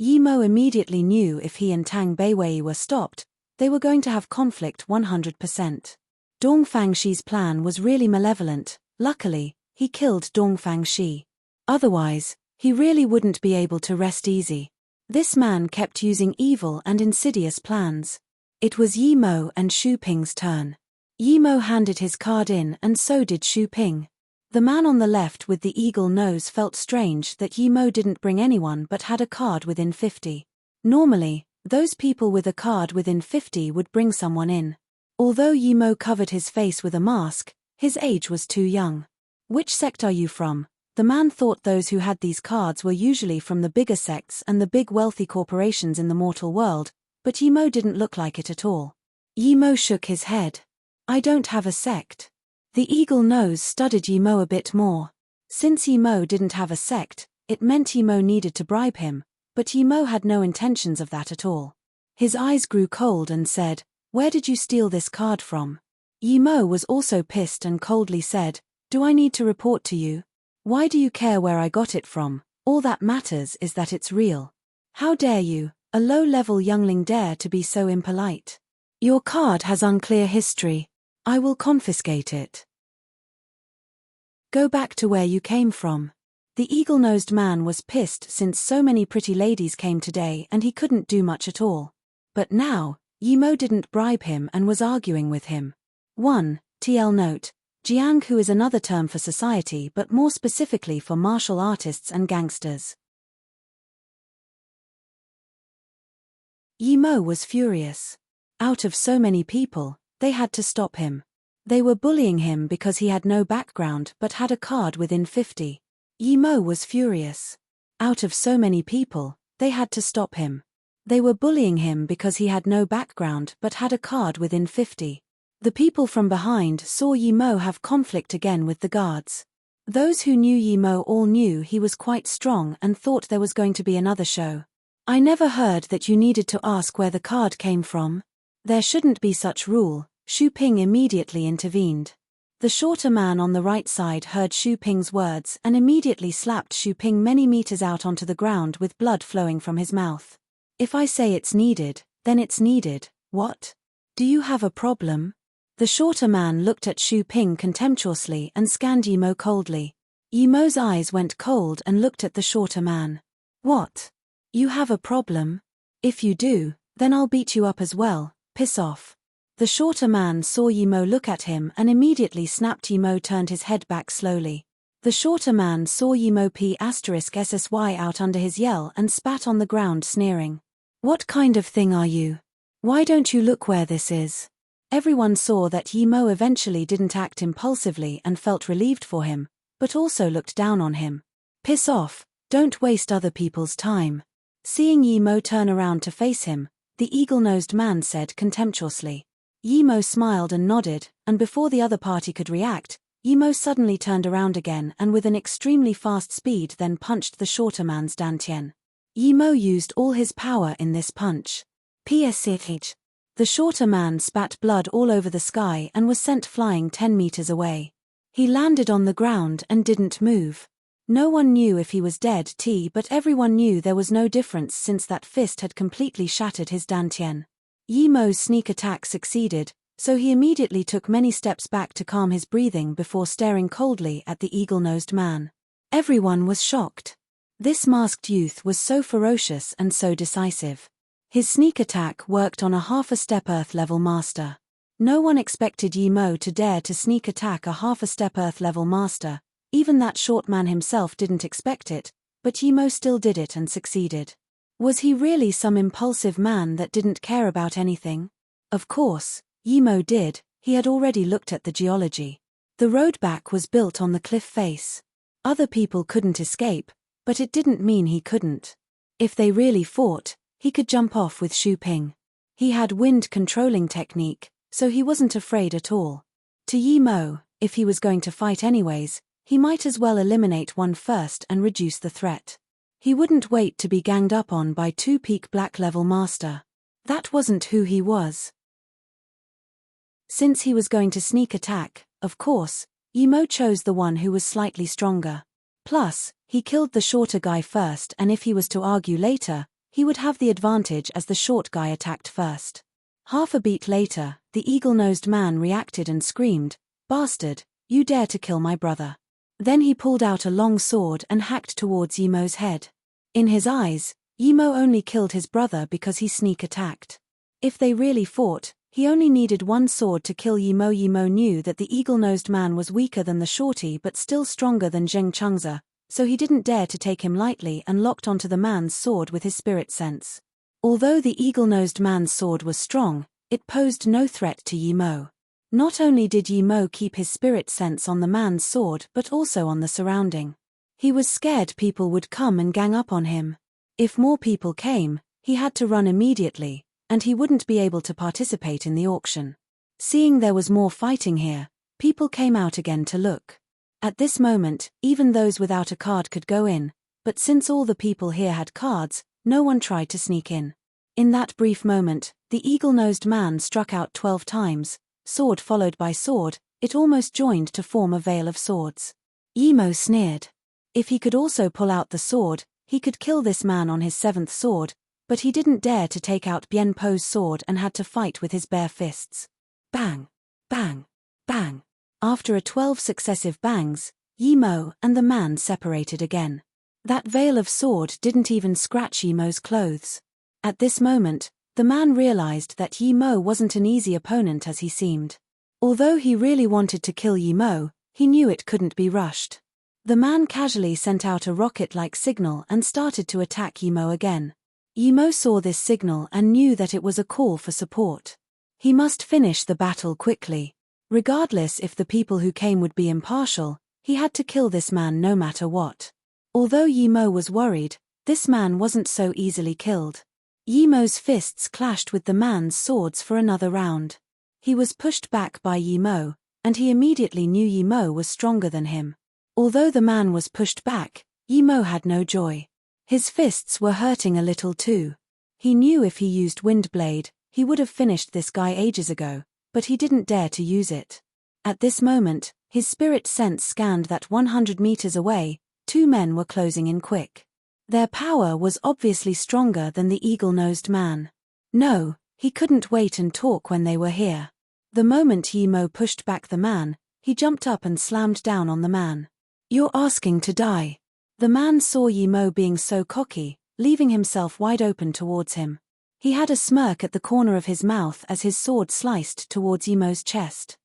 Yimo immediately knew if he and Tang Beiwei were stopped, they were going to have conflict 100%. Dongfang Shi's plan was really malevolent. Luckily, he killed Dongfang Shi. Otherwise, he really wouldn't be able to rest easy. This man kept using evil and insidious plans. It was Yimo and Xu Ping's turn. Yimo handed his card in and so did Xu Ping. The man on the left with the eagle nose felt strange that Yimo didn't bring anyone but had a card within 50. Normally, those people with a card within 50 would bring someone in. Although Yimo covered his face with a mask, his age was too young. Which sect are you from? The man thought those who had these cards were usually from the bigger sects and the big wealthy corporations in the mortal world, but Yimo didn't look like it at all. Yimo shook his head. I don't have a sect. The eagle nose studied Yimo a bit more. Since Yimo didn't have a sect, it meant Yimo needed to bribe him, but Yimo had no intentions of that at all. His eyes grew cold and said, "Where did you steal this card from?" Yimo was also pissed and coldly said, "Do I need to report to you? Why do you care where I got it from? All that matters is that it's real. How dare you, a low-level youngling, dare to be so impolite? Your card has unclear history. I will confiscate it. Go back to where you came from." The eagle-nosed man was pissed since so many pretty ladies came today and he couldn't do much at all. But now, Yimo didn't bribe him and was arguing with him. 1. TL note, Jiang, who is another term for society but more specifically for martial artists and gangsters. Yimo was furious. Out of so many people, they had to stop him. They were bullying him because he had no background but had a card within 50. Yimo was furious. Out of so many people, they had to stop him. They were bullying him because he had no background but had a card within 50. The people from behind saw Yimo have conflict again with the guards. Those who knew Yimo all knew he was quite strong and thought there was going to be another show. I never heard that you needed to ask where the card came from. There shouldn't be such rule. Xu Ping immediately intervened. The shorter man on the right side heard Xu Ping's words and immediately slapped Xu Ping many meters out onto the ground with blood flowing from his mouth. If I say it's needed, then it's needed. What? Do you have a problem? The shorter man looked at Xu Ping contemptuously and scanned Yimo coldly. Yimo's eyes went cold and looked at the shorter man. What? You have a problem? If you do, then I'll beat you up as well. Piss off. The shorter man saw Yimo look at him and immediately snapped. Yimo turned his head back slowly. The shorter man saw Yimo *SSY out under his yell and spat on the ground sneering. What kind of thing are you? Why don't you look where this is? Everyone saw that Yimo eventually didn't act impulsively and felt relieved for him, but also looked down on him. Piss off, don't waste other people's time. Seeing Yimo turn around to face him, the eagle-nosed man said contemptuously. Yimo smiled and nodded, and before the other party could react, Yimo suddenly turned around again and with an extremely fast speed then punched the shorter man's dantian. Yimo used all his power in this punch. PSH. The shorter man spat blood all over the sky and was sent flying 10 meters away. He landed on the ground and didn't move. No one knew if he was dead, but everyone knew there was no difference since that fist had completely shattered his dantian. Yimo's sneak attack succeeded, so he immediately took many steps back to calm his breathing before staring coldly at the eagle-nosed man. Everyone was shocked. This masked youth was so ferocious and so decisive. His sneak attack worked on a half-a-step Earth-level master. No one expected Yimo to dare to sneak attack a half-a-step Earth-level master. Even that short man himself didn't expect it, but Yimo still did it and succeeded. Was he really some impulsive man that didn't care about anything? Of course, Yimo did. He had already looked at the geology. The road back was built on the cliff face. Other people couldn't escape, but it didn't mean he couldn't. If they really fought, he could jump off with Xu Ping. He had wind controlling technique, so he wasn't afraid at all. To Yimo, if he was going to fight anyways, he might as well eliminate one first and reduce the threat. He wouldn't wait to be ganged up on by two peak black level master. That wasn't who he was. Since he was going to sneak attack, of course, Yimo chose the one who was slightly stronger. Plus, he killed the shorter guy first, and if he was to argue later, he would have the advantage as the short guy attacked first. Half a beat later, the eagle-nosed man reacted and screamed, "Bastard, you dare to kill my brother." Then he pulled out a long sword and hacked towards Yimo's head. In his eyes, Yimo only killed his brother because he sneak attacked. If they really fought, He only needed one sword to kill Yimo. Yimo knew that the eagle-nosed man was weaker than the shorty but still stronger than Zheng Chengzi, so he didn't dare to take him lightly and locked onto the man's sword with his spirit sense. Although the eagle-nosed man's sword was strong, it posed no threat to Yimo. Not only did Yimo keep his spirit sense on the man's sword but also on the surrounding. He was scared people would come and gang up on him. If more people came, he had to run immediately, and he wouldn't be able to participate in the auction. Seeing there was more fighting here, people came out again to look. At this moment, even those without a card could go in, but since all the people here had cards, no one tried to sneak in. In that brief moment, the eagle-nosed man struck out 12 times, sword followed by sword. It almost joined to form a veil of swords. Yimo sneered. If he could also pull out the sword, he could kill this man on his 7th sword, but he didn't dare to take out Bien Po's sword and had to fight with his bare fists. Bang! Bang! Bang! After 12 successive bangs, Yimo and the man separated again. That veil of sword didn't even scratch Yimo's clothes. At this moment, the man realized that Yimo wasn't an easy opponent as he seemed. Although he really wanted to kill Yimo, he knew it couldn't be rushed. The man casually sent out a rocket-like signal and started to attack Yimo again. Yimo saw this signal and knew that it was a call for support. He must finish the battle quickly. Regardless if the people who came would be impartial, he had to kill this man no matter what. Although Yimo was worried, this man wasn't so easily killed. Yimo's fists clashed with the man's swords for another round. He was pushed back by Yimo, and he immediately knew Yimo was stronger than him. Although the man was pushed back, Yimo had no joy. His fists were hurting a little too. He knew if he used Wind Blade, he would have finished this guy ages ago, but he didn't dare to use it. At this moment, his spirit sense scanned that 100 meters away, 2 men were closing in quick. Their power was obviously stronger than the eagle-nosed man. No, he couldn't wait and talk when they were here. The moment Yimo pushed back the man, he jumped up and slammed down on the man. "You're asking to die." The man saw Yimo being so cocky, leaving himself wide open towards him. He had a smirk at the corner of his mouth as his sword sliced towards Yimo's chest.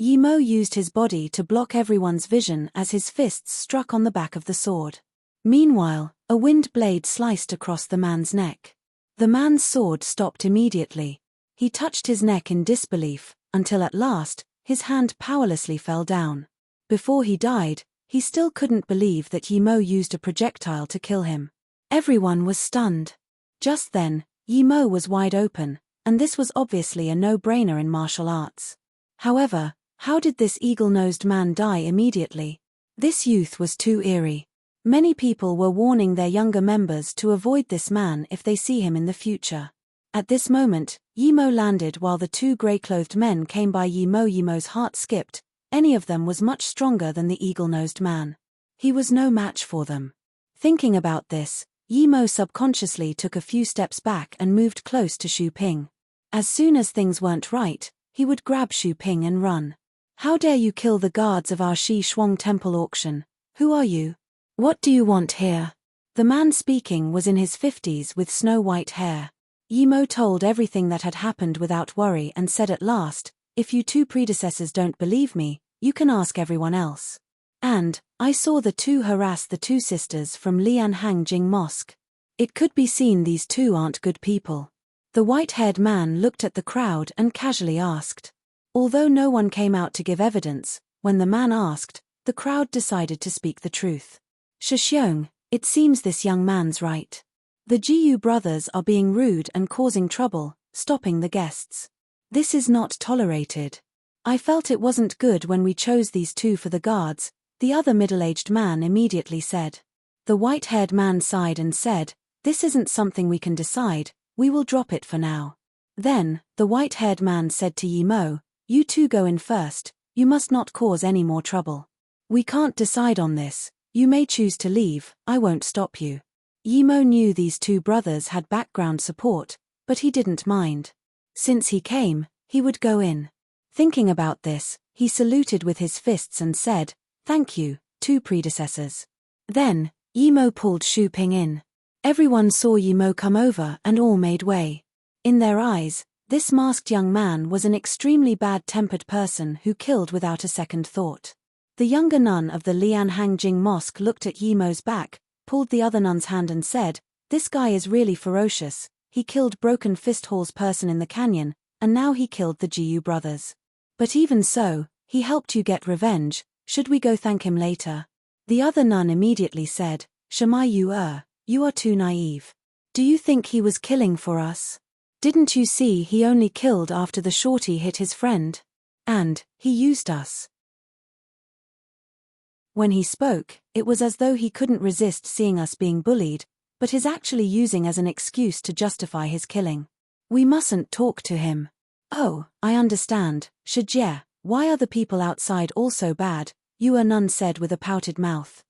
Yimo used his body to block everyone's vision as his fists struck on the back of the sword. Meanwhile, a wind blade sliced across the man's neck. The man's sword stopped immediately. He touched his neck in disbelief, until at last, his hand powerlessly fell down. Before he died, he still couldn't believe that Yimo used a projectile to kill him. Everyone was stunned. Just then, Yimo was wide open, and this was obviously a no-brainer in martial arts. However, how did this eagle-nosed man die immediately? This youth was too eerie. Many people were warning their younger members to avoid this man if they see him in the future. At this moment, Yimo landed while the 2 grey-clothed men came by Yimo. Yimo's heart skipped. Any of them was much stronger than the eagle-nosed man. He was no match for them. Thinking about this, Yimo subconsciously took a few steps back and moved close to Xu Ping. As soon as things weren't right, he would grab Xu Ping and run. "How dare you kill the guards of our Shi Shuang temple auction? Who are you? What do you want here?" The man speaking was in his 50s with snow-white hair. Yimo told everything that had happened without worry and said at last, "If you 2 predecessors don't believe me, you can ask everyone else. And, I saw the 2 harass the 2 sisters from Lianhang Jing Mosque. It could be seen these 2 aren't good people." The white-haired man looked at the crowd and casually asked. Although no one came out to give evidence, when the man asked, the crowd decided to speak the truth. "Shixiong, it seems this young man's right. The Jiyu brothers are being rude and causing trouble, stopping the guests. This is not tolerated. I felt it wasn't good when we chose these 2 for the guards," the other middle-aged man immediately said. The white-haired man sighed and said, "This isn't something we can decide, we will drop it for now." Then, the white-haired man said to Yimo, "You 2 go in first, you must not cause any more trouble. We can't decide on this, you may choose to leave, I won't stop you." Yimo knew these 2 brothers had background support, but he didn't mind. Since he came, he would go in. Thinking about this, he saluted with his fists and said, "Thank you, 2 predecessors." Then, Yimo pulled Xu Ping in. Everyone saw Yimo come over and all made way. In their eyes, this masked young man was an extremely bad-tempered person who killed without a second thought. The younger nun of the Lianhangjing Mosque looked at Yimo's back, pulled the other nun's hand and said, "This guy is really ferocious. He killed Broken Fist Hall's person in the canyon, and now he killed the Jiu brothers. But even so, he helped you get revenge. Should we go thank him later?" The other nun immediately said, "Shamai you are too naive. Do you think he was killing for us? Didn't you see he only killed after the shorty hit his friend? And he used us." When he spoke, it was as though he couldn't resist seeing us being bullied, but is actually using as an excuse to justify his killing. We mustn't talk to him. "Oh, I understand, Shijie, why are the people outside all so bad?" Yue nun said with a pouted mouth.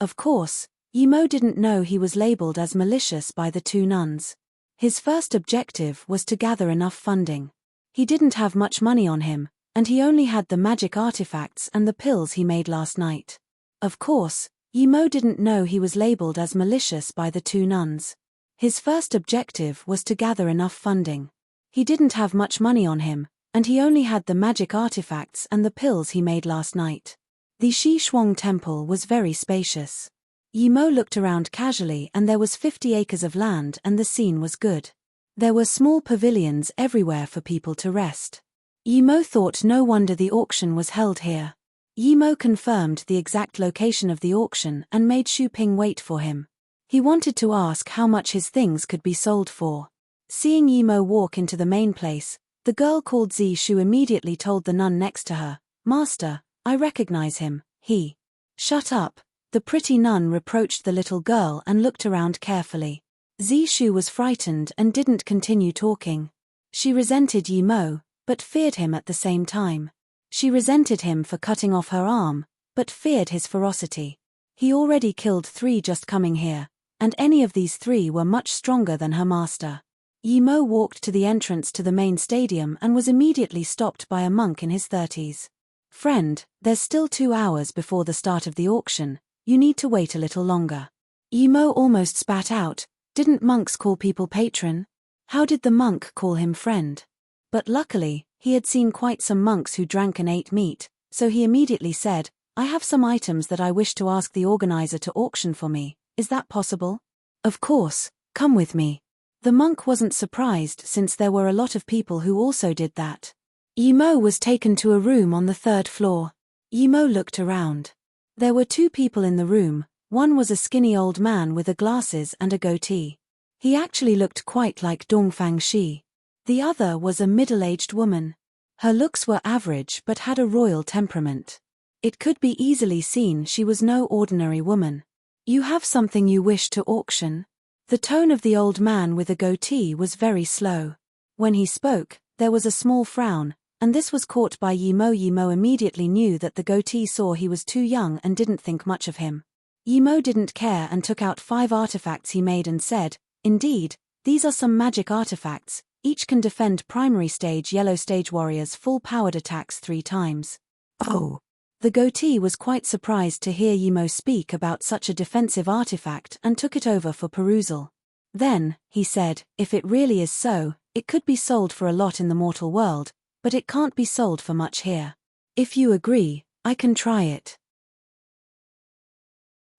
Of course, Yimo didn't know he was labeled as malicious by the two nuns. His first objective was to gather enough funding. He didn't have much money on him, and he only had the magic artifacts and the pills he made last night. Of course, Yimo didn't know he was labeled as malicious by the two nuns. His first objective was to gather enough funding. He didn't have much money on him, and he only had the magic artifacts and the pills he made last night. The Shi Shuang temple was very spacious. Yimo looked around casually and there was 50 acres of land and the scene was good. There were small pavilions everywhere for people to rest. Yimo thought no wonder the auction was held here. Yimo confirmed the exact location of the auction and made Xu Ping wait for him. He wanted to ask how much his things could be sold for. Seeing Yimo walk into the main place, the girl called Zi Shu immediately told the nun next to her, "Master, I recognize him, he." "Shut up," the pretty nun reproached the little girl and looked around carefully. Zi Shu was frightened and didn't continue talking. She resented Yimo, but feared him at the same time. She resented him for cutting off her arm, but feared his ferocity. He already killed 3 just coming here, and any of these 3 were much stronger than her master. Yimo walked to the entrance to the main stadium and was immediately stopped by a monk in his 30s. "Friend, there's still 2 hours before the start of the auction. You need to wait a little longer." Yimo almost spat out, "Didn't monks call people patron? How did the monk call him friend?" But luckily, he had seen quite some monks who drank and ate meat, so he immediately said, "I have some items that I wish to ask the organizer to auction for me. Is that possible?" "Of course, come with me." The monk wasn't surprised since there were a lot of people who also did that. Yimo was taken to a room on the 3rd floor. Yimo looked around. There were 2 people in the room. One was a skinny old man with glasses and a goatee. He actually looked quite like Dongfang Shi. The other was a middle-aged woman. Her looks were average but had a royal temperament. It could be easily seen she was no ordinary woman. "You have something you wish to auction?" The tone of the old man with a goatee was very slow. When he spoke, there was a small frown, and this was caught by Yimo. Yimo immediately knew that the goatee saw he was too young and didn't think much of him. Yimo didn't care and took out 5 artifacts he made and said, "Indeed, these are some magic artifacts. Each can defend primary stage yellow stage warriors' full-powered attacks 3 times. "Oh." The goatee was quite surprised to hear Yimo speak about such a defensive artifact and took it over for perusal. Then, he said, "If it really is so, it could be sold for a lot in the mortal world, but it can't be sold for much here. If you agree, I can try it.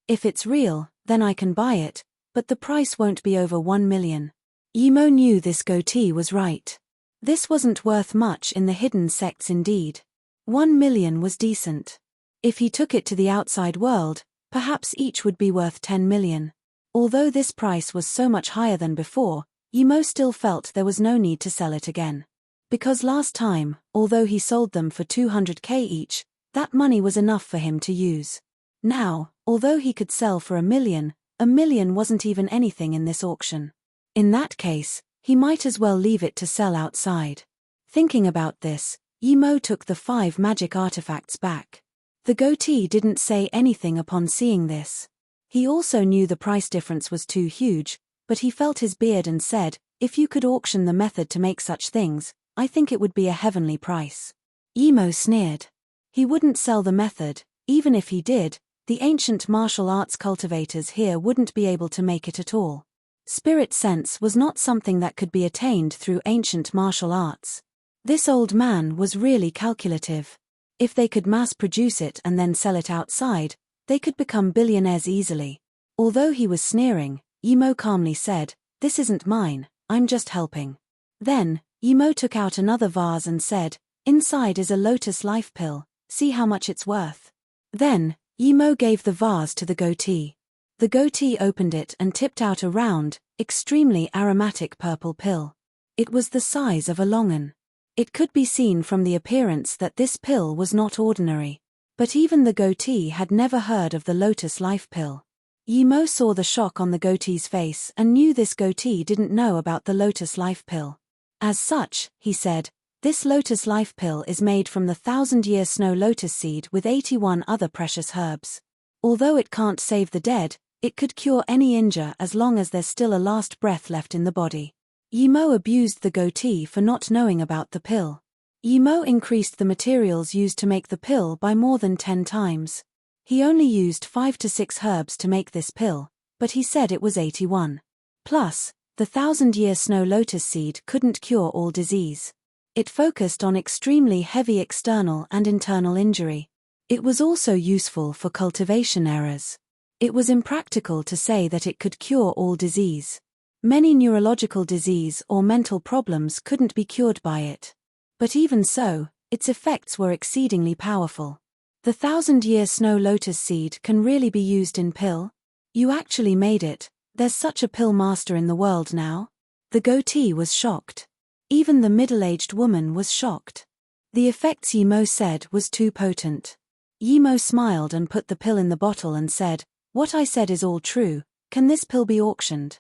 If it's real, then I can buy it, but the price won't be over 1 million. Yimo knew this goatee was right. This wasn't worth much in the hidden sects indeed. 1 million was decent. If he took it to the outside world, perhaps each would be worth 10 million. Although this price was so much higher than before, Yimo still felt there was no need to sell it again. Because last time, although he sold them for 200k each, that money was enough for him to use. Now, although he could sell for 1 million wasn't even anything in this auction. In that case, he might as well leave it to sell outside. Thinking about this, Yimo took the 5 magic artifacts back. The goatee didn't say anything upon seeing this. He also knew the price difference was too huge, but he felt his beard and said, "If you could auction the method to make such things, I think it would be a heavenly price." Yimo sneered. He wouldn't sell the method. Even if he did, The ancient martial arts cultivators here wouldn't be able to make it at all. Spirit sense was not something that could be attained through ancient martial arts. This old man was really calculative. If they could mass produce it and then sell it outside, they could become billionaires easily. Although he was sneering, Yimo calmly said, "This isn't mine, I'm just helping." Then, Yimo took out another vase and said, "Inside is a lotus life pill, see how much it's worth." Then, Yimo gave the vase to the goatee. The goatee opened it and tipped out a round, extremely aromatic purple pill. It was the size of a longan. It could be seen from the appearance that this pill was not ordinary. But even the goatee had never heard of the lotus life pill. Yimo saw the shock on the goatee's face and knew this goatee didn't know about the lotus life pill. As such, he said, "This lotus life pill is made from the 1,000-year snow lotus seed with 81 other precious herbs. Although it can't save the dead, it could cure any injury as long as there's still a last breath left in the body." Yimo abused the goatee for not knowing about the pill. Yimo increased the materials used to make the pill by more than 10 times. He only used 5 to 6 herbs to make this pill, but he said it was 81. Plus, the 1,000-year snow lotus seed couldn't cure all disease. It focused on extremely heavy external and internal injury. It was also useful for cultivation errors. It was impractical to say that it could cure all disease. Many neurological disease or mental problems couldn't be cured by it. But even so, its effects were exceedingly powerful. The 1,000-year snow lotus seed can really be used in pill? You actually made it. There's such a pill master in the world now? The goatee was shocked. Even the middle-aged woman was shocked. The effects Yimo said was too potent. Yimo smiled and put the pill in the bottle and said, "What I said is all true. Can this pill be auctioned?"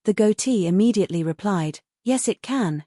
The goatee immediately replied, "Yes, it can,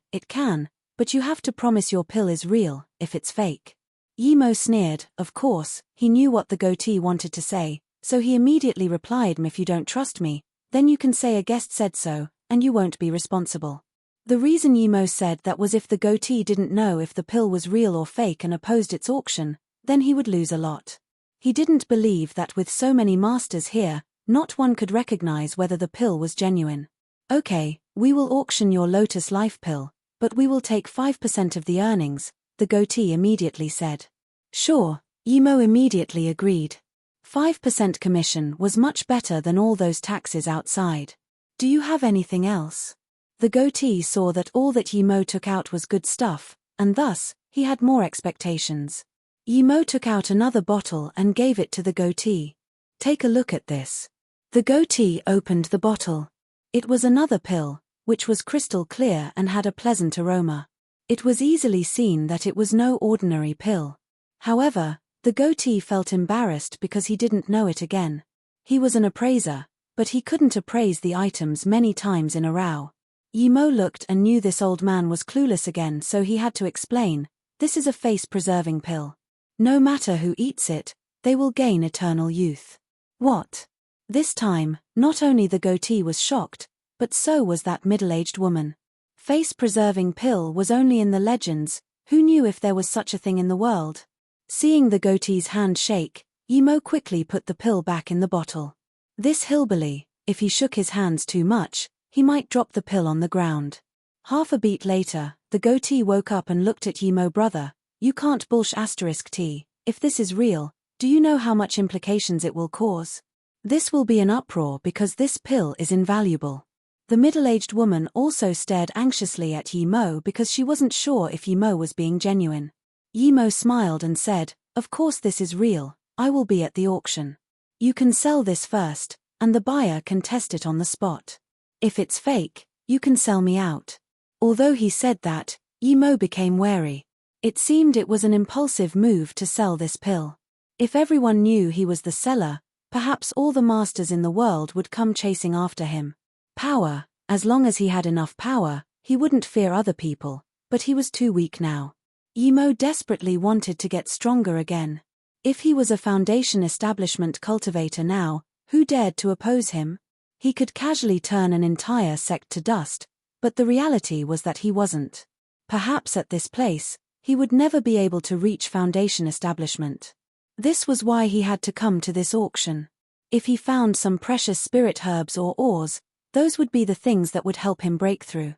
but you have to promise your pill is real, if it's fake." Yimo sneered. Of course, he knew what the goatee wanted to say, so he immediately replied, "If you don't trust me, then you can say a guest said so, and you won't be responsible." The reason Yimo said that was if the goatee didn't know if the pill was real or fake and opposed its auction, then he would lose a lot. He didn't believe that with so many masters here, not one could recognize whether the pill was genuine. "Okay, we will auction your lotus life pill, but we will take 5% of the earnings," the goatee immediately said. "Sure," Yimo immediately agreed. 5% commission was much better than all those taxes outside. "Do you have anything else?" The goatee saw that all that Yimo took out was good stuff, and thus, he had more expectations. Yimo took out another bottle and gave it to the goatee. "Take a look at this." The goatee opened the bottle. It was another pill, which was crystal clear and had a pleasant aroma. It was easily seen that it was no ordinary pill. However, the goatee felt embarrassed because he didn't know it again. He was an appraiser, but he couldn't appraise the items many times in a row. Yimo looked and knew this old man was clueless again, so he had to explain, "This is a face-preserving pill. No matter who eats it, they will gain eternal youth." "What?" This time, not only the goatee was shocked, but so was that middle-aged woman. Face-preserving pill was only in the legends, who knew if there was such a thing in the world? Seeing the goatee's hand shake, Yimo quickly put the pill back in the bottle. This hillbilly, if he shook his hands too much, he might drop the pill on the ground. Half a beat later, the goatee woke up and looked at Yimo. "Brother, you can't *T. If this is real, do you know how much implications it will cause? This will be an uproar because this pill is invaluable." The middle-aged woman also stared anxiously at Yimo because she wasn't sure if Yimo was being genuine. Yimo smiled and said, "Of course this is real, I will be at the auction. You can sell this first, and the buyer can test it on the spot. If it's fake, you can sell me out." Although he said that, Yimo became wary. It seemed it was an impulsive move to sell this pill. If everyone knew he was the seller, perhaps all the masters in the world would come chasing after him. Power, as long as he had enough power, he wouldn't fear other people, but he was too weak now. Yimo desperately wanted to get stronger again. If he was a foundation establishment cultivator now, who dared to oppose him? He could casually turn an entire sect to dust, but the reality was that he wasn't. Perhaps at this place, he would never be able to reach foundation establishment. This was why he had to come to this auction. If he found some precious spirit herbs or ores, those would be the things that would help him break through.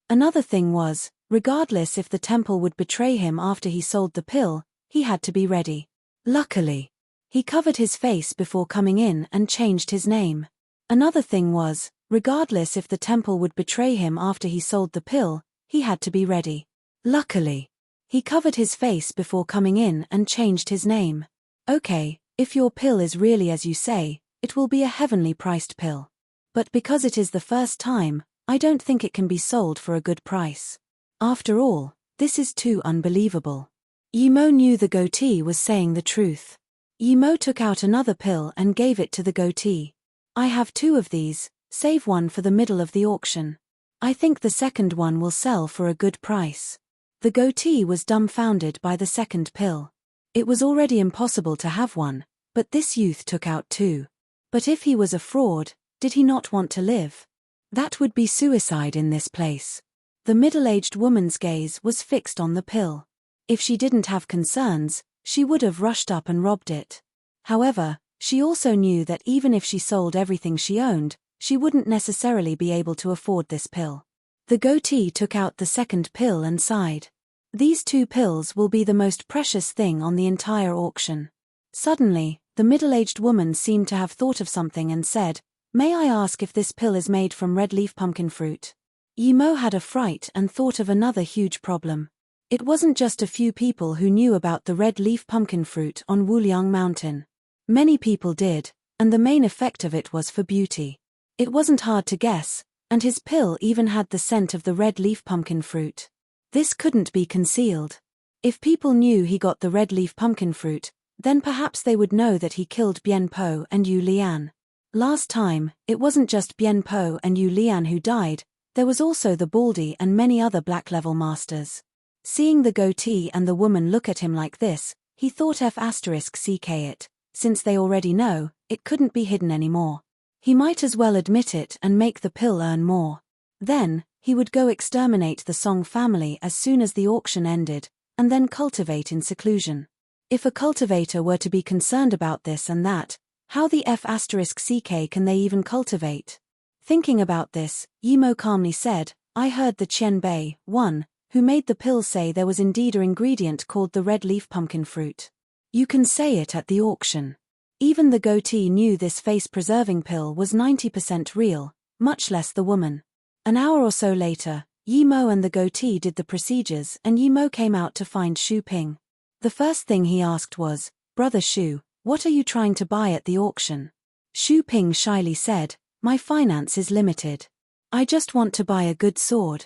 Another thing was, regardless if the temple would betray him after he sold the pill, he had to be ready. Luckily, he covered his face before coming in and changed his name. Another thing was, regardless if the temple would betray him after he sold the pill, he had to be ready. Luckily, he covered his face before coming in and changed his name. Okay, if your pill is really as you say, it will be a heavenly priced pill. But because it is the first time, I don't think it can be sold for a good price. After all, this is too unbelievable. Yimo knew the goatee was saying the truth. Yimo took out another pill and gave it to the goatee. I have 2 of these, save one for the middle of the auction. I think the second one will sell for a good price. The goatee was dumbfounded by the second pill. It was already impossible to have one, but this youth took out 2. But if he was a fraud, did he not want to live? That would be suicide in this place. The middle-aged woman's gaze was fixed on the pill. If she didn't have concerns, she would have rushed up and robbed it. However, she also knew that even if she sold everything she owned, she wouldn't necessarily be able to afford this pill. The goatee took out the second pill and sighed. These 2 pills will be the most precious thing on the entire auction. Suddenly, the middle-aged woman seemed to have thought of something and said, "May I ask if this pill is made from red leaf pumpkin fruit?" Yimo had a fright and thought of another huge problem. It wasn't just a few people who knew about the red leaf pumpkin fruit on Wuliang Mountain. Many people did, and the main effect of it was for beauty. It wasn't hard to guess, and his pill even had the scent of the red leaf pumpkin fruit. This couldn't be concealed. If people knew he got the red leaf pumpkin fruit, then perhaps they would know that he killed Bien Po and Yu Lian. Last time, it wasn't just Bien Po and Yu Lian who died, there was also the Baldy and many other black-level masters. Seeing the goatee and the woman look at him like this, he thought *ck it, since they already know, it couldn't be hidden anymore. He might as well admit it and make the pill earn more. Then, he would go exterminate the Song family as soon as the auction ended, and then cultivate in seclusion. If a cultivator were to be concerned about this and that, how the *ck can they even cultivate? Thinking about this, Yimo calmly said, "I heard the Qianbei, one, who made the pill say there was indeed an ingredient called the red leaf pumpkin fruit. You can say it at the auction." Even the goatee knew this face-preserving pill was 90% real, much less the woman. An hour or so later, Yimo and the goatee did the procedures and Yimo came out to find Xu Ping. The first thing he asked was, "Brother Xu, what are you trying to buy at the auction?" Xu Ping shyly said, "My finance is limited. I just want to buy a good sword.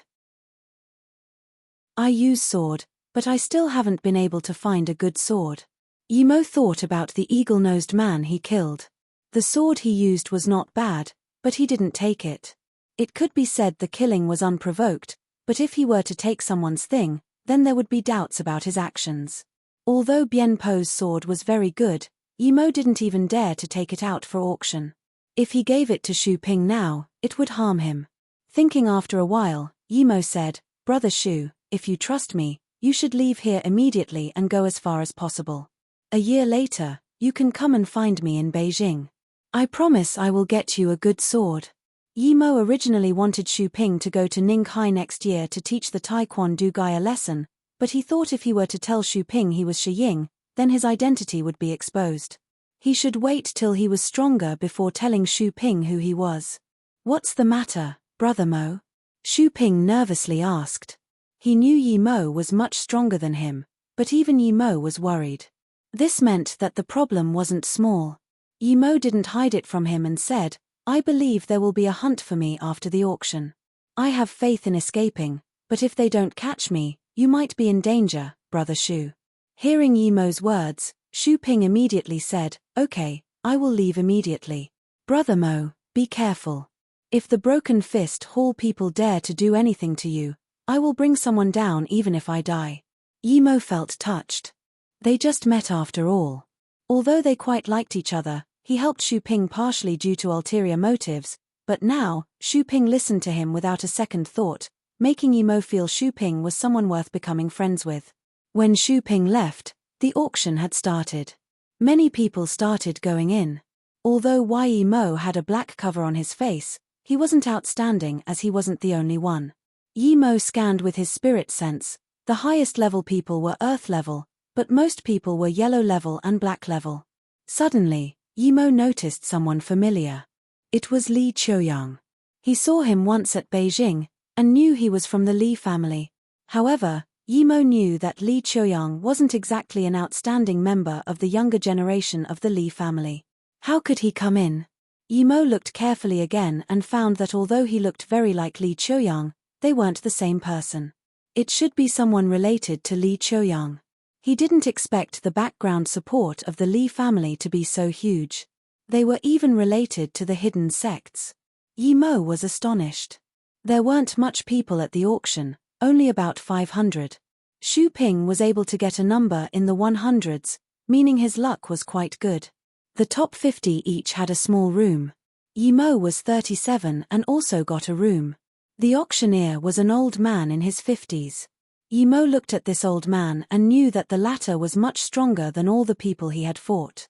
I use sword, but I still haven't been able to find a good sword." Yimo thought about the eagle-nosed man he killed. The sword he used was not bad, but he didn't take it. It could be said the killing was unprovoked, but if he were to take someone's thing, then there would be doubts about his actions. Although Bien Po's sword was very good, Yimo didn't even dare to take it out for auction. If he gave it to Xu Ping now, it would harm him. Thinking after a while, Yimo said, "Brother Xu, if you trust me, you should leave here immediately and go as far as possible. A year later, you can come and find me in Beijing. I promise I will get you a good sword." Yimo originally wanted Xu Ping to go to Ninghai next year to teach the Taekwondo guy a lesson, but he thought if he were to tell Xu Ping he was Shi Ying, then his identity would be exposed. He should wait till he was stronger before telling Xu Ping who he was. "What's the matter, Brother Mo?" Xu Ping nervously asked. He knew Yimo was much stronger than him, but even Yimo was worried. This meant that the problem wasn't small. Yimo didn't hide it from him and said, "I believe there will be a hunt for me after the auction. I have faith in escaping, but if they don't catch me, you might be in danger, Brother Xu." Hearing Yimo's words, Xu Ping immediately said, "Okay, I will leave immediately. Brother Mo, be careful. If the Broken Fist Hall people dare to do anything to you, I will bring someone down even if I die." Yimo felt touched. They just met after all. Although they quite liked each other, he helped Xu Ping partially due to ulterior motives, but now, Xu Ping listened to him without a second thought, making Yimo feel Xu Ping was someone worth becoming friends with. When Xu Ping left, the auction had started. Many people started going in. Although Yi Mo had a black cover on his face, he wasn't outstanding as he wasn't the only one. Yi Mo scanned with his spirit sense. The highest level people were earth level, but most people were yellow level and black level. Suddenly, Yi Mo noticed someone familiar. It was Li Qiuyang. He saw him once at Beijing, and knew he was from the Li family. However, Yi Mo knew that Li Qiuyang wasn't exactly an outstanding member of the younger generation of the Li family. How could he come in? Yi Mo looked carefully again and found that although he looked very like Li Qiuyang, they weren't the same person. It should be someone related to Li Qiuyang. He didn't expect the background support of the Li family to be so huge. They were even related to the hidden sects. Yi Mo was astonished. There weren't much people at the auction, only about 500. Xu Ping was able to get a number in the 100s, meaning his luck was quite good. The top 50 each had a small room. Yi Mo was 37 and also got a room. The auctioneer was an old man in his 50s. Yi Mo looked at this old man and knew that the latter was much stronger than all the people he had fought.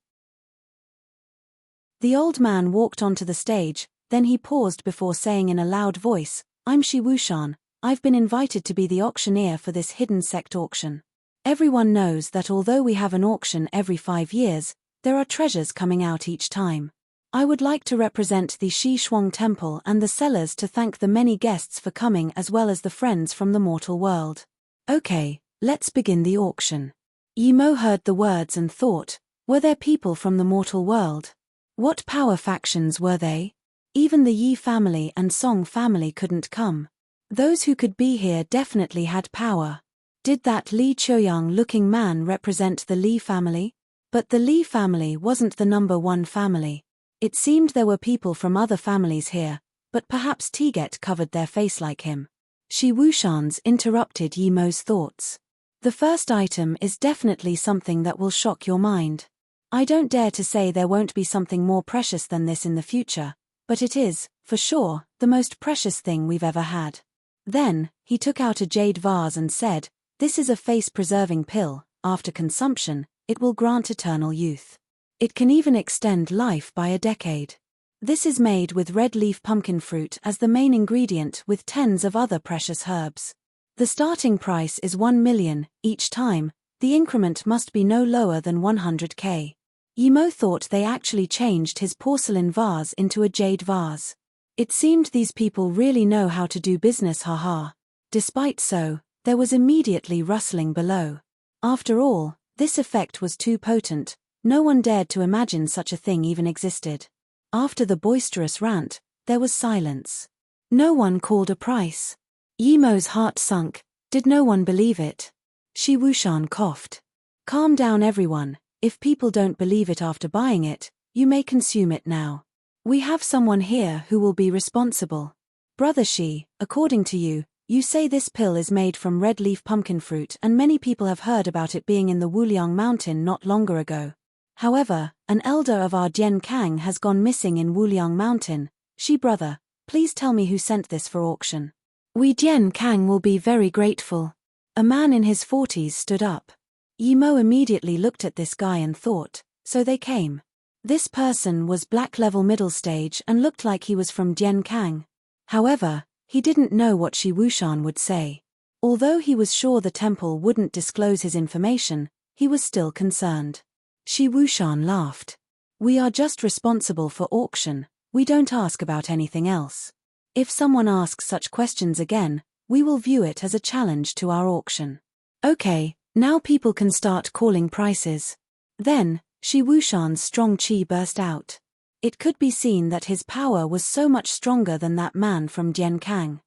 The old man walked onto the stage, then he paused before saying in a loud voice, "I'm Shi Wushan. I've been invited to be the auctioneer for this hidden sect auction. Everyone knows that although we have an auction every 5 years, there are treasures coming out each time. I would like to represent the Shi Shuang Temple and the sellers to thank the many guests for coming as well as the friends from the mortal world. Okay, let's begin the auction." Yi Mo heard the words and thought, were there people from the mortal world? What power factions were they? Even the Yi family and Song family couldn't come. Those who could be here definitely had power. Did that Li Qiuyang-looking man represent the Li family? But the Li family wasn't the number one family. It seemed there were people from other families here, but perhaps Teget covered their face like him. Shi Wushan's interrupted Yi Mo's thoughts. The first item is definitely something that will shock your mind. I don't dare to say there won't be something more precious than this in the future, but it is, for sure, the most precious thing we've ever had. Then, he took out a jade vase and said, "This is a face-preserving pill. After consumption, it will grant eternal youth. It can even extend life by a decade. This is made with red leaf pumpkin fruit as the main ingredient with tens of other precious herbs. The starting price is 1 million, each time, the increment must be no lower than 100k. Yi Mo thought they actually changed his porcelain vase into a jade vase. It seemed these people really know how to do business, haha. Despite so, there was immediately rustling below. After all, this effect was too potent, no one dared to imagine such a thing even existed. After the boisterous rant, there was silence. No one called a price. Yi Mo's heart sunk. Did no one believe it? Shi Wushan coughed. Calm down everyone, if people don't believe it after buying it, you may consume it now. We have someone here who will be responsible. Brother Shi, according to you, you say this pill is made from red leaf pumpkin fruit and many people have heard about it being in the Wuliang mountain not longer ago. However, an elder of our Jian Kang has gone missing in Wuliang mountain. Shi brother, please tell me who sent this for auction. We Jian Kang will be very grateful. A man in his 40s stood up. Yi Mo immediately looked at this guy and thought, so they came. This person was black level middle stage and looked like he was from Jian Kang. However, he didn't know what Shi Wushan would say. Although he was sure the temple wouldn't disclose his information, he was still concerned. Shi Wushan laughed. We are just responsible for auction, we don't ask about anything else. If someone asks such questions again, we will view it as a challenge to our auction. Okay, now people can start calling prices. Then, Shi Wushan's strong qi burst out. It could be seen that his power was so much stronger than that man from Jian Kang.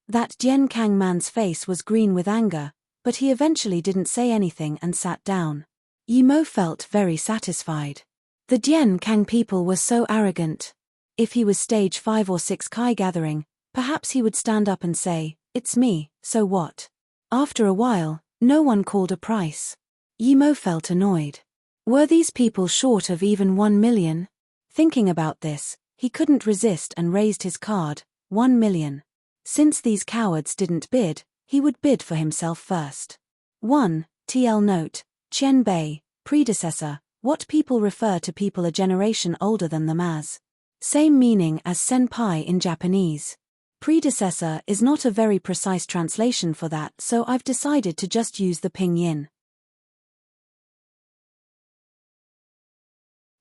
That Jian Kang man's face was green with anger, but he eventually didn't say anything and sat down. Yi Mo felt very satisfied. The Jian Kang people were so arrogant. If he was stage 5 or 6 Kai gathering, perhaps he would stand up and say, "It's me, so what?" After a while, no one called a price. Yi Mo felt annoyed. Were these people short of even 1 million? Thinking about this, he couldn't resist and raised his card, 1 million. Since these cowards didn't bid, he would bid for himself first. 1. TL note, Qianbei, predecessor, what people refer to people a generation older than them as. Same meaning as senpai in Japanese. Predecessor is not a very precise translation for that, so I've decided to just use the pinyin.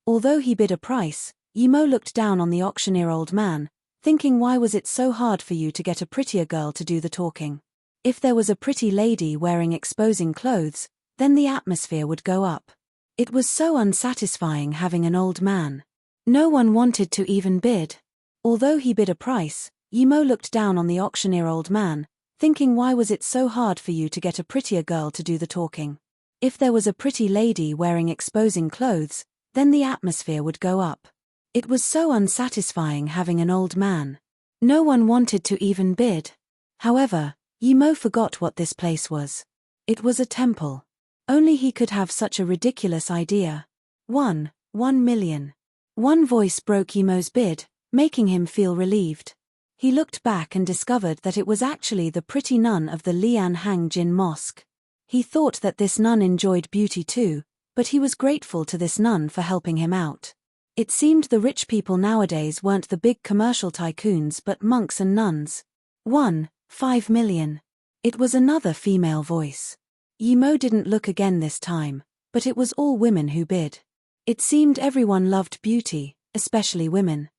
Although he bid a price, Yimo looked down on the auctioneer old man, thinking, why was it so hard for you to get a prettier girl to do the talking? If there was a pretty lady wearing exposing clothes, then the atmosphere would go up. It was so unsatisfying having an old man. No one wanted to even bid. Although he bid a price, Yimo looked down on the auctioneer old man, thinking, why was it so hard for you to get a prettier girl to do the talking? If there was a pretty lady wearing exposing clothes, then the atmosphere would go up. It was so unsatisfying having an old man. No one wanted to even bid. However, Yimo forgot what this place was. It was a temple. Only he could have such a ridiculous idea. 1 million. One voice broke Yimo's bid, making him feel relieved. He looked back and discovered that it was actually the pretty nun of the Lianhang Jin Mosque. He thought that this nun enjoyed beauty too, but he was grateful to this nun for helping him out. It seemed the rich people nowadays weren't the big commercial tycoons but monks and nuns. 5 million. It was another female voice. Yimo didn't look again this time, but it was all women who bid. It seemed everyone loved beauty, especially women.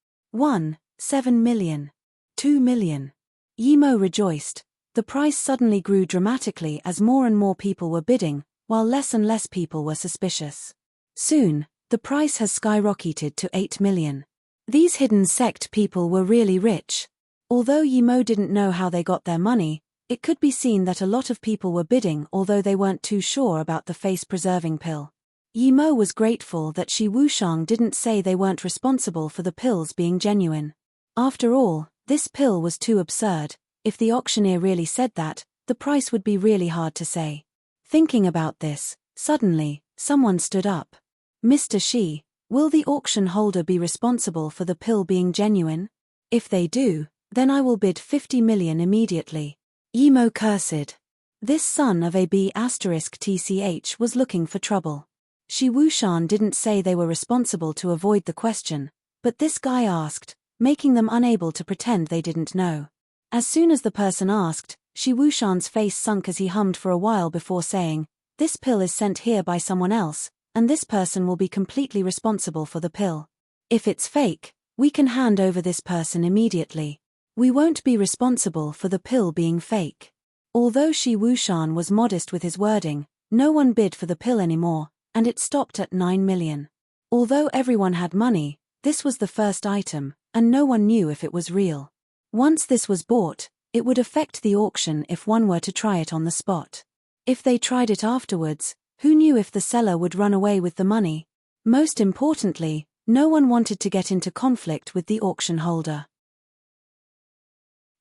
7 million. 2 million. Yimo rejoiced. The price suddenly grew dramatically as more and more people were bidding, while less and less people were suspicious. Soon, the price has skyrocketed to 8 million. These hidden sect people were really rich. Although Yimo didn't know how they got their money, it could be seen that a lot of people were bidding although they weren't too sure about the face-preserving pill. Yimo was grateful that Shi Wushang didn't say they weren't responsible for the pills being genuine. After all, this pill was too absurd. If the auctioneer really said that, the price would be really hard to say. Thinking about this, suddenly, someone stood up. Mr. Shi, will the auction holder be responsible for the pill being genuine? If they do, then I will bid 50 million immediately. Yimo cursed. This son of a B*TCH was looking for trouble. Shi Wuxian didn't say they were responsible to avoid the question, but this guy asked, making them unable to pretend they didn't know. As soon as the person asked, Shi Wuxian's face sunk as he hummed for a while before saying, "This pill is sent here by someone else, and this person will be completely responsible for the pill. If it's fake, we can hand over this person immediately. We won't be responsible for the pill being fake." Although Shi Wuxian was modest with his wording, no one bid for the pill anymore, and it stopped at 9 million. Although everyone had money, this was the first item, and no one knew if it was real. Once this was bought, it would affect the auction if one were to try it on the spot. If they tried it afterwards, who knew if the seller would run away with the money? Most importantly, no one wanted to get into conflict with the auction holder.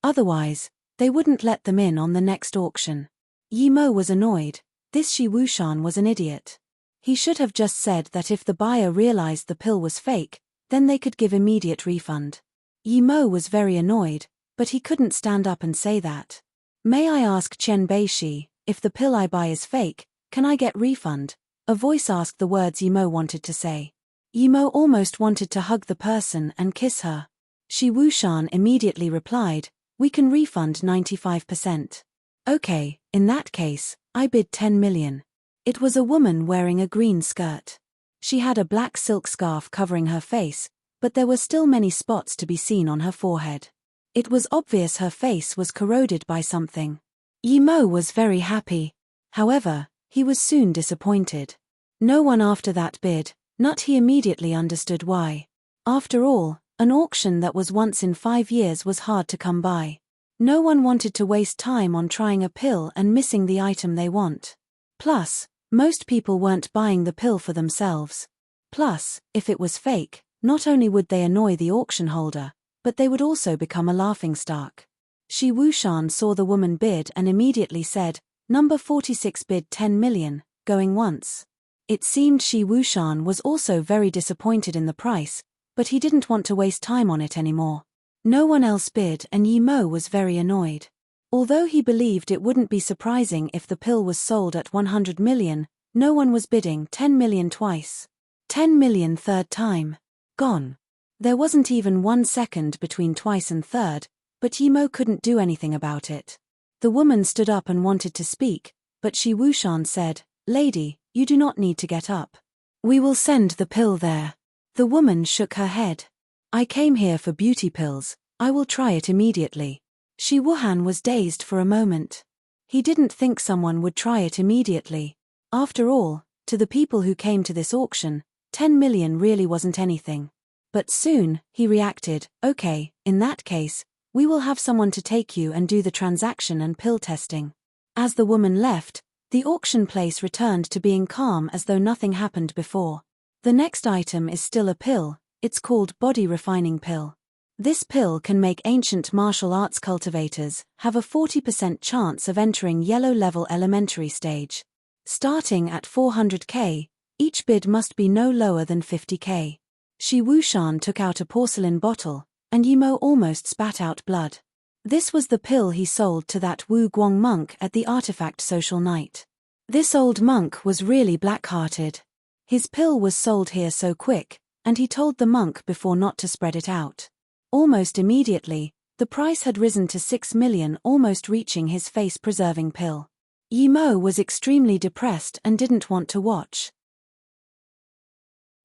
Otherwise, they wouldn't let them in on the next auction. Yimo was annoyed. This Shi Wuxian was an idiot. He should have just said that if the buyer realized the pill was fake, then they could give immediate refund. Yimo was very annoyed, but he couldn't stand up and say that. "May I ask Chen Beishi, if the pill I buy is fake, can I get refund?" A voice asked the words Yimo wanted to say. Yimo almost wanted to hug the person and kiss her. Shi Wuxian immediately replied, "We can refund 95%. Okay, in that case, I bid 10 million. It was a woman wearing a green skirt. She had a black silk scarf covering her face, but there were still many spots to be seen on her forehead. It was obvious her face was corroded by something. Yimo was very happy. However, he was soon disappointed. No one after that bid, not he immediately understood why. After all, an auction that was once in 5 years was hard to come by. No one wanted to waste time on trying a pill and missing the item they want. Plus, most people weren't buying the pill for themselves. Plus, if it was fake, not only would they annoy the auction holder, but they would also become a laughingstock. Shi Wuxian saw the woman bid and immediately said, "Number 46 bid 10 million, going once." It seemed Shi Wuxian was also very disappointed in the price, but he didn't want to waste time on it anymore. No one else bid and Yimo was very annoyed. Although he believed it wouldn't be surprising if the pill was sold at 100 million, no one was bidding 10 million twice. 10 million third time. Gone. There wasn't even 1 second between twice and third, but Yimo couldn't do anything about it. The woman stood up and wanted to speak, but Shi Wushan said, "Lady, you do not need to get up. We will send the pill there." The woman shook her head. "I came here for beauty pills, I will try it immediately." Shi Wuhan was dazed for a moment. He didn't think someone would try it immediately. After all, to the people who came to this auction, 10 million really wasn't anything. But soon, he reacted, "Okay, in that case, we will have someone to take you and do the transaction and pill testing." As the woman left, the auction place returned to being calm as though nothing happened before. The next item is still a pill, it's called Body Refining Pill. This pill can make ancient martial arts cultivators have a 40% chance of entering yellow-level elementary stage. Starting at 400k, each bid must be no lower than 50k. Shi Wushan took out a porcelain bottle, and Yimo almost spat out blood. This was the pill he sold to that Wu Guang monk at the artifact social night. This old monk was really black-hearted. His pill was sold here so quick, and he told the monk before not to spread it out. Almost immediately, the price had risen to 6 million, almost reaching his face-preserving pill. Yimo was extremely depressed and didn't want to watch.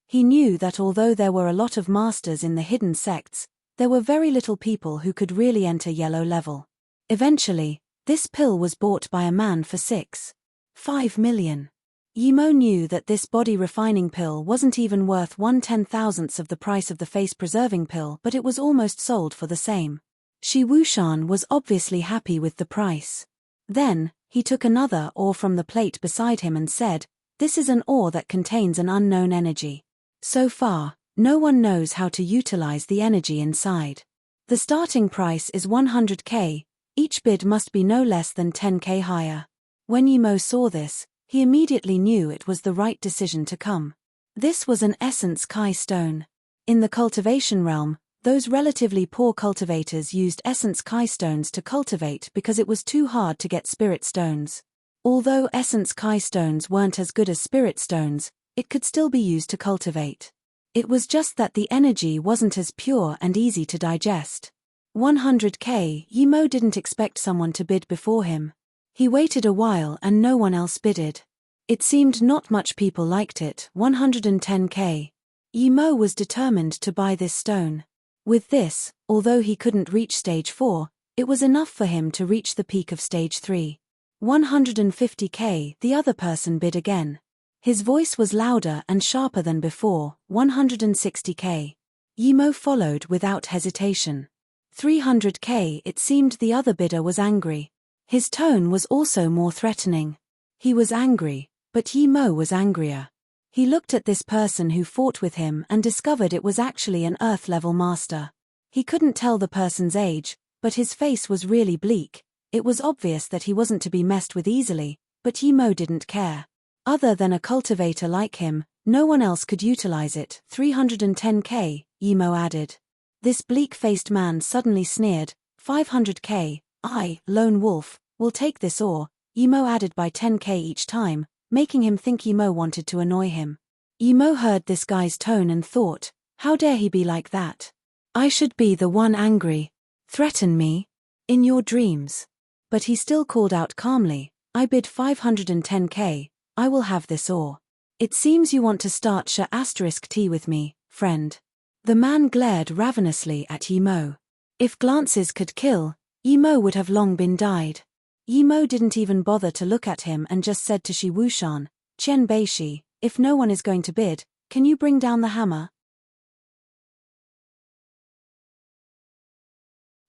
He knew that although there were a lot of masters in the hidden sects, there were very little people who could really enter yellow level. Eventually, this pill was bought by a man for 6.5 million. Yimo knew that this body refining pill wasn't even worth 1/10,000th of the price of the face-preserving pill, but it was almost sold for the same. Shi Wushan was obviously happy with the price. Then, he took another ore from the plate beside him and said, "This is an ore that contains an unknown energy. So far, no one knows how to utilize the energy inside. The starting price is 100k, each bid must be no less than 10k higher." When Yimo saw this, he immediately knew it was the right decision to come. This was an essence Kai stone. In the cultivation realm, those relatively poor cultivators used essence Kai stones to cultivate because it was too hard to get spirit stones. Although essence Kai stones weren't as good as spirit stones, it could still be used to cultivate. It was just that the energy wasn't as pure and easy to digest. 100k, Yimo didn't expect someone to bid before him. He waited a while and no one else bidded. It seemed not much people liked it. 110k. Yimo was determined to buy this stone. With this, although he couldn't reach stage 4, it was enough for him to reach the peak of stage 3. 150k, the other person bid again. His voice was louder and sharper than before. 160k. Yimo followed without hesitation. 300k, it seemed the other bidder was angry. His tone was also more threatening. He was angry, but Yimo was angrier. He looked at this person who fought with him and discovered it was actually an Earth-level master. He couldn't tell the person's age, but his face was really bleak. It was obvious that he wasn't to be messed with easily, but Yimo didn't care. Other than a cultivator like him, no one else could utilize it. 310k, Yimo added. This bleak-faced man suddenly sneered. 500k, I, lone wolf, will take this ore. Yimo added by 10k each time, making him think Yimo wanted to annoy him. Yimo heard this guy's tone and thought, how dare he be like that? I should be the one angry. Threaten me? In your dreams. But he still called out calmly, I bid 510k, I will have this ore. It seems you want to start *T with me, friend. The man glared ravenously at Yimo. If glances could kill, Yimo would have long been died. Yimo didn't even bother to look at him and just said to Shi Wushan, Qian Beishi, if no one is going to bid, can you bring down the hammer?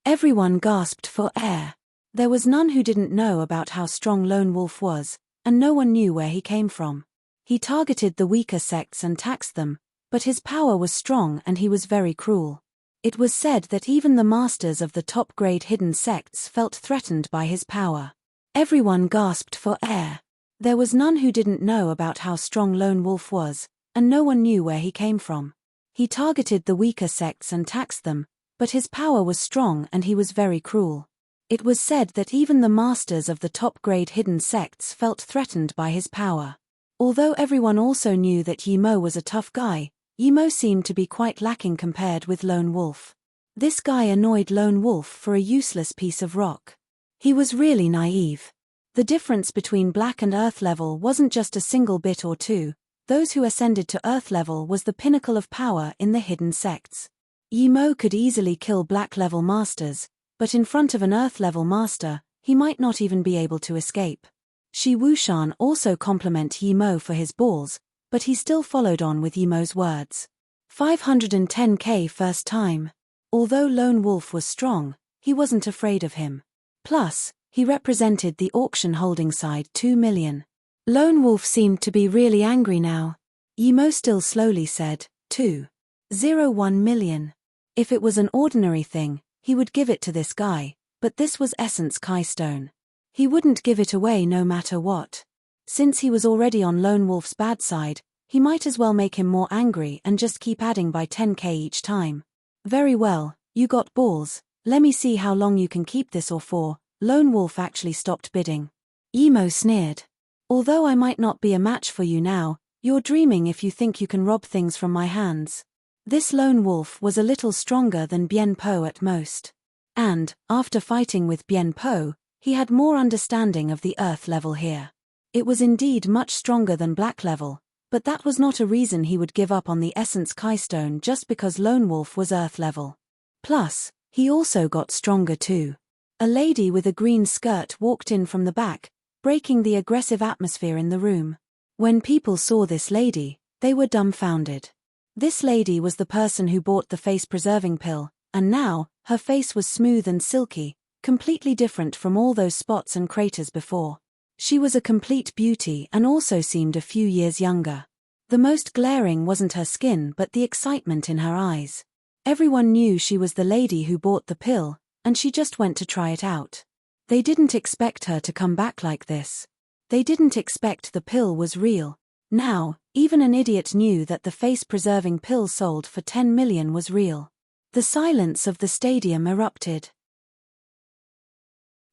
Everyone gasped for air. There was none who didn't know about how strong Lone Wolf was, and no one knew where he came from. He targeted the weaker sects and taxed them, but his power was strong and he was very cruel. It was said that even the masters of the top-grade hidden sects felt threatened by his power. Everyone gasped for air. There was none who didn't know about how strong Lone Wolf was, and no one knew where he came from. He targeted the weaker sects and taxed them, but his power was strong and he was very cruel. It was said that even the masters of the top-grade hidden sects felt threatened by his power. Although everyone also knew that Yimo was a tough guy, Yimo seemed to be quite lacking compared with Lone Wolf. This guy annoyed Lone Wolf for a useless piece of rock. He was really naive. The difference between Black and Earth level wasn't just a single bit or two. Those who ascended to Earth level was the pinnacle of power in the hidden sects. Yimo could easily kill Black level masters, but in front of an Earth level master, he might not even be able to escape. Shi Wushan also complimented Yimo for his balls, but he still followed on with Yimo's words. 510k first time. Although Lone Wolf was strong, he wasn't afraid of him. Plus, he represented the auction holding side 2 million. Lone Wolf seemed to be really angry now. Yimo still slowly said, 2.01 million. If it was an ordinary thing, he would give it to this guy, but this was Essence Kai Stone. He wouldn't give it away no matter what. Since he was already on Lone Wolf's bad side, he might as well make him more angry and just keep adding by 10k each time. Very well, you got balls, let me see how long you can keep this or for. Lone Wolf actually stopped bidding. Yimo sneered. Although I might not be a match for you now, you're dreaming if you think you can rob things from my hands. This Lone Wolf was a little stronger than Bien Po at most. And, after fighting with Bien Po, he had more understanding of the Earth level here. It was indeed much stronger than Black level, but that was not a reason he would give up on the Essence Kai Stone just because Lone Wolf was Earth level. Plus, he also got stronger too. A lady with a green skirt walked in from the back, breaking the aggressive atmosphere in the room. When people saw this lady, they were dumbfounded. This lady was the person who bought the face-preserving pill, and now, her face was smooth and silky, completely different from all those spots and craters before. She was a complete beauty and also seemed a few years younger. The most glaring wasn't her skin but the excitement in her eyes. Everyone knew she was the lady who bought the pill, and she just went to try it out. They didn't expect her to come back like this. They didn't expect the pill was real. Now, even an idiot knew that the face-preserving pill sold for 10 million was real. The silence of the stadium erupted.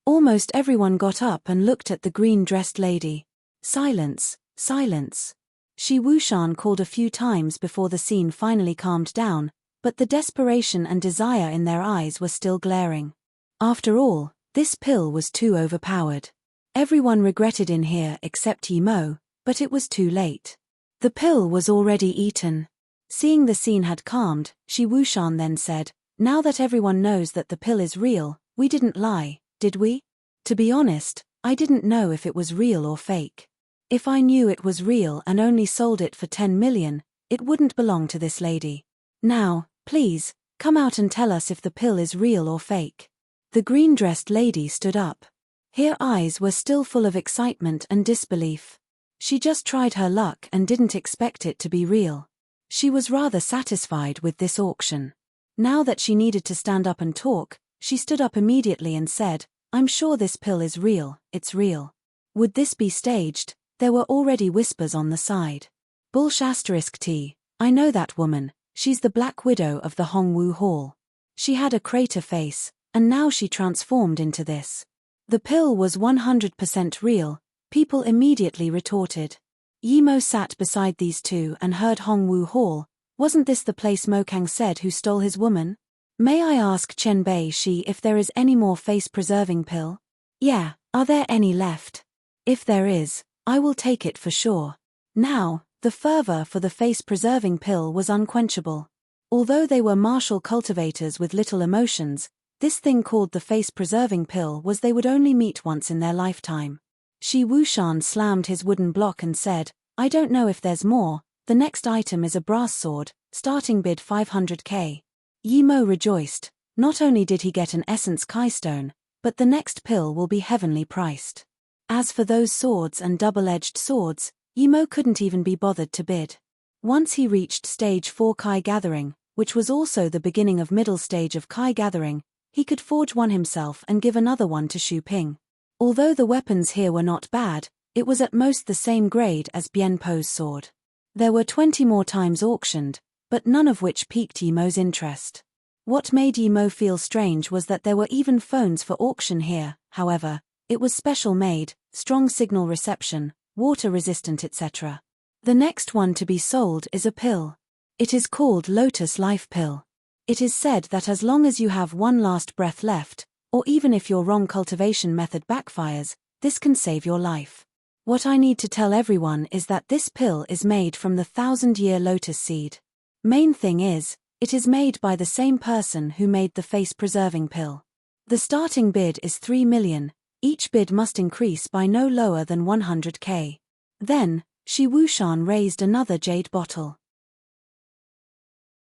Almost everyone got up and looked at the green-dressed lady. Silence, silence. Shi Wushan called a few times before the scene finally calmed down, but the desperation and desire in their eyes were still glaring. After all, this pill was too overpowered. Everyone regretted in here except Yimo, but it was too late. The pill was already eaten. Seeing the scene had calmed, Shi Wushan then said, "Now that everyone knows that the pill is real, we didn't lie, did we? To be honest, I didn't know if it was real or fake. If I knew it was real and only sold it for 10 million, it wouldn't belong to this lady. Now, please, come out and tell us if the pill is real or fake." The green-dressed lady stood up. Her eyes were still full of excitement and disbelief. She just tried her luck and didn't expect it to be real. She was rather satisfied with this auction. Now that she needed to stand up and talk, she stood up immediately and said, "I'm sure this pill is real, it's real." Would this be staged? There were already whispers on the side. T. I know that woman, she's the Black Widow of the Hongwu Hall. She had a crater face, and now she transformed into this. The pill was 100% real, people immediately retorted. Yimo sat beside these two and heard Hongwu Hall. Wasn't this the place Mo Kang said who stole his woman? May I ask Chen Bei Shi if there is any more face-preserving pill? Yeah, are there any left? If there is, I will take it for sure. Now, the fervor for the face-preserving pill was unquenchable. Although they were martial cultivators with little emotions, this thing called the face-preserving pill was they would only meet once in their lifetime. Shi Wushan slammed his wooden block and said, "I don't know if there's more, the next item is a brass sword, starting bid 500k. Yimo rejoiced. Not only did he get an Essence Kai Stone, but the next pill will be heavenly priced. As for those swords and double-edged swords, Yimo couldn't even be bothered to bid. Once he reached stage 4 Kai Gathering, which was also the beginning of middle stage of Kai Gathering, he could forge one himself and give another one to Xu Ping. Although the weapons here were not bad, it was at most the same grade as Bien Po's sword. There were 20 more times auctioned, but none of which piqued Yimo's interest. What made Yimo feel strange was that there were even phones for auction here. However, it was special made, strong signal reception, water resistant, etc. The next one to be sold is a pill. It is called Lotus Life Pill. It is said that as long as you have one last breath left, or even if your wrong cultivation method backfires, this can save your life. What I need to tell everyone is that this pill is made from the 1,000-year lotus seed. Main thing is, it is made by the same person who made the face-preserving pill. The starting bid is 3 million, each bid must increase by no lower than 100k. Then, Shi Wushan raised another jade bottle.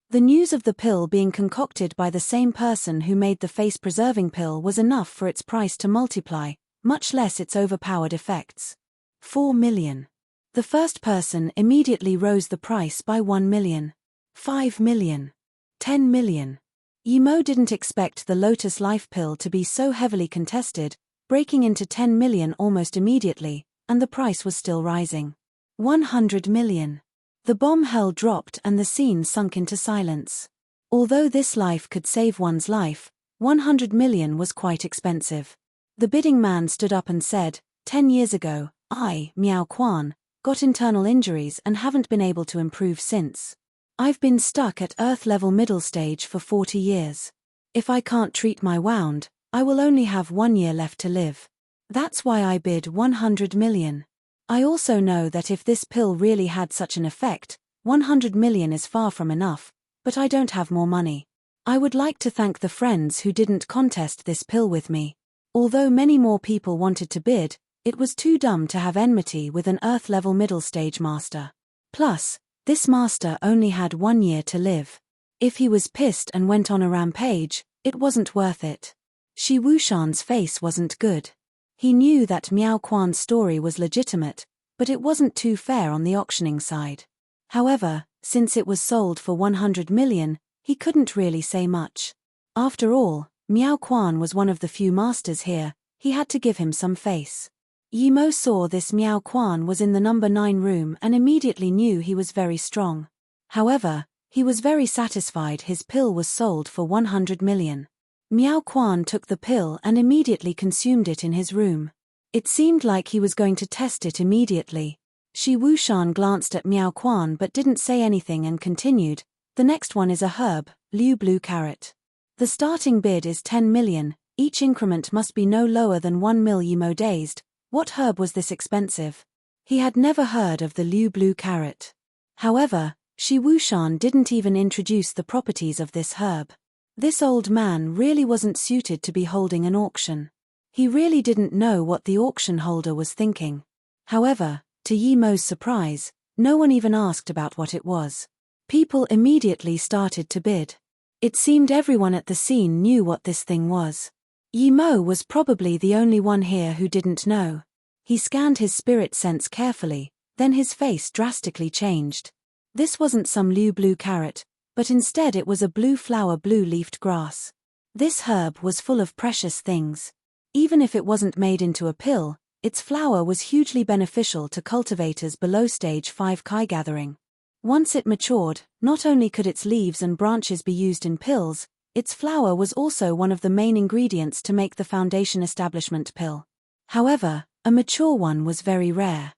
The news of the pill being concocted by the same person who made the face-preserving pill was enough for its price to multiply, much less its overpowered effects. 4 million. The first person immediately rose the price by 1 million. 5 million. 10 million. Yimo didn't expect the Lotus Life Pill to be so heavily contested, breaking into 10 million almost immediately, and the price was still rising. 100 million. The bomb hell dropped and the scene sunk into silence. Although this life could save one's life, 100 million was quite expensive. The bidding man stood up and said, 10 years ago, I, Miao Quan, got internal injuries and haven't been able to improve since. I've been stuck at Earth-level middle stage for 40 years. If I can't treat my wound, I will only have 1 year left to live. That's why I bid 100 million. I also know that if this pill really had such an effect, 100 million is far from enough, but I don't have more money. I would like to thank the friends who didn't contest this pill with me. Although many more people wanted to bid, it was too dumb to have enmity with an Earth-level middle stage master. Plus, this master only had 1 year to live. If he was pissed and went on a rampage, it wasn't worth it. Shi Wushan's face wasn't good. He knew that Miao Quan's story was legitimate, but it wasn't too fair on the auctioning side. However, since it was sold for 100 million, he couldn't really say much. After all, Miao Quan was one of the few masters here, he had to give him some face. Yimo saw this Miao Quan was in the number 9 room and immediately knew he was very strong. However, he was very satisfied his pill was sold for 100 million. Miao Quan took the pill and immediately consumed it in his room. It seemed like he was going to test it immediately. Shi Wushan glanced at Miao Quan but didn't say anything and continued, the next one is a herb, Liu Blue Carrot. The starting bid is 10 million, each increment must be no lower than 1 mil. Yimo dazed. What herb was this expensive? He had never heard of the Liu Blue Carrot. However, Shi Wushan didn't even introduce the properties of this herb. This old man really wasn't suited to be holding an auction. He really didn't know what the auction holder was thinking. However, to Yimo's surprise, no one even asked about what it was. People immediately started to bid. It seemed everyone at the scene knew what this thing was. Yimo was probably the only one here who didn't know. He scanned his spirit sense carefully, then his face drastically changed. This wasn't some Liu Blue Carrot, but instead it was a blue flower blue-leafed grass. This herb was full of precious things. Even if it wasn't made into a pill, its flower was hugely beneficial to cultivators below stage 5 Kai gathering. Once it matured, not only could its leaves and branches be used in pills, its flower was also one of the main ingredients to make the Foundation Establishment pill. However, a mature one was very rare.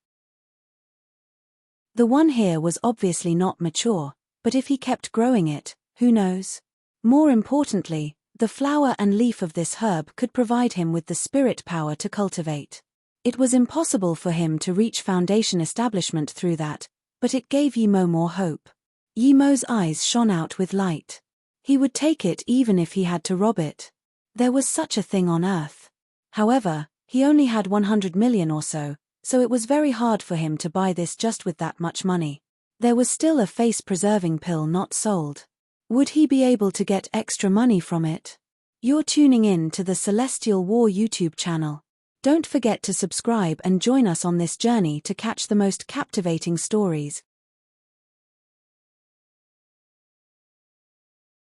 The one here was obviously not mature, but if he kept growing it, who knows? More importantly, the flower and leaf of this herb could provide him with the spirit power to cultivate. It was impossible for him to reach Foundation Establishment through that, but it gave Yimo more hope. Yimo's eyes shone out with light. He would take it even if he had to rob it. There was such a thing on Earth. However, he only had 100 million or so it was very hard for him to buy this just with that much money. There was still a face-preserving pill not sold. Would he be able to get extra money from it? You're tuning in to the Celestial War YouTube channel. Don't forget to subscribe and join us on this journey to catch the most captivating stories.